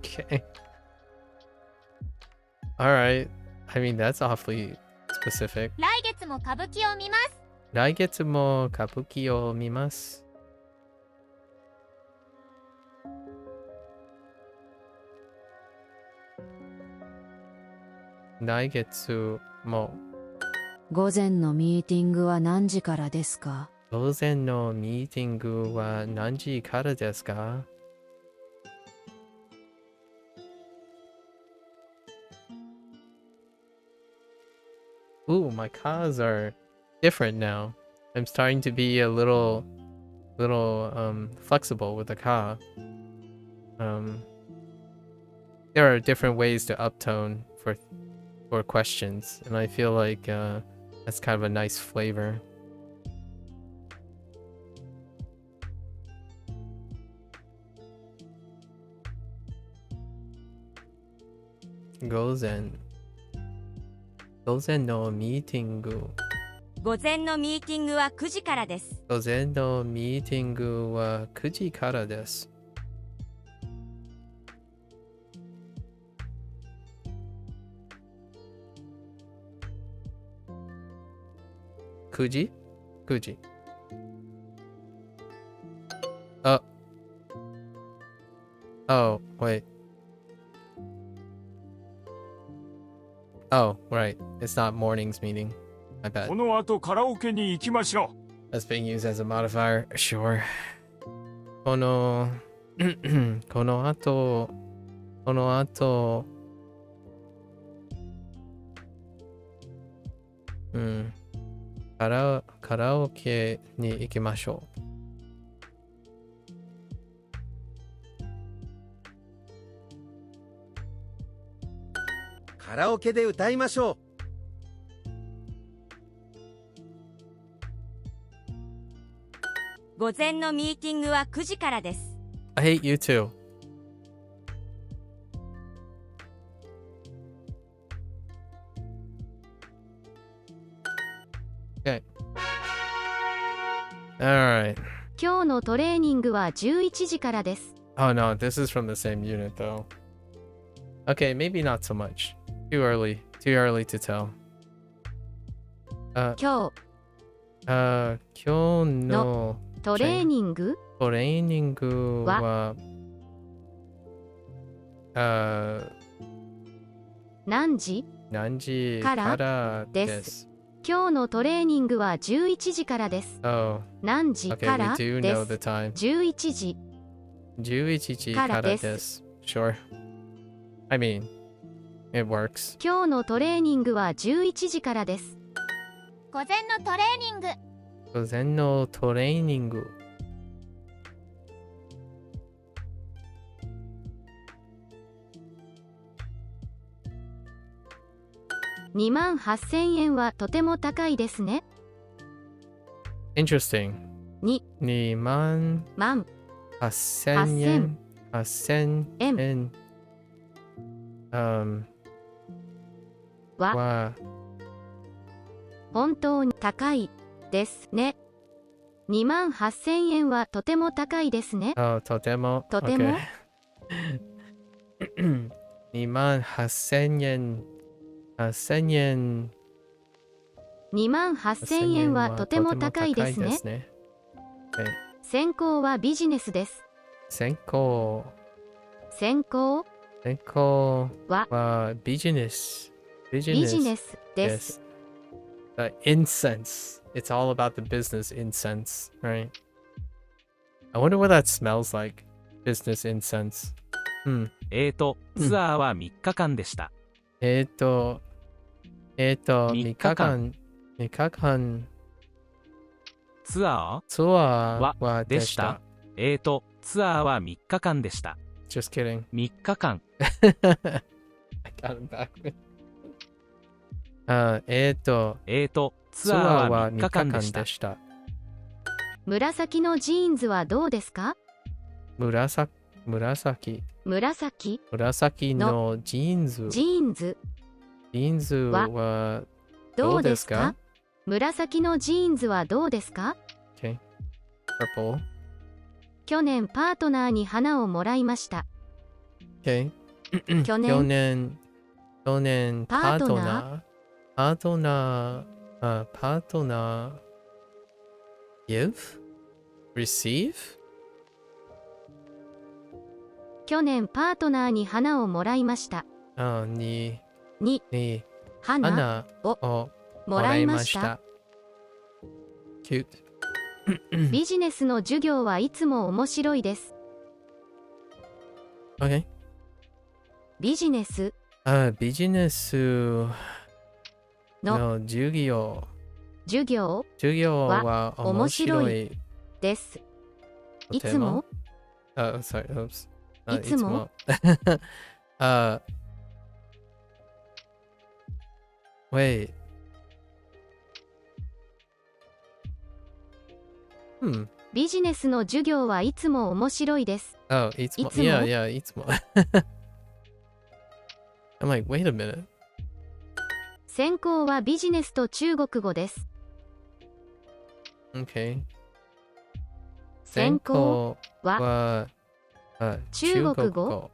Speaker 5: ？Okay. Alright. I mean, that's awfully specific.
Speaker 3: 来月も歌舞伎を見ます。
Speaker 5: 来月も歌舞伎を見ます。来月も。
Speaker 6: 午前のミーティングは何時からですか？
Speaker 5: 午前のミーティングは何時からですか？Ooh, my cars are different now. I'm starting to be a little flexible with the car. There are different ways to uptone for questions, and I feel like that's kind of a nice flavor.午前のミーティング。
Speaker 8: 午前のミーティングは9時からです。
Speaker 5: 午前のミーティングは9時からです。9時 ?9 時。Oh, wait. Oh, right. It's not morning's meeting. My bad.
Speaker 11: この後カラオケに行きましょ
Speaker 5: う。That's being used as a modifier. Sure. この後うん。カラオケに行きましょう。
Speaker 13: カラオケで歌いましょう。
Speaker 8: 午前のミーティングは9時からです。
Speaker 5: I hate you too. Okay. Alright.
Speaker 2: 今日のトレーニングは11時からです。
Speaker 5: Oh no, this is from the same unit though. Okay, maybe not so much. Too early to tell.
Speaker 2: 今
Speaker 5: 日の
Speaker 2: トレーニング
Speaker 5: は
Speaker 2: 何時
Speaker 5: からです。
Speaker 2: 今日のトレーニングは11時からです。
Speaker 5: Oh,
Speaker 2: 何時からで
Speaker 5: okay, we do know
Speaker 2: す。
Speaker 5: the time.
Speaker 2: 11時
Speaker 5: 11時からです。Sure. I mean, it works.
Speaker 2: 今日のトレーニングは11時からです。
Speaker 3: 午前のトレーニング。
Speaker 5: 午前のトレーニング。
Speaker 2: 28,000円はとても高いですね。
Speaker 5: Interesting. 28,000円。8,000円。
Speaker 2: は本当に高いですね。28,000円はとても高いですね。
Speaker 5: とても。
Speaker 2: とても。
Speaker 5: 28,000円。8,000円。
Speaker 2: 28,000円はとても高いですね。専攻はビジネスです。
Speaker 5: 専攻はビジネスです。The incense. It's all about the business incense, right? I wonder what that smells like. Business incense.
Speaker 9: ツアーは3日間でした。
Speaker 5: 3日間。
Speaker 9: ツア
Speaker 5: ーは
Speaker 9: でした。ツアーは3日間でした。
Speaker 5: Just kidding.
Speaker 9: 3日間。
Speaker 5: I got him back. ツアーは3日間でした。
Speaker 2: 紫のジーンズはどうですか？
Speaker 5: 紫のジーンズはどうですか？
Speaker 2: 紫のジーンズはどうですか？
Speaker 5: Okay. Purple.
Speaker 2: 去年パートナーに花をもらいました。
Speaker 5: Okay.
Speaker 2: 去年
Speaker 5: パートナー give? Receive?
Speaker 2: 去年パートナーに花をもらいました。
Speaker 5: に
Speaker 2: 花をもらいました。
Speaker 5: Cute.
Speaker 2: ビジネスの授業はいつも面白いです。
Speaker 5: Okay.
Speaker 2: ビジネス
Speaker 5: の授業は面白い
Speaker 2: です。いつも
Speaker 5: sorry, oops.
Speaker 2: いつも
Speaker 5: Wait.
Speaker 2: ビジネスの授業はいつも面白いです。
Speaker 5: Oh, いつも。Yeah, いつも。I'm like, wait a minute.
Speaker 2: 専攻はビジネスと中国語です。
Speaker 5: Okay.
Speaker 2: 専攻
Speaker 5: は
Speaker 2: 中国語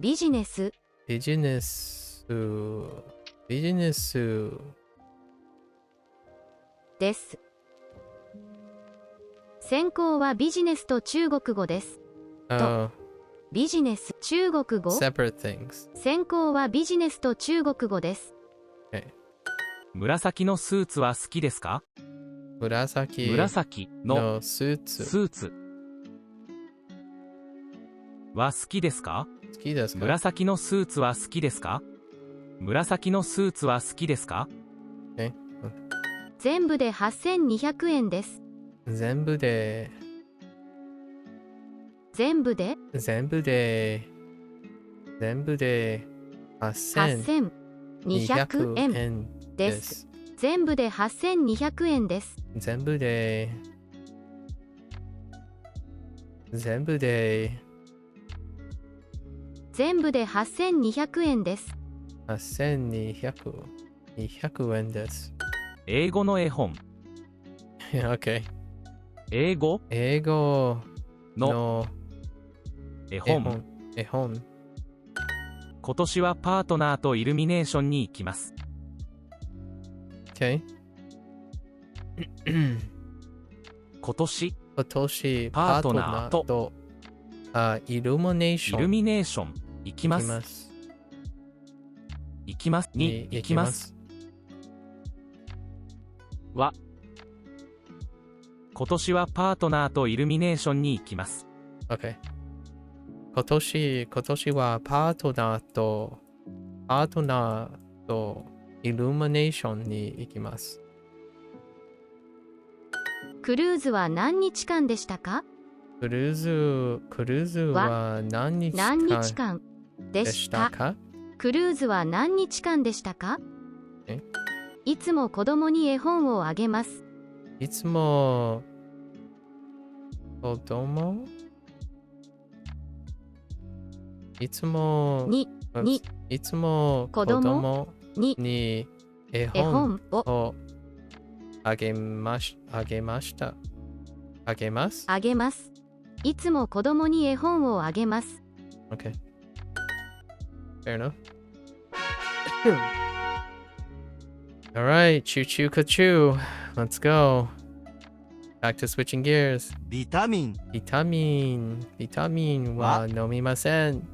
Speaker 2: ビジネスです。専攻はビジネスと中国語です。ビジネス中国語
Speaker 5: Separate things.
Speaker 2: 専攻はビジネスと中国語です。
Speaker 5: Okay.
Speaker 9: 紫のスーツは好きですか？紫のスーツは好きですか？紫のスーツは好きですか？紫のスーツは好きですか？
Speaker 5: Okay.
Speaker 2: 全部で8200円です。
Speaker 5: 全部で
Speaker 2: 8200円です。全部で8200円です。
Speaker 5: 全部で
Speaker 2: 8200円です。
Speaker 5: 200円です。
Speaker 9: 英語の絵本。
Speaker 5: Okay.
Speaker 9: 英語
Speaker 5: の
Speaker 9: 絵本。今年はパートナーとイルミネーションに行きます。
Speaker 5: Okay.
Speaker 9: 今年
Speaker 5: パ
Speaker 9: ートナーと
Speaker 5: イルミネーション
Speaker 9: 行きます。行きますに行きますは、今年はパートナーとイルミネーションに行きます。
Speaker 5: Okay. 今年はパートナーとイルミネーションに行きます。
Speaker 2: クルーズは何日間でしたか？
Speaker 5: クルーズは何日間でしたか？
Speaker 2: クルーズは何日間でしたか？いつも子供に絵本をあげます。
Speaker 5: いつも子供に絵本をあげます。
Speaker 2: いつも子供に絵本をあげます。
Speaker 5: Okay. Fair enough. Alright, choo choo ka-choo. Let's go. Back to switching gears.
Speaker 4: ビタミン
Speaker 5: は飲みません。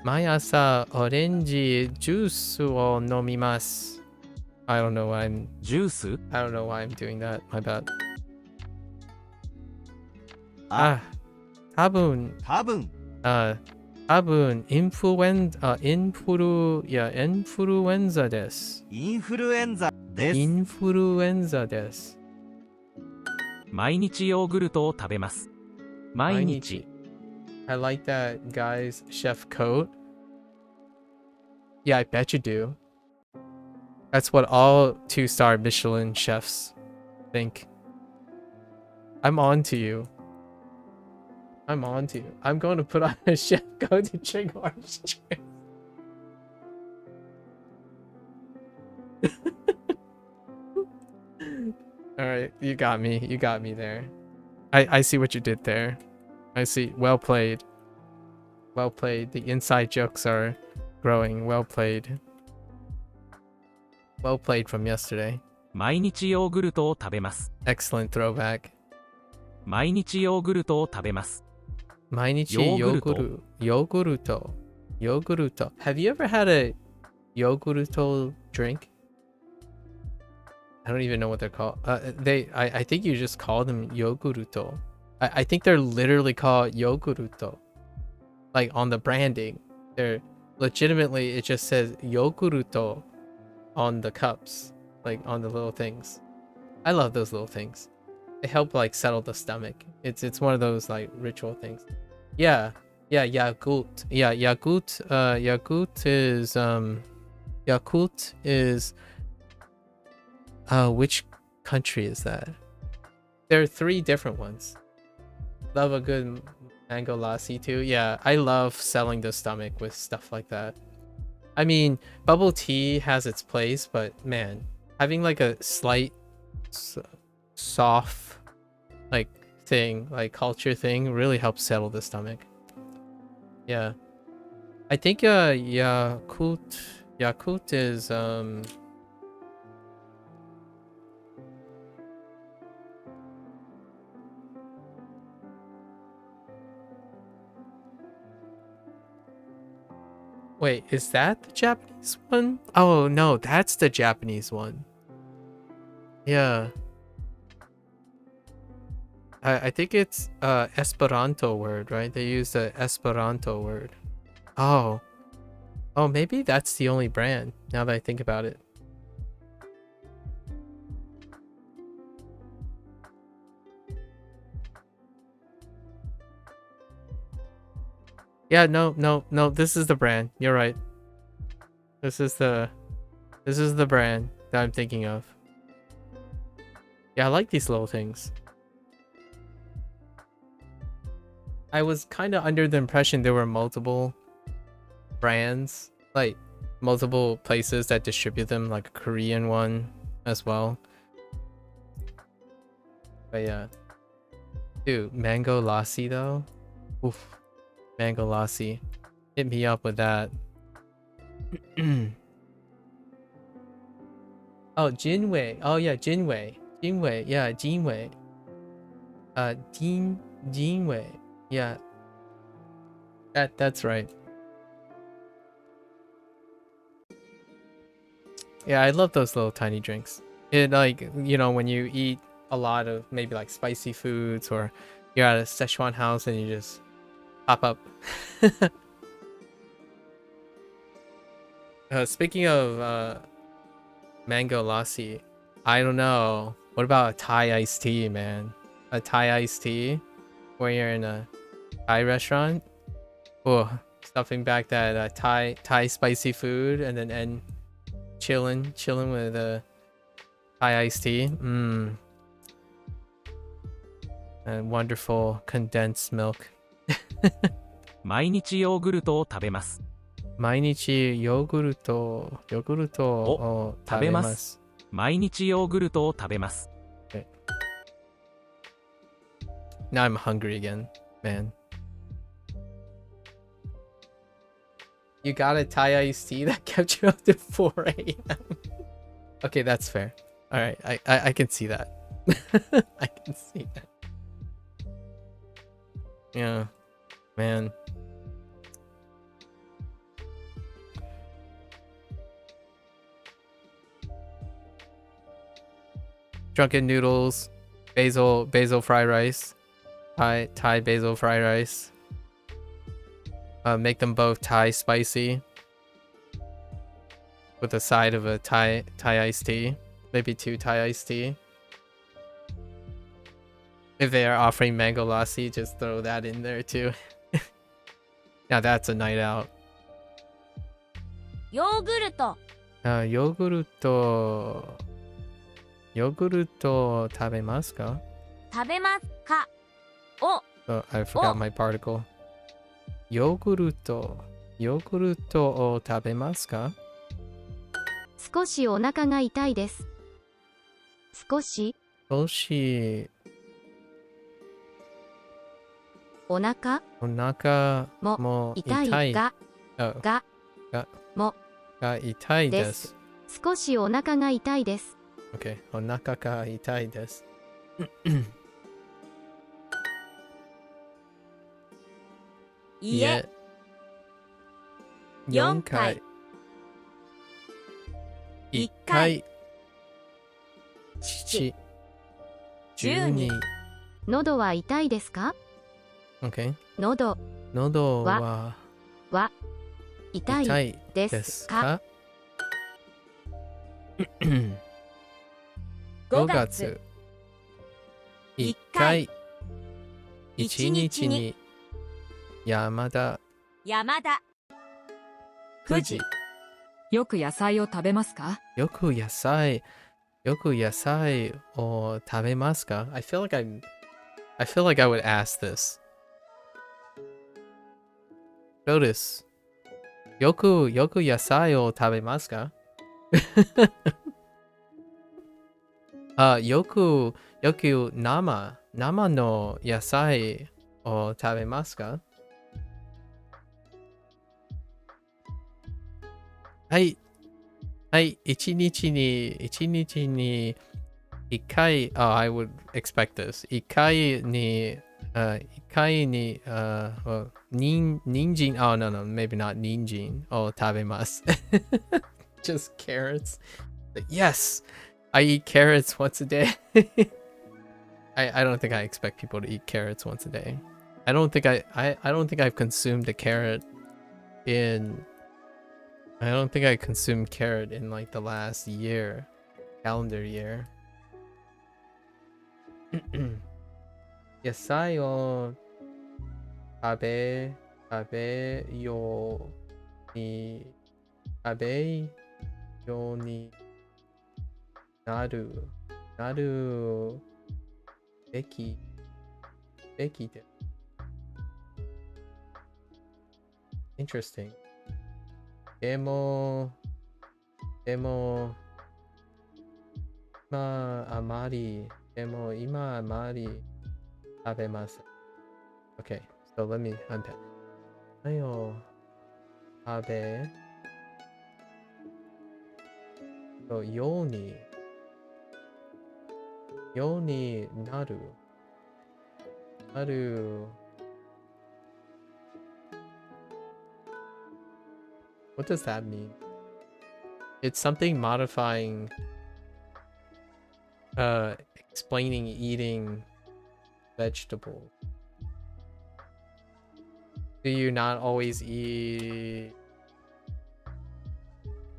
Speaker 5: 毎朝オレンジジュースを飲みます。I don't know why I'm doing that. My bad. 多分インフルエンザです。
Speaker 9: 毎日ヨーグルトを食べます。毎日。
Speaker 5: I like that guy's chef coat. Yeah, I bet you do. That's what all 2-star Michelin chefs think. I'm on to you. I'm going to put on a chef coat to drink orange juice. Alright, you got me there. I see what you did there. I see. Well played. The inside jokes are growing. Well played from yesterday.
Speaker 9: 毎日ヨーグルトを食べます。
Speaker 5: Excellent throwback.
Speaker 9: 毎日ヨーグルトを食べます。
Speaker 5: 毎日ヨーグルト。Have you ever had a yogurto drink? I don't even know what they're called. I think you just call them yogurto. I think they're literally called yogurto. Like on the branding, they're legitimately, it just says yogurto on the cups, like on the little things. I love those little things. They help like settle the stomach. It's one of those like ritual things. Yeah, Yakult. Yeah, Yakult is which country is that? There are 3 different ones. Love a good mango lassi too. Yeah, I love selling the stomach with stuff like that. I mean, bubble tea has its place, but man, having like a slight soft like thing, like culture thing, really helps settle the stomach. Yeah. I think Yakult is wait, is that the Japanese one? Oh no, that's the Japanese one. Yeah. I think it's Esperanto word, right? They use the Esperanto word. Oh. Oh, maybe that's the only brand, now that I think about it. Yeah, no, this is the brand. You're right. This is the brand that I'm thinking of. Yeah, I like these little things. I was kind of under the impression there were multiple brands, like multiple places that distribute them, like a Korean one as well. But yeah. Dude, mango lassi though. Oof. Mango lassi. Hit me up with that. Oh, Jinwei. Oh yeah, Jinwei. Jinwei. Yeah, Jinwei. Jinwei. Yeah. That's right. Yeah, I love those little tiny drinks. It, like, you know, when you eat a lot of maybe like spicy foods, or you're at a Szechuan house and you just pop up. Speaking of mango lassi, I don't know. What about a Thai iced tea, man? A Thai iced tea where you're in a Thai restaurant? Oh, stuffing back that Thai spicy food and then chilling with a Thai iced tea. And wonderful condensed milk.
Speaker 9: 毎日ヨーグルトを食べます。
Speaker 5: 毎日ヨーグルトを食べます。
Speaker 9: 毎日ヨーグルトを食べます。
Speaker 5: Okay. Now I'm hungry again, man. You got a Thai iced tea that kept you up to 4 a.m. Okay, that's fair. All right, I can see that. I can see that. Yeah, man. Drunken noodles, basil fried rice, Thai basil fried rice. Make them both Thai spicy with a side of a Thai iced tea, maybe 2 Thai iced tea. If they are offering mango lassi, just throw that in there too. Now that's a night out.
Speaker 14: ヨーグルト。
Speaker 5: ヨーグルト食べますか？
Speaker 14: 食べますか？お。
Speaker 5: Oh, I forgot my particle. ヨーグルトを食べますか？
Speaker 2: 少しお腹が痛いです。少しお腹も痛いが
Speaker 5: 痛いです。
Speaker 2: 少しお腹が痛いです。
Speaker 5: Okay, お腹が痛いです。
Speaker 14: 家
Speaker 5: 4回1回父12
Speaker 2: 喉は痛いですか？
Speaker 5: Okay.
Speaker 2: 喉
Speaker 5: は
Speaker 2: 痛いですか
Speaker 14: ？5月
Speaker 5: 1回1日に山田富士
Speaker 10: よく野菜を食べますか？
Speaker 5: よく野菜を食べますか？ I feel like I would ask this. Notice. よく野菜を食べますか？よく生の野菜を食べますか？はい、一日に1回、I would expect this. 1回に、人参、no, maybe not 人参を食べます。Just carrots. Yes, I eat carrots once a day. I don't think I expect people to eat carrots once a day. I don't think I've consumed a carrot in... I don't think I consumed carrot in like the last year. Calendar year. 野菜を食べようになるべきで。Interesting. でも今あまり食べません。Okay, so let me unpack. 何を食べようになる。What does that mean? It's something modifying, explaining eating vegetables. Do you not always eat?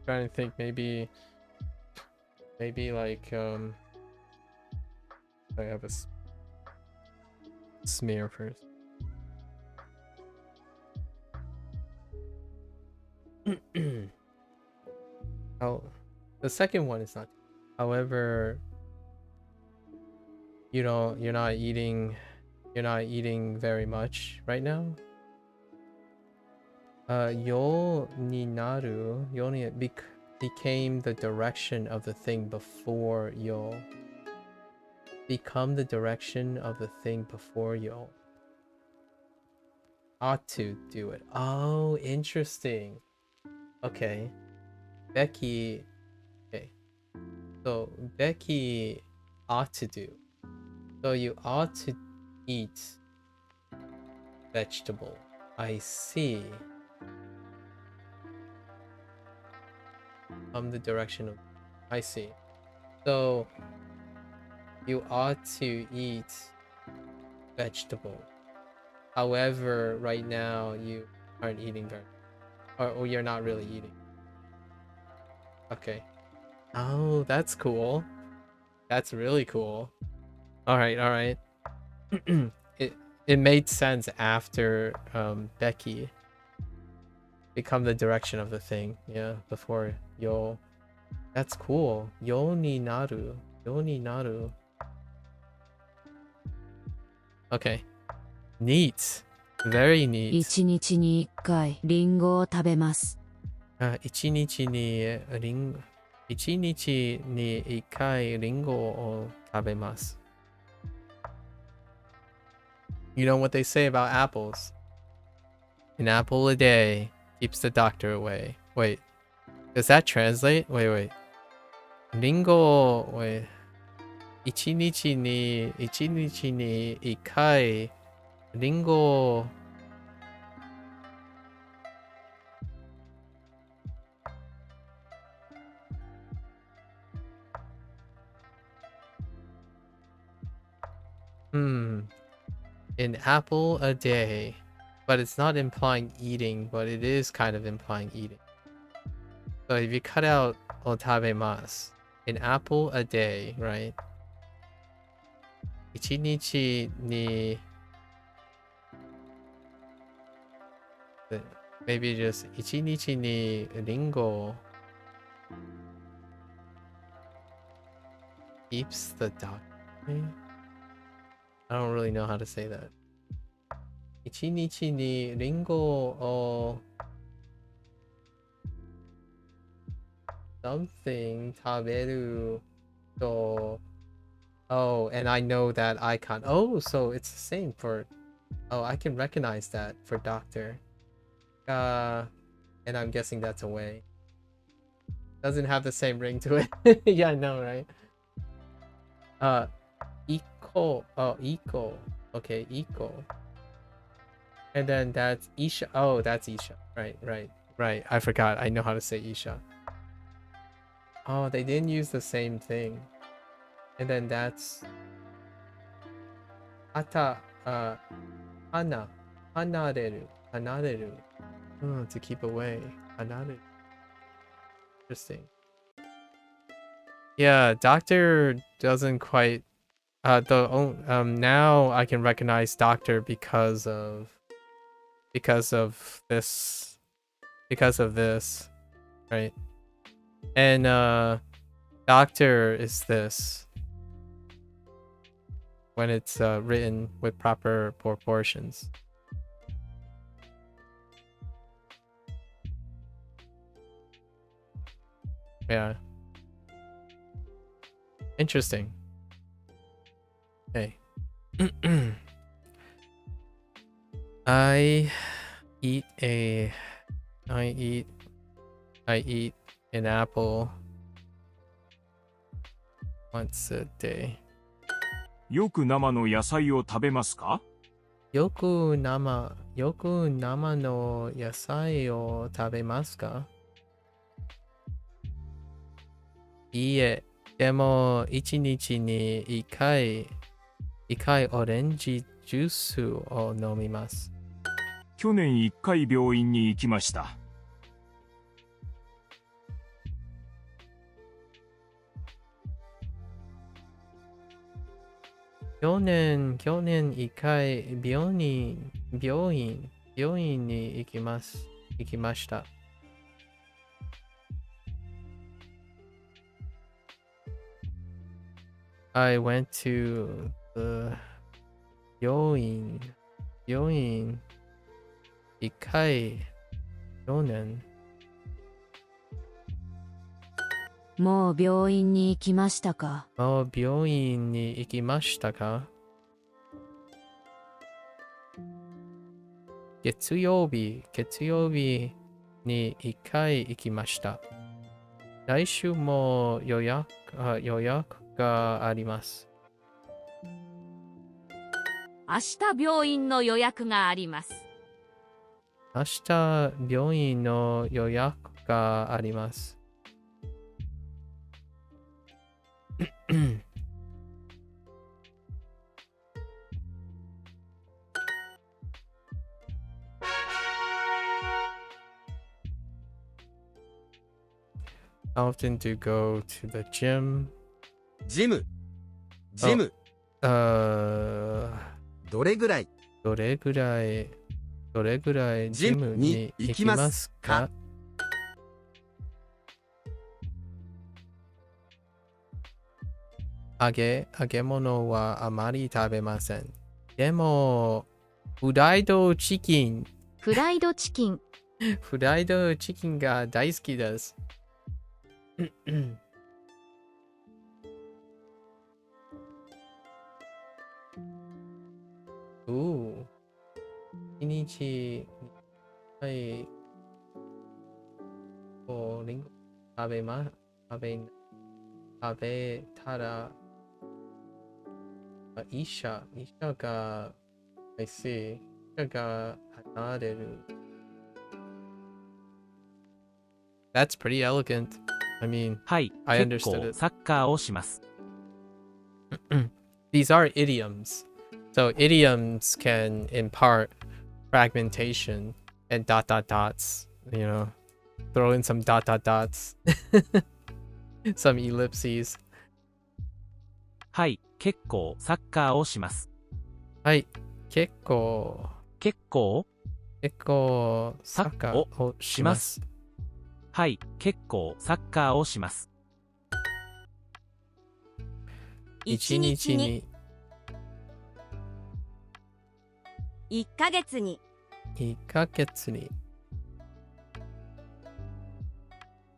Speaker 5: Trying to think, maybe like I have a smear first. Oh, the second one is not. However, you're not eating very much right now. Yo ni naru, became the direction of the thing before yo. Become the direction of the thing before yo. Ought to do it. Oh, interesting. Okay. Becky. Okay. So Becky ought to do. So you ought to eat vegetable. I see. Come the direction of. I see. So you ought to eat vegetable. However, right now you aren't eating very, or you're not really eating. Okay. Oh, that's cool. That's really cool. All right. It made sense after Becky become the direction of the thing. Yeah, before yo. That's cool. Yo ni naru. Okay. Neat. Very neat.
Speaker 6: 1日に1回リンゴを食べます。
Speaker 5: 1日に1回リンゴを食べます。You know what they say about apples? An apple a day keeps the doctor away. Wait, does that translate? Wait. リンゴを、1日に1回リンゴをan apple a day, but it's not implying eating, but it is kind of implying eating. So if you cut out otabemasu, an apple a day, right? 1日に maybe just 1日にリンゴ keeps the doctor. I don't really know how to say that. 1日にリンゴを something 食べると Oh, and I know that icon. Oh, so it's the same for... Oh, I can recognize that for doctor. And I'm guessing that's a way. Doesn't have the same ring to it. Yeah, I know, right? Iko. Oh, Iko. Okay, Iko. And then that's Isha. Oh, that's Isha. Right. I forgot. I know how to say Isha. Oh, they didn't use the same thing. And then that's hanareru. Oh, to keep away. Another. Interesting. Yeah, doctor doesn't quite. Now I can recognize doctor because of this, right? And doctor is this when it's written with proper proportions. Yeah. Interesting. Okay. I eat an apple once a day.
Speaker 11: よく生の野菜を食べますか？
Speaker 5: よく生の野菜を食べますか？いいえ、でも一日に一回オレンジジュースを飲みます。
Speaker 11: 去年1回病院に行きました。
Speaker 5: 去年一回病院に行きました。I went to the 病院一回去年。
Speaker 6: もう病院に行きましたか？
Speaker 5: もう病院に行きましたか？月曜日に一回行きました。来週も予約があります。
Speaker 14: 明日病院の予約があります。
Speaker 5: 明日病院の予約があります。I often do go to the gym.
Speaker 13: ジム。どれぐらいジムに行きますか？
Speaker 5: 揚げ物はあまり食べません。でも、フライドチキンが大好きです。一日にリンゴ食べたら医者が離れる。That's pretty elegant. I mean,
Speaker 9: はい、
Speaker 5: I
Speaker 9: 結
Speaker 5: understood
Speaker 9: 構
Speaker 5: it.
Speaker 9: サッカーをします。
Speaker 5: These are idioms. So idioms can impart fragmentation and dots, you know, throw in some dots, some ellipses.
Speaker 9: はい、結構サッカーをします。
Speaker 5: はい、結構サッカーをします。
Speaker 9: はい、結構サッカーをします。
Speaker 8: 1日に1ヶ月に
Speaker 5: 1ヶ月に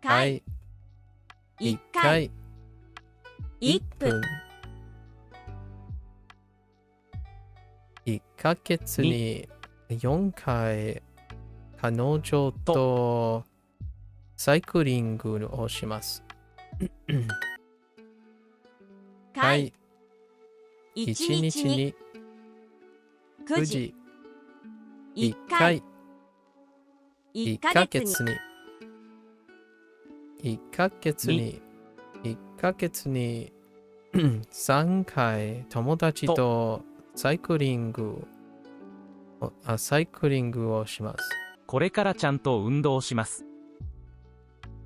Speaker 8: 回1回1分
Speaker 5: 1ヶ月に4回彼女とサイクリングをします。
Speaker 8: 回
Speaker 5: 1日に
Speaker 8: 9時
Speaker 5: 1回1ヶ月に3回友達とサイクリングをします。
Speaker 9: これからちゃんと運動します。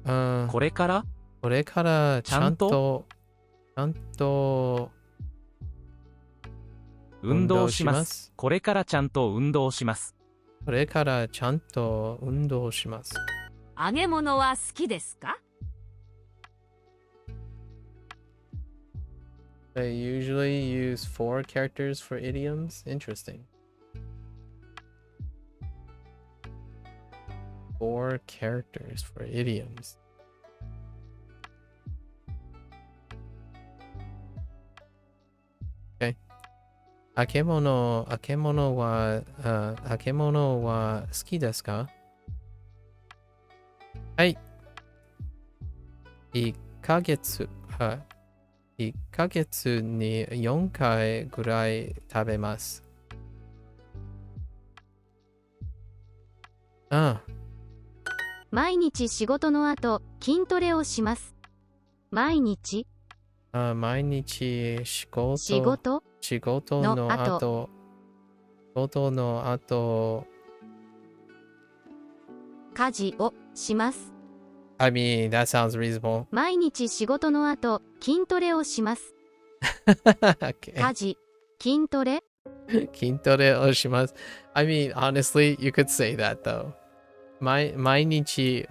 Speaker 9: これから
Speaker 5: ちゃんと
Speaker 9: 運動します。これからちゃんと運動します。
Speaker 5: これからちゃんと運動します。
Speaker 14: 揚げ物は好きですか？
Speaker 5: I usually use 4 characters for idioms. Interesting. 4 characters for idioms. Okay. 開け物は好きですか？はい。1ヶ月に4回ぐらい食べます。
Speaker 2: 毎日仕事の後、筋トレをします。毎日
Speaker 5: 毎日仕事の後
Speaker 2: 家事をします。
Speaker 5: I mean, that sounds reasonable.
Speaker 2: 毎日仕事の後、筋トレをします。
Speaker 5: Okay.
Speaker 2: 家事、筋トレ
Speaker 5: 筋トレをします。I mean, honestly, you could say that though. 毎日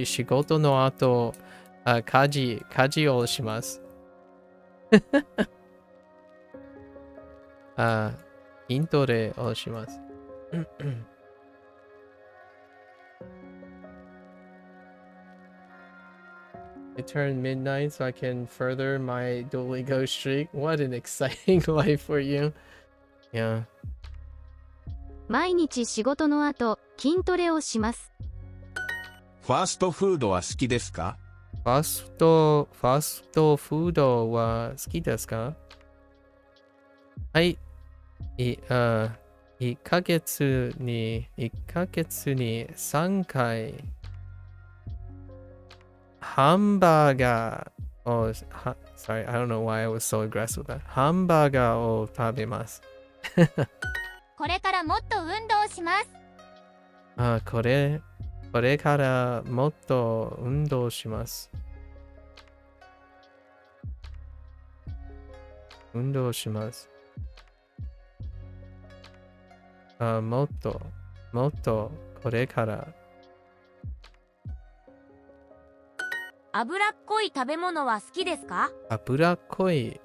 Speaker 5: 仕事の後、家事をします。筋トレをします。It turned midnight so I can further my Duolingo streak. What an exciting life for you. Yeah.
Speaker 2: 毎日仕事の後、筋トレをします。
Speaker 7: ファーストフードは好きですか？
Speaker 5: ファストフードは好きですか？はい。1ヶ月に3回ハンバーガーをsorry, I don't know why I was so aggressive with that. ハンバーガーを食べます。
Speaker 3: これからもっと運動します。
Speaker 5: これからもっと運動します。運動します。もっとこれから
Speaker 8: 脂っこい食べ物は好きですか？
Speaker 5: 脂っこい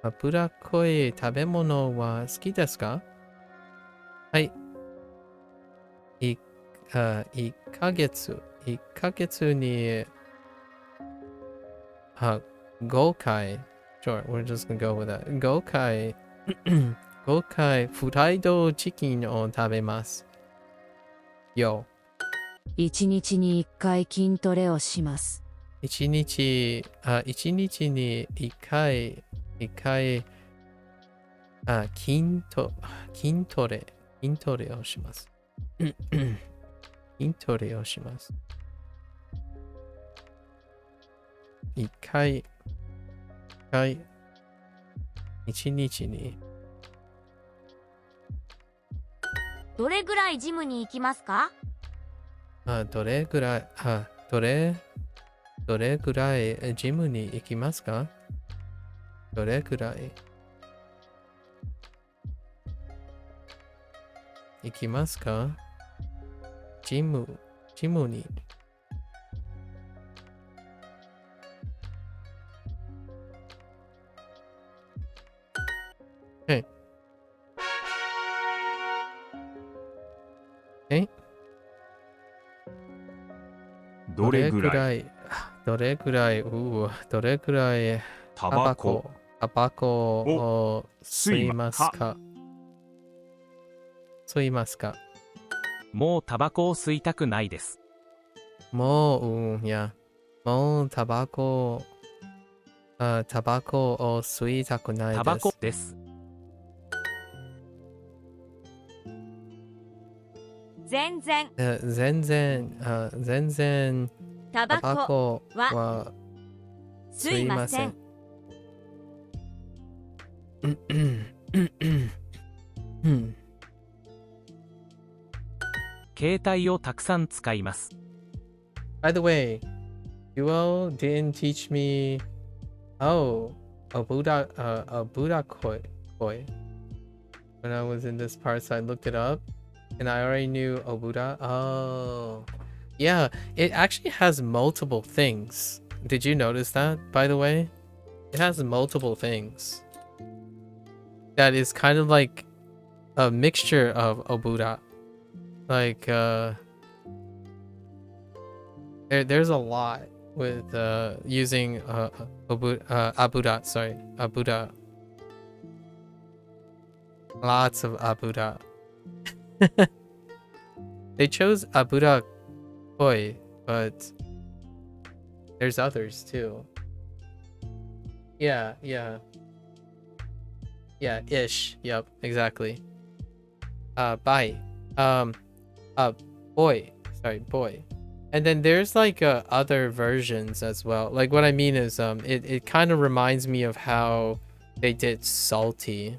Speaker 5: 食べ物は好きですか？はい。1ヶ月に5回 Sure, we're just gonna go with that. 5回フライドチキンを食べます。よ。
Speaker 6: 1日に1回筋トレをします。
Speaker 5: 1日に1回筋トレをします。筋トレをします。1回1日に
Speaker 8: どれぐらいジムに行きますか？
Speaker 5: どれぐらいジムに行きますか？どれぐらい行きますか？ジムに
Speaker 11: どれぐらい
Speaker 5: タバコを吸いますか？
Speaker 9: もうタバコを吸いたくないです。
Speaker 5: もうタバコを吸いたくないです。
Speaker 9: タバコです。
Speaker 8: 全然
Speaker 5: タバコは吸いません。
Speaker 9: 携携帯をたくさん使います。
Speaker 5: By the way, Duo didn't teach me. Oh, a Buddha koi. When I was in this part, so I looked it up, and I already knew Obuda. Oh, yeah. It actually has multiple things. Did you notice that? By the way, it has multiple things. That is kind of like a mixture of Obuda. Like there's a lot with using Abuda. Sorry, Abuda. Lots of Abuda. They chose Abuda Koi, but there's others too. Yeah. Ish. Yep, exactly. Bai. Boy. Sorry, boy. And then there's like other versions as well. Like what I mean is it kind of reminds me of how they did salty.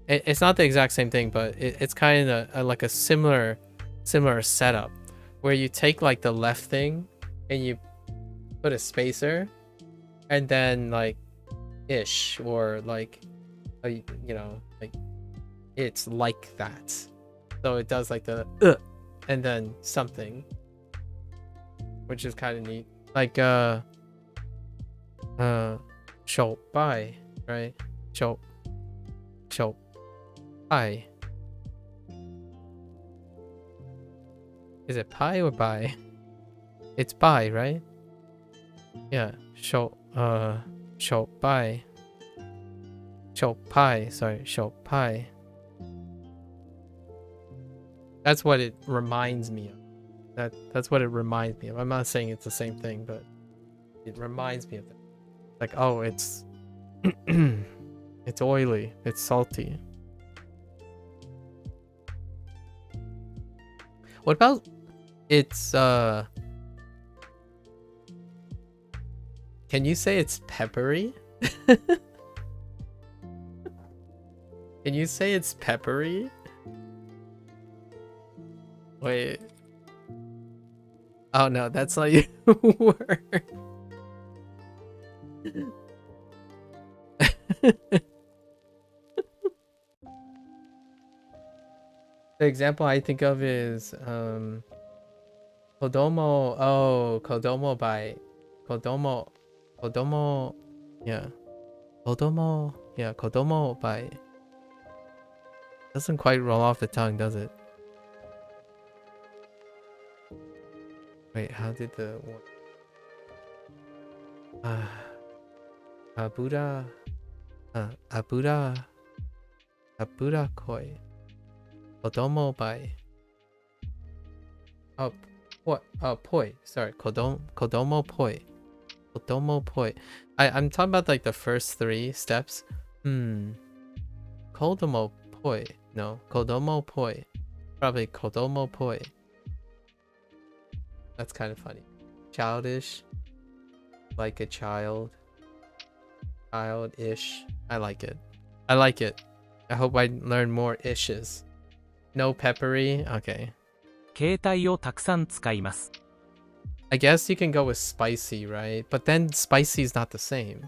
Speaker 5: It's not the exact same thing, but it's kind of like a similar setup where you take like the left thing and you put a spacer and then like ish or like you know, like it's like that. So it does like the and then something, which is kind of neat. Like shou bai, right? Shou bai. Is it pie or bai? It's bai, right? Yeah, shou bai. Shou pai, sorry, shou pai. That's what it reminds me of. That's what it reminds me of. I'm not saying it's the same thing, but it reminds me of that. Like, oh, it's it's oily, it's salty. What about it's can you say it's peppery? Can you say it's peppery? Wait. Oh no, that's not your word. The example I think of is Kodomo. Oh, Kodomo by Kodomo. Yeah. Kodomo by. Doesn't quite roll off the tongue, does it? Wait, how did the Abuda koi. Kodomo by. Oh, what? Poi. Sorry, Kodomo poi. Kodomo poi. I'm talking about like the first 3 steps. Kodomo poi. No, Kodomo poi. Probably Kodomo poi. That's kind of funny. Childish. Like a child. Childish. I like it. I hope I learn more ishes. No peppery? Okay.
Speaker 9: 携帯をたくさん使います。
Speaker 5: I guess you can go with spicy, right? But then spicy is not the same.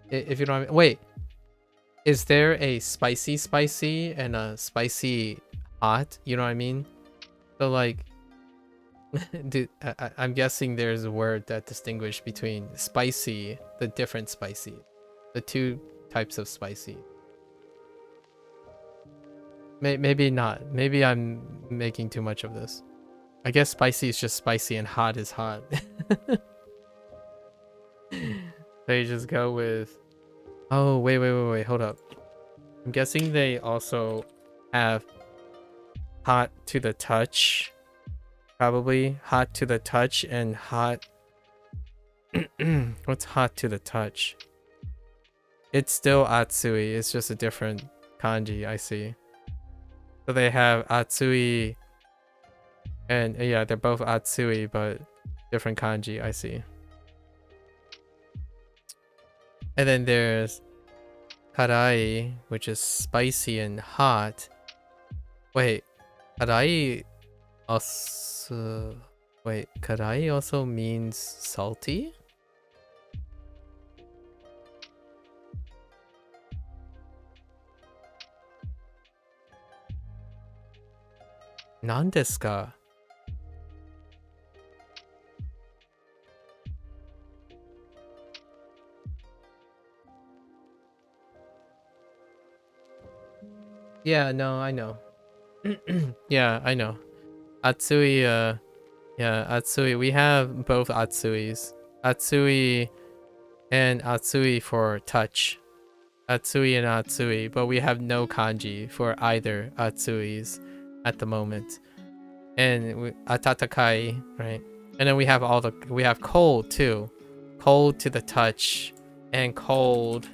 Speaker 5: If you don't... Wait. Is there a spicy and a spicy hot? You know what I mean? So like... Dude, I'm guessing there's a word that distinguishes between spicy, the different spicy. The 2 types of spicy. Maybe not. Maybe I'm making too much of this. I guess spicy is just spicy and hot is hot. They just go with... Oh, wait, hold up. I'm guessing they also have hot to the touch. Probably hot to the touch and hot... What's hot to the touch? It's still Atsui. It's just a different kanji, I see. So they have Atsui, and yeah, they're both Atsui, but different kanji, I see. And then there's Karai, which is spicy and hot. Wait, Karai also... Wait, karai also means salty? Nandesu ka? Yeah, no, I know. Yeah, I know. Atsui, yeah, Atsui. We have both Atsuis. Atsui and Atsui for touch. Atsui and Atsui, but we have no kanji for either Atsuis at the moment. And Atatakai, right? And then we have cold too. Cold to the touch and cold.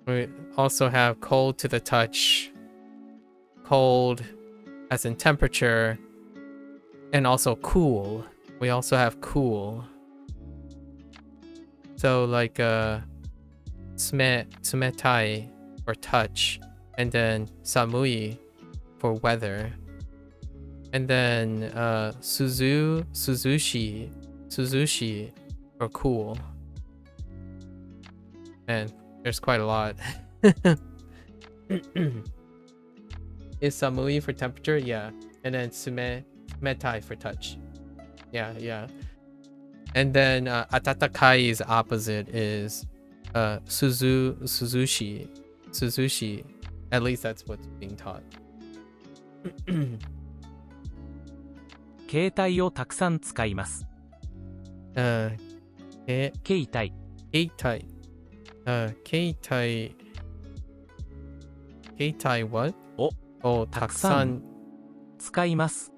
Speaker 5: We also have cold to the touch, cold as in temperature, and also cool. We also have cool. So like tsumetai for touch, and then samui for weather, and then suzushi for cool. Man, there's quite a lot. Is samui for temperature? Yeah. And then tsumetai for touch. Yeah. And then atatakai's opposite is suzushi. At least that's what's being taught.
Speaker 9: 携帯をたくさん使います。携帯。
Speaker 5: what? たくさん
Speaker 9: 使います。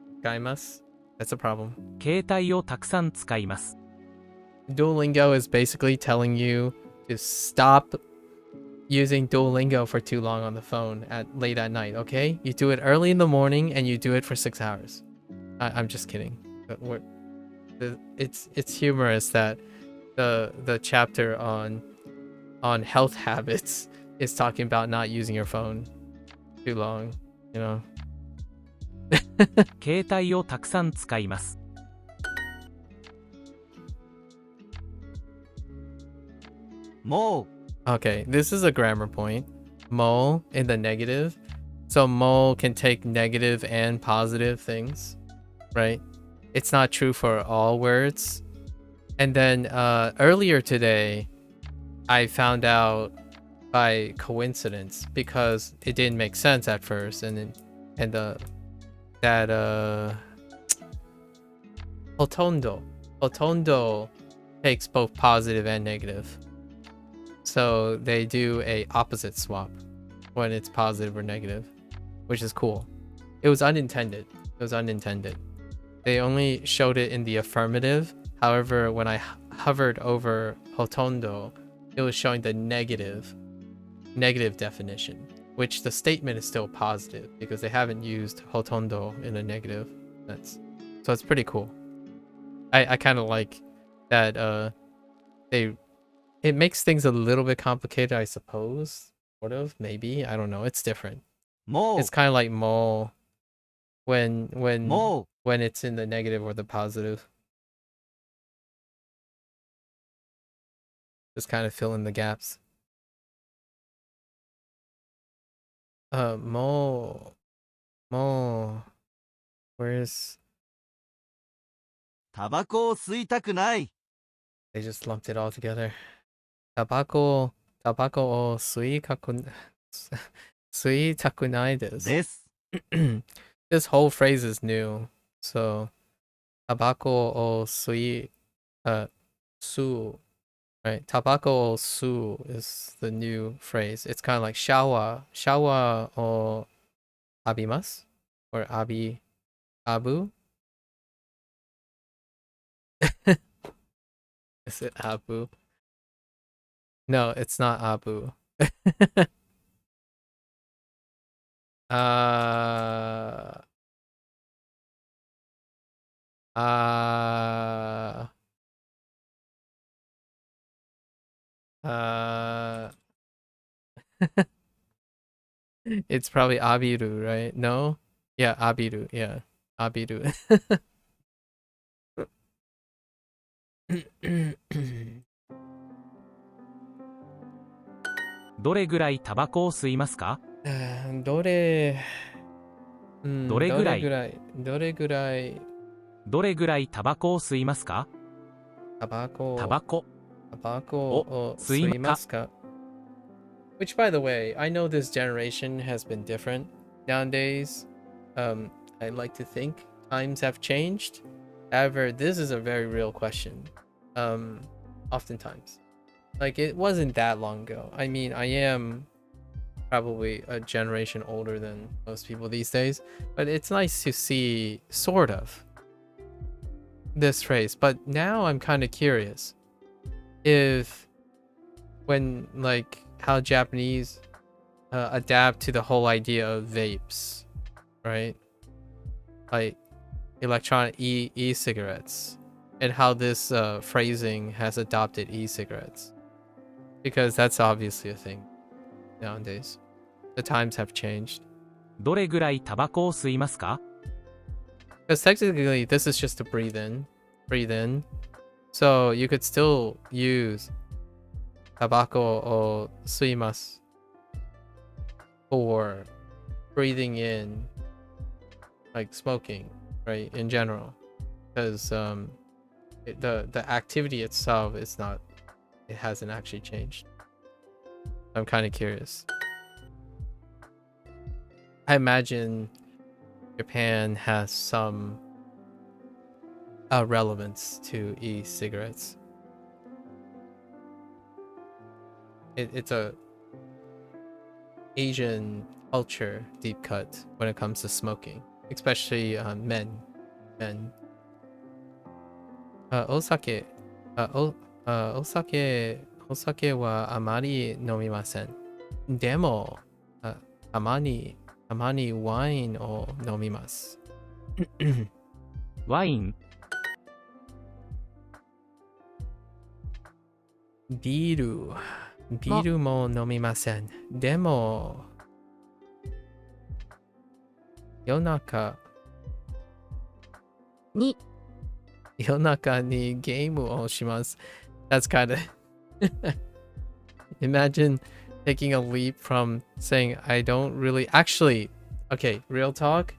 Speaker 5: That's a problem.
Speaker 9: 携帯をたくさん使います。
Speaker 5: Duolingo is basically telling you to stop using Duolingo for too long on the phone late at night, okay? You do it early in the morning and you do it for 6 hours. I'm just kidding. It's humorous that the chapter on health habits is talking about not using your phone too long, you know.
Speaker 9: 携帯をたくさん使います。
Speaker 4: もう
Speaker 5: Okay, this is a grammar point. Mo in the negative. So mo can take negative and positive things, right? It's not true for all words. And then earlier today, I found out by coincidence because it didn't make sense at first, that hotondo takes both positive and negative. So they do a opposite swap when it's positive or negative, which is cool. It was unintended. They only showed it in the affirmative. However, when I hovered over hotondo, it was showing the negative definition, which the statement is still positive because they haven't used hotondo in a negative sense. So it's pretty cool. I kind of like that it makes things a little bit complicated, I suppose. Sort of, maybe. I don't know. It's different. It's kind of like mo when it's in the negative or the positive. Just kind of fill in the gaps. Mo. Where's
Speaker 4: タバコを吸いたくない
Speaker 5: they just lumped it all together. Tabako o suitakunai desu. This whole phrase is new. So tabako o su, right? Tabako o su is the new phrase. It's kind of like shawa o abimasu or abu. Is it abu? No, it's not abu. It's probably abiru, right? No? Yeah, abiru. Yeah, abiru.
Speaker 9: どれぐらいタバコを吸いますか？
Speaker 5: どれ、
Speaker 9: どれぐらい
Speaker 5: どれぐらい
Speaker 9: どれぐらいタバコを吸いますか？
Speaker 5: タバコ
Speaker 9: タバコ
Speaker 5: を吸いますか? Which, by the way, I know this generation has been different nowadays. I like to think times have changed. However, this is a very real question. Oftentimes, like it wasn't that long ago. I mean, I am probably a generation older than most people these days, but it's nice to see sort of this phrase. But now I'm kind of curious if when like how Japanese adapt to the whole idea of vapes, right? Like electronic e-cigarettes, and how this phrasing has adopted e-cigarettes, because that's obviously a thing nowadays. The times have changed.
Speaker 9: どれぐらいタバコを吸いますか?
Speaker 5: Because technically this is just to breathe in. So you could still use tabako o suimasu for breathing in, like smoking, right, in general. Because the activity itself is not, it hasn't actually changed. I'm kind of curious. I imagine Japan has some relevance to e-cigarettes. It's a Asian culture deep cut when it comes to smoking, especially men. お酒はあまり飲みません。でも、たまにワインを飲みます。
Speaker 9: ワイン？
Speaker 5: ビールも飲みません。でも、夜中にゲームをします。That's kind of imagine taking a leap from saying I don't really actually, okay, real talk.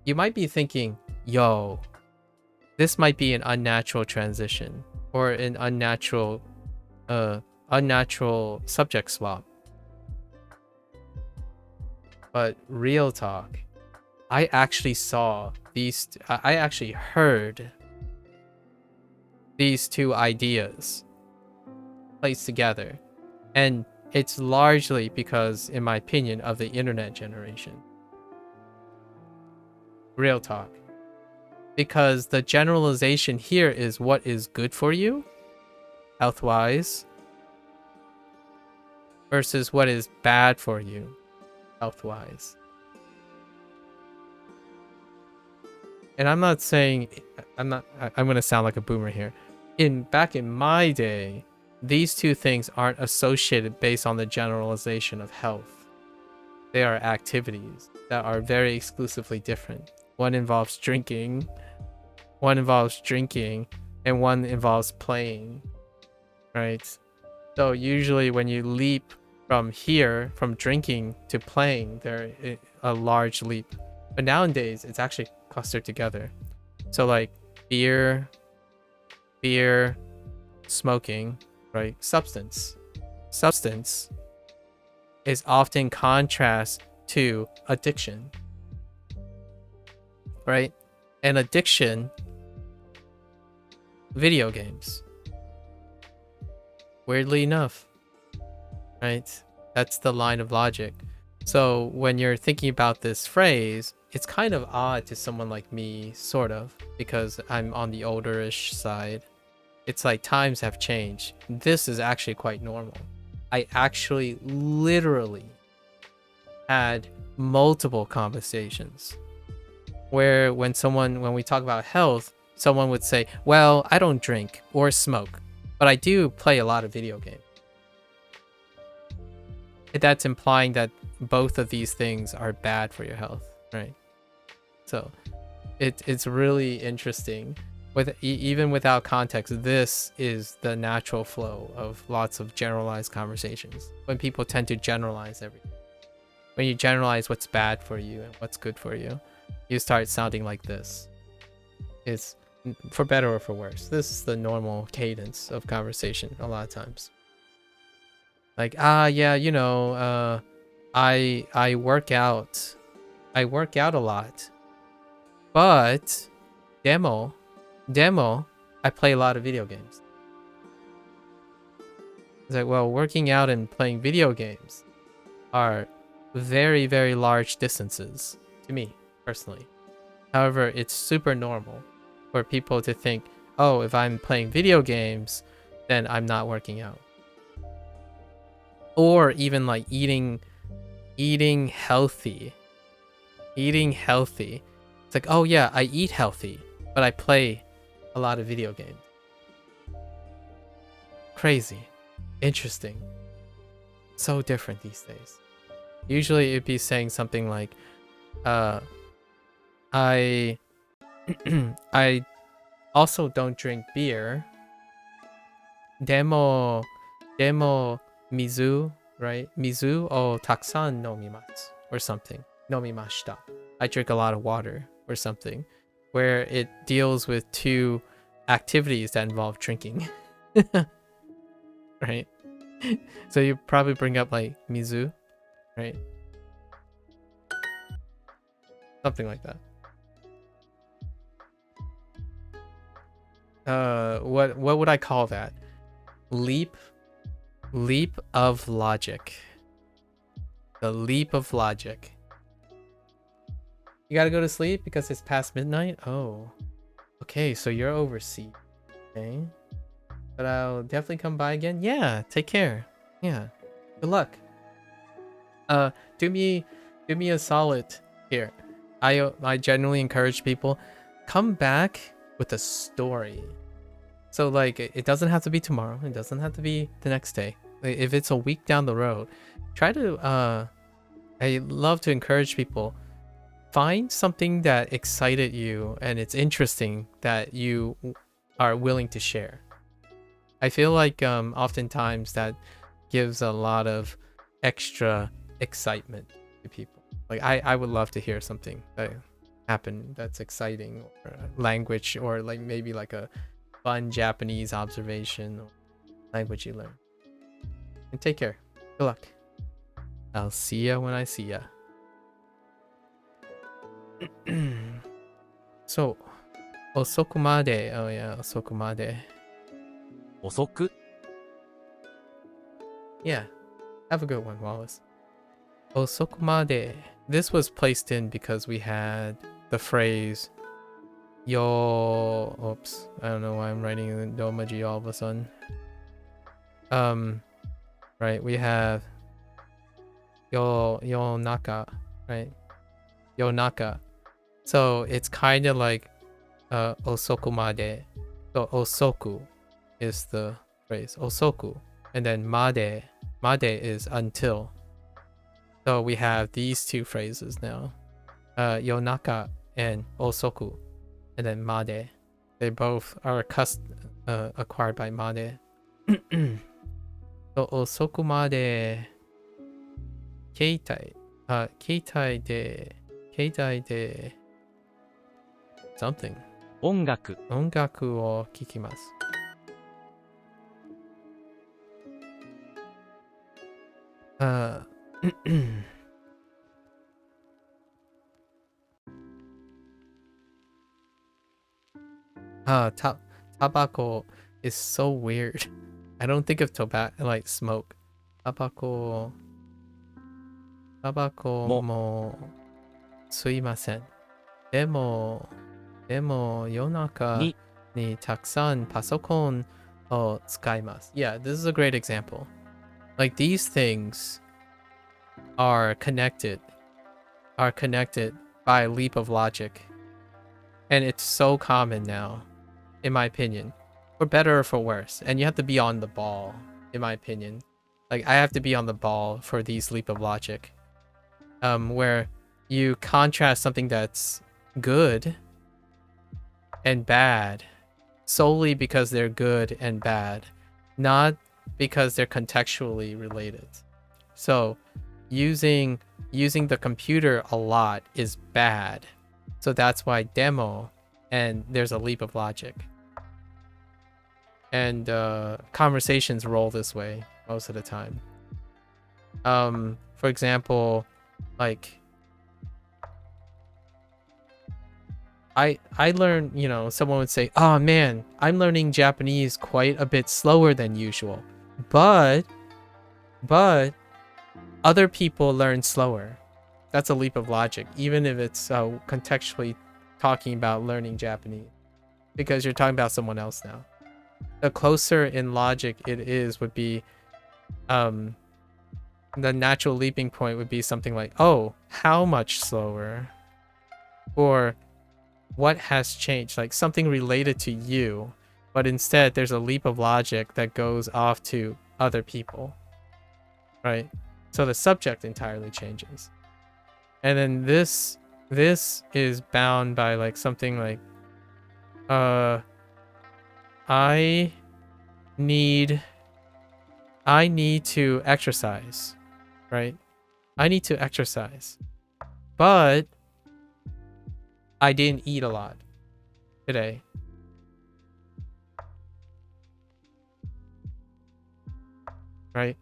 Speaker 5: You might be thinking, yo, this might be an unnatural transition or an unnatural subject swap. But real talk, I actually heard these two ideas placed together, and it's largely because, in my opinion, of the internet generation. Real talk. Because the generalization here is what is good for you, health-wise, versus what is bad for you, health-wise. And I'm not saying, I'm going to sound like a boomer here. Back in my day, these two things aren't associated based on the generalization of health. They are activities that are very exclusively different. One involves drinking, and one involves playing, right? So usually when you leap from here, from drinking to playing, there's a large leap. But nowadays, it's actually clustered together. So like beer, smoking, right? Substance is often contrast to addiction, right? And addiction, video games. Weirdly enough, right? That's the line of logic. So when you're thinking about this phrase, it's kind of odd to someone like me, sort of, because I'm on the olderish side. It's like times have changed. This is actually quite normal. I actually literally had multiple conversations where when we talk about health, someone would say, well, I don't drink or smoke, but I do play a lot of video games. that's implying that both of these things are bad for your health, right? So it's really interesting. Even without context, this is the natural flow of lots of generalized conversations. When people tend to generalize everything. When you generalize what's bad for you and what's good for you, you start sounding like this. It's for better or for worse. This is the normal cadence of conversation a lot of times. Like, yeah, you know, I work out. I work out a lot. But demo, I play a lot of video games. It's like, well, working out and playing video games are very, very large distances to me, personally. However, it's super normal for people to think, oh, if I'm playing video games, then I'm not working out. Or even like eating healthy. Eating healthy. It's like, oh yeah, I eat healthy, but I play a lot of video games. Crazy. Interesting. So different these days. Usually it'd be saying something like, I also don't drink beer. Demo mizu, right? Mizu o takusan nomimasu or something. Nomimashita. I drink a lot of water or something, where it deals with two activities that involve drinking. Right? So you probably bring up like mizu, right? Something like that. What would I call that? Leap of logic. The leap of logic. You gotta go to sleep because it's past midnight? Oh. Okay, so you're overseas. Okay. But I'll definitely come by again. Yeah, take care. Yeah. Good luck. Do me a solid here. I generally encourage people, come back with a story. So like, it doesn't have to be tomorrow. It doesn't have to be the next day. Like, if it's a week down the road, try to I love to encourage people, find something that excited you and it's interesting that you are willing to share. I feel like oftentimes that gives a lot of extra excitement to people. Like I would love to hear something that happened that's exciting, or language, or like maybe like a fun Japanese observation or language you learn. And take care. Good luck. I'll see ya when I see ya. So, osokumade. Oh yeah, osokumade.
Speaker 9: Osoku?
Speaker 5: Yeah. Have a good one, Wallace. Osokumade. This was placed in because we had the phrase yo. Oops. I don't know why I'm writing in domaji all of a sudden. Right, we have yo naka, right? Yo naka. So it's kind of like osokumade. So osoku is the phrase, osoku, and then made is until. So we have these two phrases now, yonaka and osoku, and then made. They both are acquired by made. So osoku made keitai de something. 音楽を聴きます。Tobacco is so weird. I don't think of tobacco like smoke. Tobaccoも吸いません。でも夜中にたくさんパソコンを使います。Yeah, this is a great example. Like these things are connected by a leap of logic. And it's so common now, in my opinion. For better or for worse. And you have to be on the ball, in my opinion. Like, I have to be on the ball for these leap of logic. Where you contrast something that's good and bad solely because they're good and bad, not because they're contextually related. So using the computer a lot is bad. So that's why demo and there's a leap of logic. And conversations roll this way most of the time. For example, like I learn, you know, someone would say, "Oh man, I'm learning Japanese quite a bit slower than usual." But other people learn slower. That's a leap of logic, even if it's contextually talking about learning Japanese, because you're talking about someone else now. The closer in logic it is would be the natural leaping point would be something like, "Oh, how much slower?" Or what has changed, like something related to you, but instead there's a leap of logic that goes off to other people, right? So the subject entirely changes. And then this is bound by like something like I need to exercise, right? I need to exercise, but I didn't eat a lot today. Right?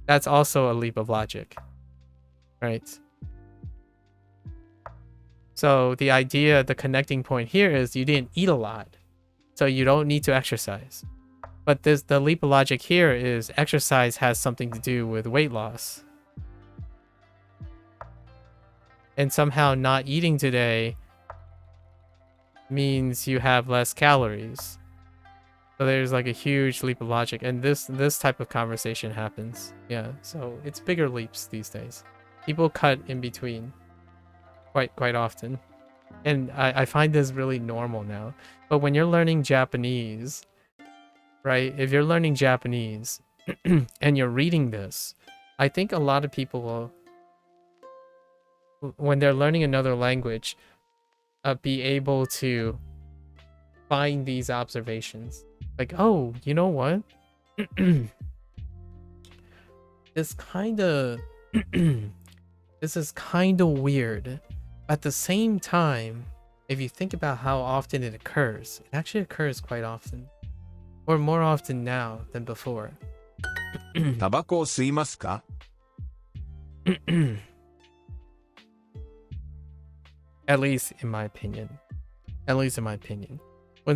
Speaker 5: That's also a leap of logic. Right? So the idea, the connecting point here is you didn't eat a lot, so you don't need to exercise. But the leap of logic here is exercise has something to do with weight loss. And somehow not eating today means you have less calories. So there's like a huge leap of logic, and this type of conversation happens. Yeah, so it's bigger leaps these days. People cut in between quite often, and I find this really normal now. But when you're learning Japanese, right? If you're learning Japanese and you're reading this, I think a lot of people will, when they're learning another language, be able to find these observations. Like, oh, you know what? This is kind of weird. At the same time, if you think about how often it occurs, it actually occurs quite often. Or more often now than before.
Speaker 7: タバコを吸いますか?
Speaker 5: At least in my opinion. When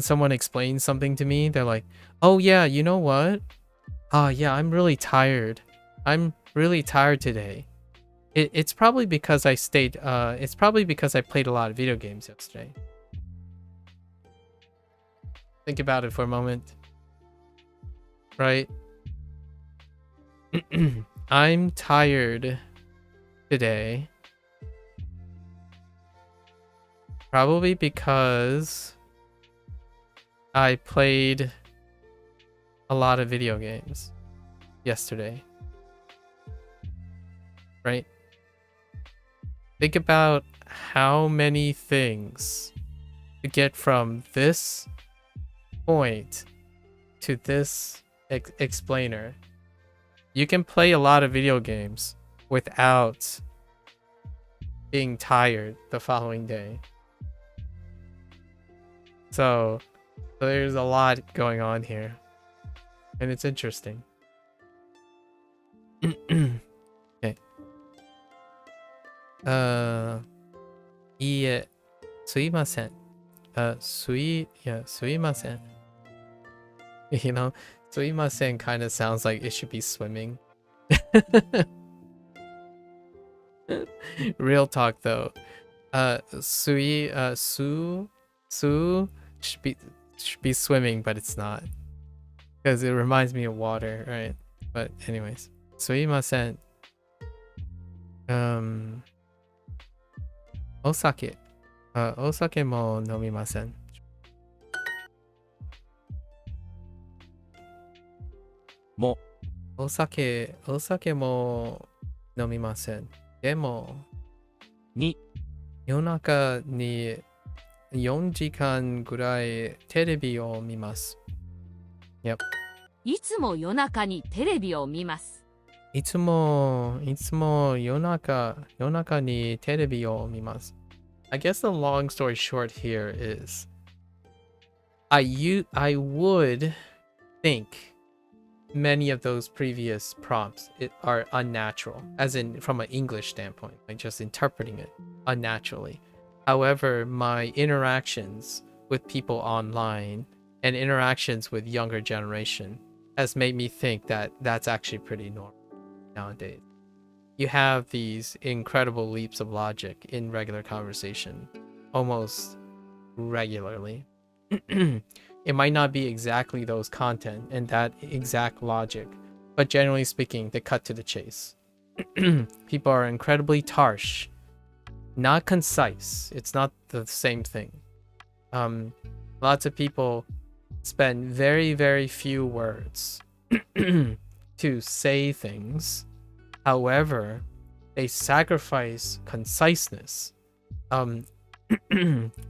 Speaker 5: someone explains something to me, they're like, "Oh yeah, you know what? Oh yeah, I'm really tired. I'm really tired today. It's probably because I played a lot of video games yesterday." Think about it for a moment. Right? I'm tired today. Probably because I played a lot of video games yesterday. Right? Think about how many things to get from this point to this explainer. You can play a lot of video games without being tired the following day. So there's a lot going on here, and it's interesting. Okay. いいえ、すいません。すいません。You know, すいません kind of sounds like it should be swimming. Real talk though. Su should be swimming, but it's not. Because it reminds me of water, right? But anyways. すいません。お酒も飲みません。
Speaker 15: も
Speaker 5: お酒も飲みません。でも、
Speaker 9: 2、
Speaker 5: 夜中に4時間ぐらいテレビを見ます。Yep.
Speaker 14: いつも夜中にテレビを見ます。
Speaker 5: いつも夜中にテレビを見ます。I guess the long story short here is I would think many of those previous prompts are unnatural, as in from an English standpoint, like just interpreting it unnaturally. However, my interactions with people online and interactions with younger generation has made me think that that's actually pretty normal nowadays. You have these incredible leaps of logic in regular conversation almost regularly. It might not be exactly those content and that exact logic, but generally speaking, they cut to the chase. People are incredibly harsh, not concise. It's not the same thing. Lots of people spend very, very few words to say things. However, they sacrifice conciseness.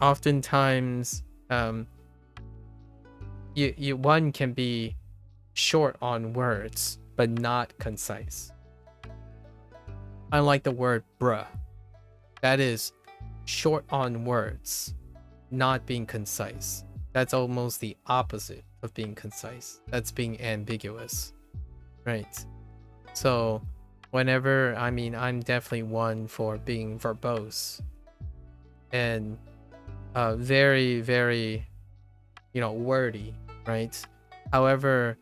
Speaker 5: Oftentimes, one can be short on words, but not concise. Unlike the word bruh, that is short on words, not being concise. That's almost the opposite of being concise. That's being ambiguous, right? So whenever, I'm definitely one for being verbose and very, very, wordy, right? However,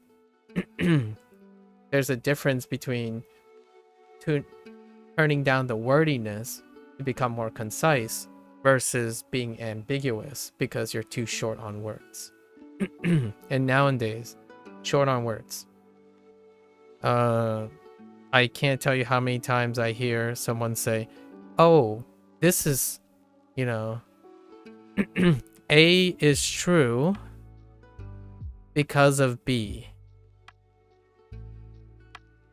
Speaker 5: there's a difference between turning down the wordiness to become more concise versus being ambiguous because you're too short on words. And nowadays, short on words. I can't tell you how many times I hear someone say, oh, this is, A is true because of B.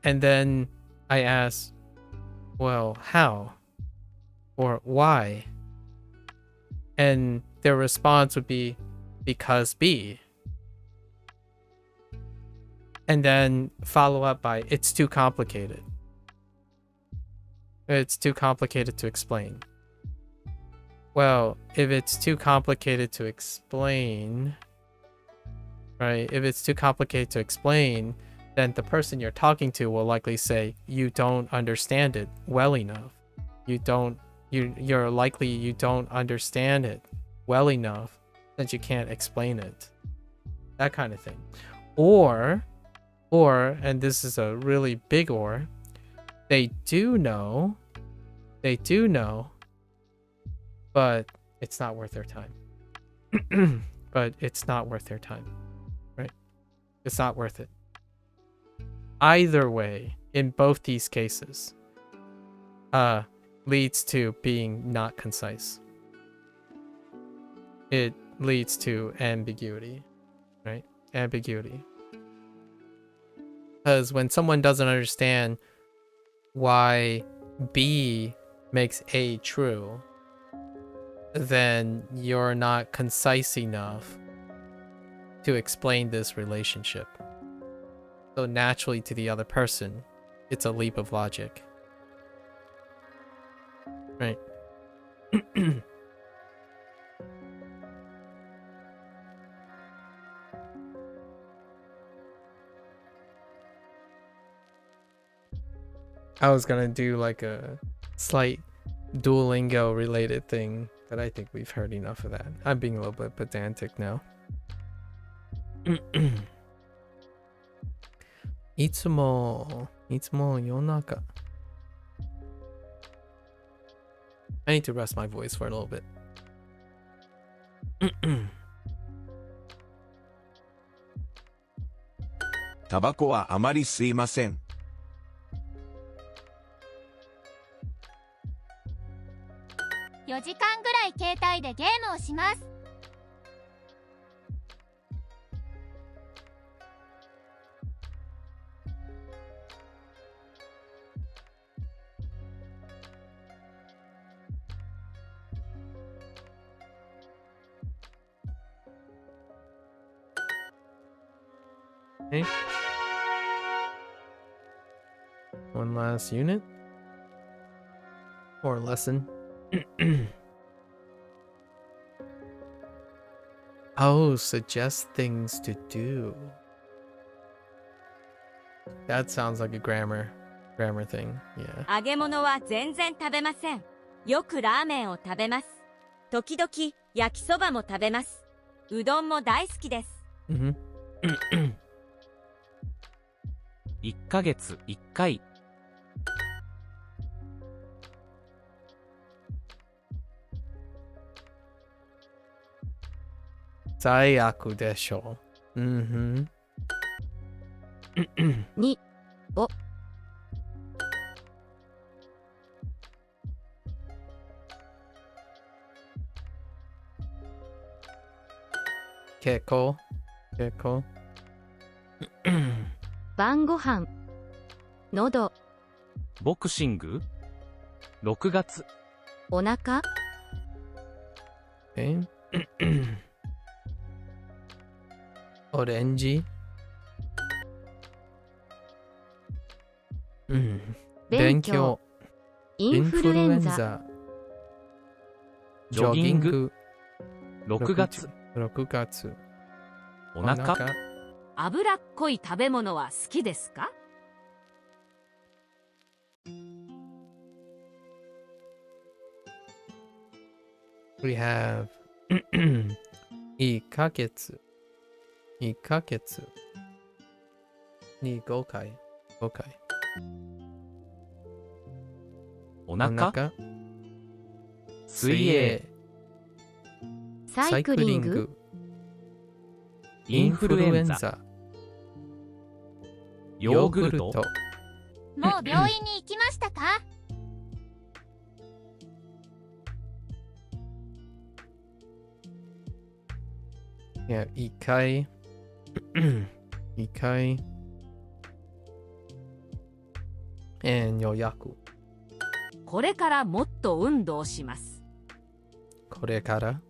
Speaker 5: And then I ask, well, how? Or why? And their response would be, because B. And then follow up by, it's too complicated. It's too complicated to explain. Well, if it's too complicated to explain, right? If it's too complicated to explain, then the person you're talking to will likely say, you don't understand it well enough. You're likely you don't understand it well enough since you can't explain it. That kind of thing. Or, and this is a really big or, they do know, but it's not worth their time. But it's not worth their time, right? It's not worth it. Either way, in both these cases, leads to being not concise. It leads to ambiguity, right? Ambiguity. Because when someone doesn't understand why B makes A true, then you're not concise enough to explain this relationship. So naturally to the other person, it's a leap of logic. Right. I was gonna do like a slight Duolingo related thing, but I think we've heard enough of that. I'm being a little bit pedantic now. いつも夜中 I need to rest my voice for a little bit.
Speaker 7: タバコはあまり吸いません。
Speaker 3: 4時間ぐらい携帯でゲームをします。
Speaker 5: Okay. One last unit. Or lesson. Oh, suggest things to do. That sounds like a grammar thing. Yeah.
Speaker 8: 揚げ物は全然食べません。よくラーメンを食べます。時々焼きそばも食べます。うどんも大好きです。
Speaker 5: Mm-hmm.
Speaker 9: 1ヶ月1回。
Speaker 5: 最悪でしょう。Mm-hmm.
Speaker 2: 2、5。
Speaker 5: 結構。
Speaker 2: 晩ご飯。喉。
Speaker 9: ボクシング ?6 月。
Speaker 2: お腹。
Speaker 5: Okay. オレンジ。勉強。
Speaker 2: インフルエンザ。
Speaker 9: ジョギング。6月。お腹。
Speaker 14: 脂っこい食べ物は好きですか？
Speaker 5: We have 1ヶ月。2ヶ月。5回。
Speaker 9: お腹。水泳。
Speaker 2: サイクリング。
Speaker 9: インフルエンザ。ヨーグルト。
Speaker 3: もう病院に行きましたか？Yeah,
Speaker 5: 1回。予約。
Speaker 14: これからもっと運動します。
Speaker 5: これから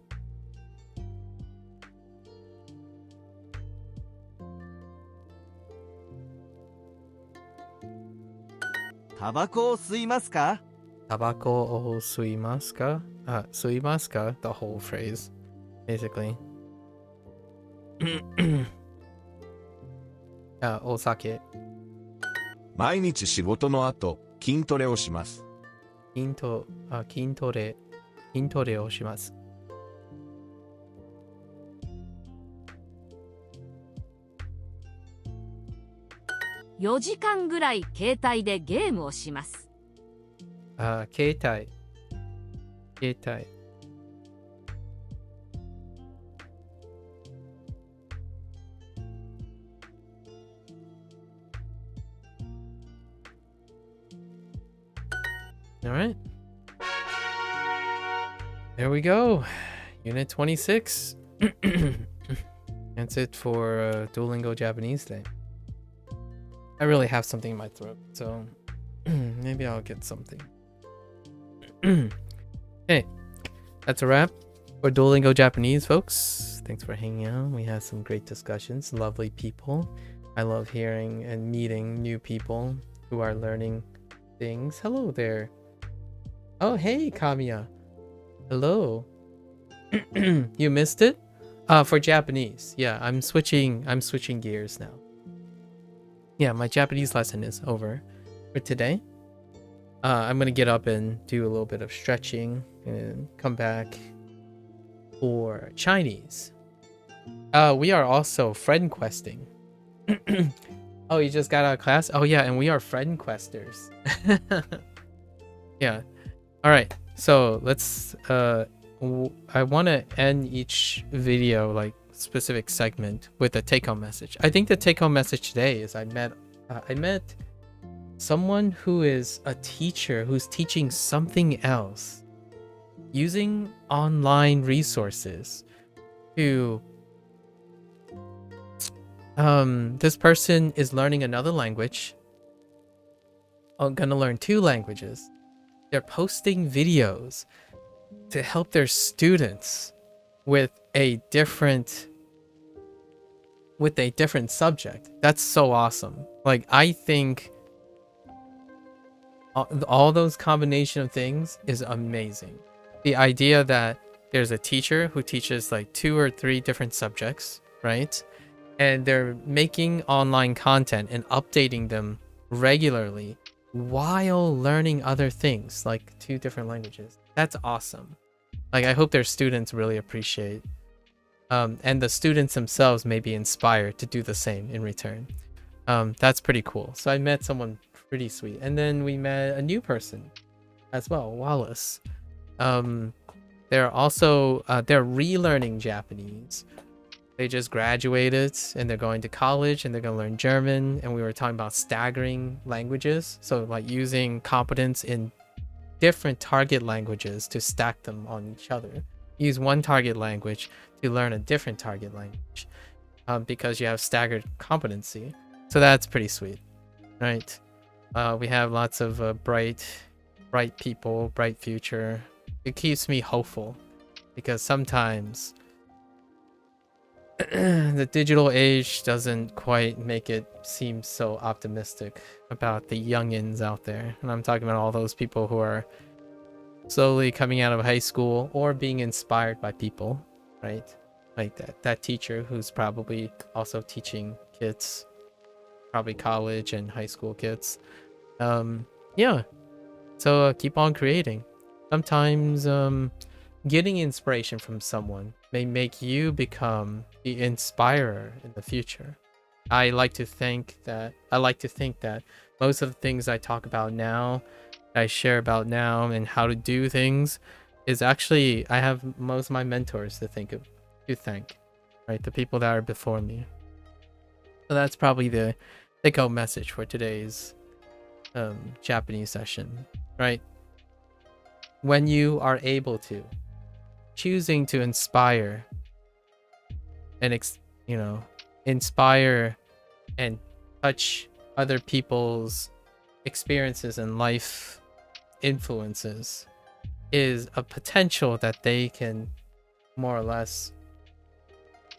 Speaker 4: タバコを吸いますか？
Speaker 5: タバコを吸いますか？吸いますか？ The whole phrase, basically. お酒。
Speaker 7: 毎日仕事の後、筋トレをします。
Speaker 5: 筋トレをします。
Speaker 14: 4時間ぐらい携帯でゲームをします。
Speaker 5: 携帯。All right. There we go. Unit 26. That's it for Duolingo Japanese Day. I really have something in my throat, so maybe I'll get something. Hey, that's a wrap for Duolingo Japanese, folks. Thanks for hanging out. We had some great discussions, lovely people. I love hearing and meeting new people who are learning things. Hello there. Oh, hey, Kamiya. Hello. You missed it? For Japanese. Yeah, I'm switching gears now. Yeah, my Japanese lesson is over for today. I'm gonna get up and do a little bit of stretching and come back for Chinese. We are also friend questing. Oh, you just got out of class? Oh yeah, and we are friend questers. Yeah. All right. So let's I want to end each video, like specific segment, with a take-home message. I think the take-home message today is I met someone who is a teacher who's teaching something else using online resources to this person is learning another language. I'm gonna learn 2 languages. They're posting videos to help their students with a different with a different subject. That's so awesome. Like, I think all those combination of things is amazing. The idea that there's a teacher who teaches like 2 or 3 different subjects, right? And they're making online content and updating them regularly while learning other things, like 2 different languages. That's awesome. Like, I hope their students really appreciate, and the students themselves may be inspired to do the same in return. That's pretty cool. So I met someone pretty sweet, and then we met a new person as well, Wallace. They're also they're relearning Japanese. They just graduated and they're going to college and they're going to learn German. And we were talking about staggering languages. So like using competence in different target languages to stack them on each other. Use one target language to learn a different target language, because you have staggered competency. So that's pretty sweet, right? We have lots of bright people, bright future. It keeps me hopeful, because sometimes the digital age doesn't quite make it seem so optimistic about the youngins out there. And I'm talking about all those people who are slowly coming out of high school or being inspired by people, right? Like that teacher who's probably also teaching kids, probably college and high school kids. Yeah. So keep on creating. Sometimes getting inspiration from someone may make you become the inspirer in the future. I like to think that most of the things I talk about now, I share about now, and how to do things is actually, I have most of my mentors to thank, right? The people that are before me. So that's probably the take-home message for today's Japanese session, right? When you are able to, choosing to inspire and inspire and touch other people's experiences and life influences is a potential that they can more or less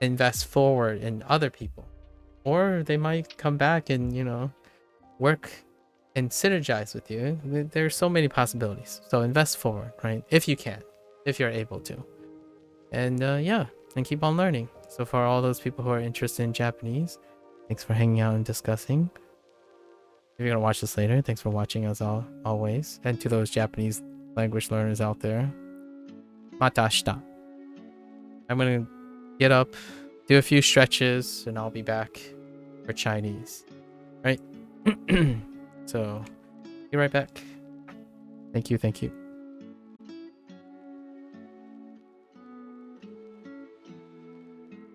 Speaker 5: invest forward in other people, or they might come back and work and synergize with you. There's so many possibilities, so invest forward, right? If you can, if you're able to. And yeah, and keep on learning. So for all those people who are interested in Japanese, thanks for hanging out and discussing. If you're gonna watch this later, thanks for watching as always. And to those Japanese language learners out there, mata ashita. I'm gonna get up, do a few stretches, and I'll be back for Chinese, right? So be right back. Thank you.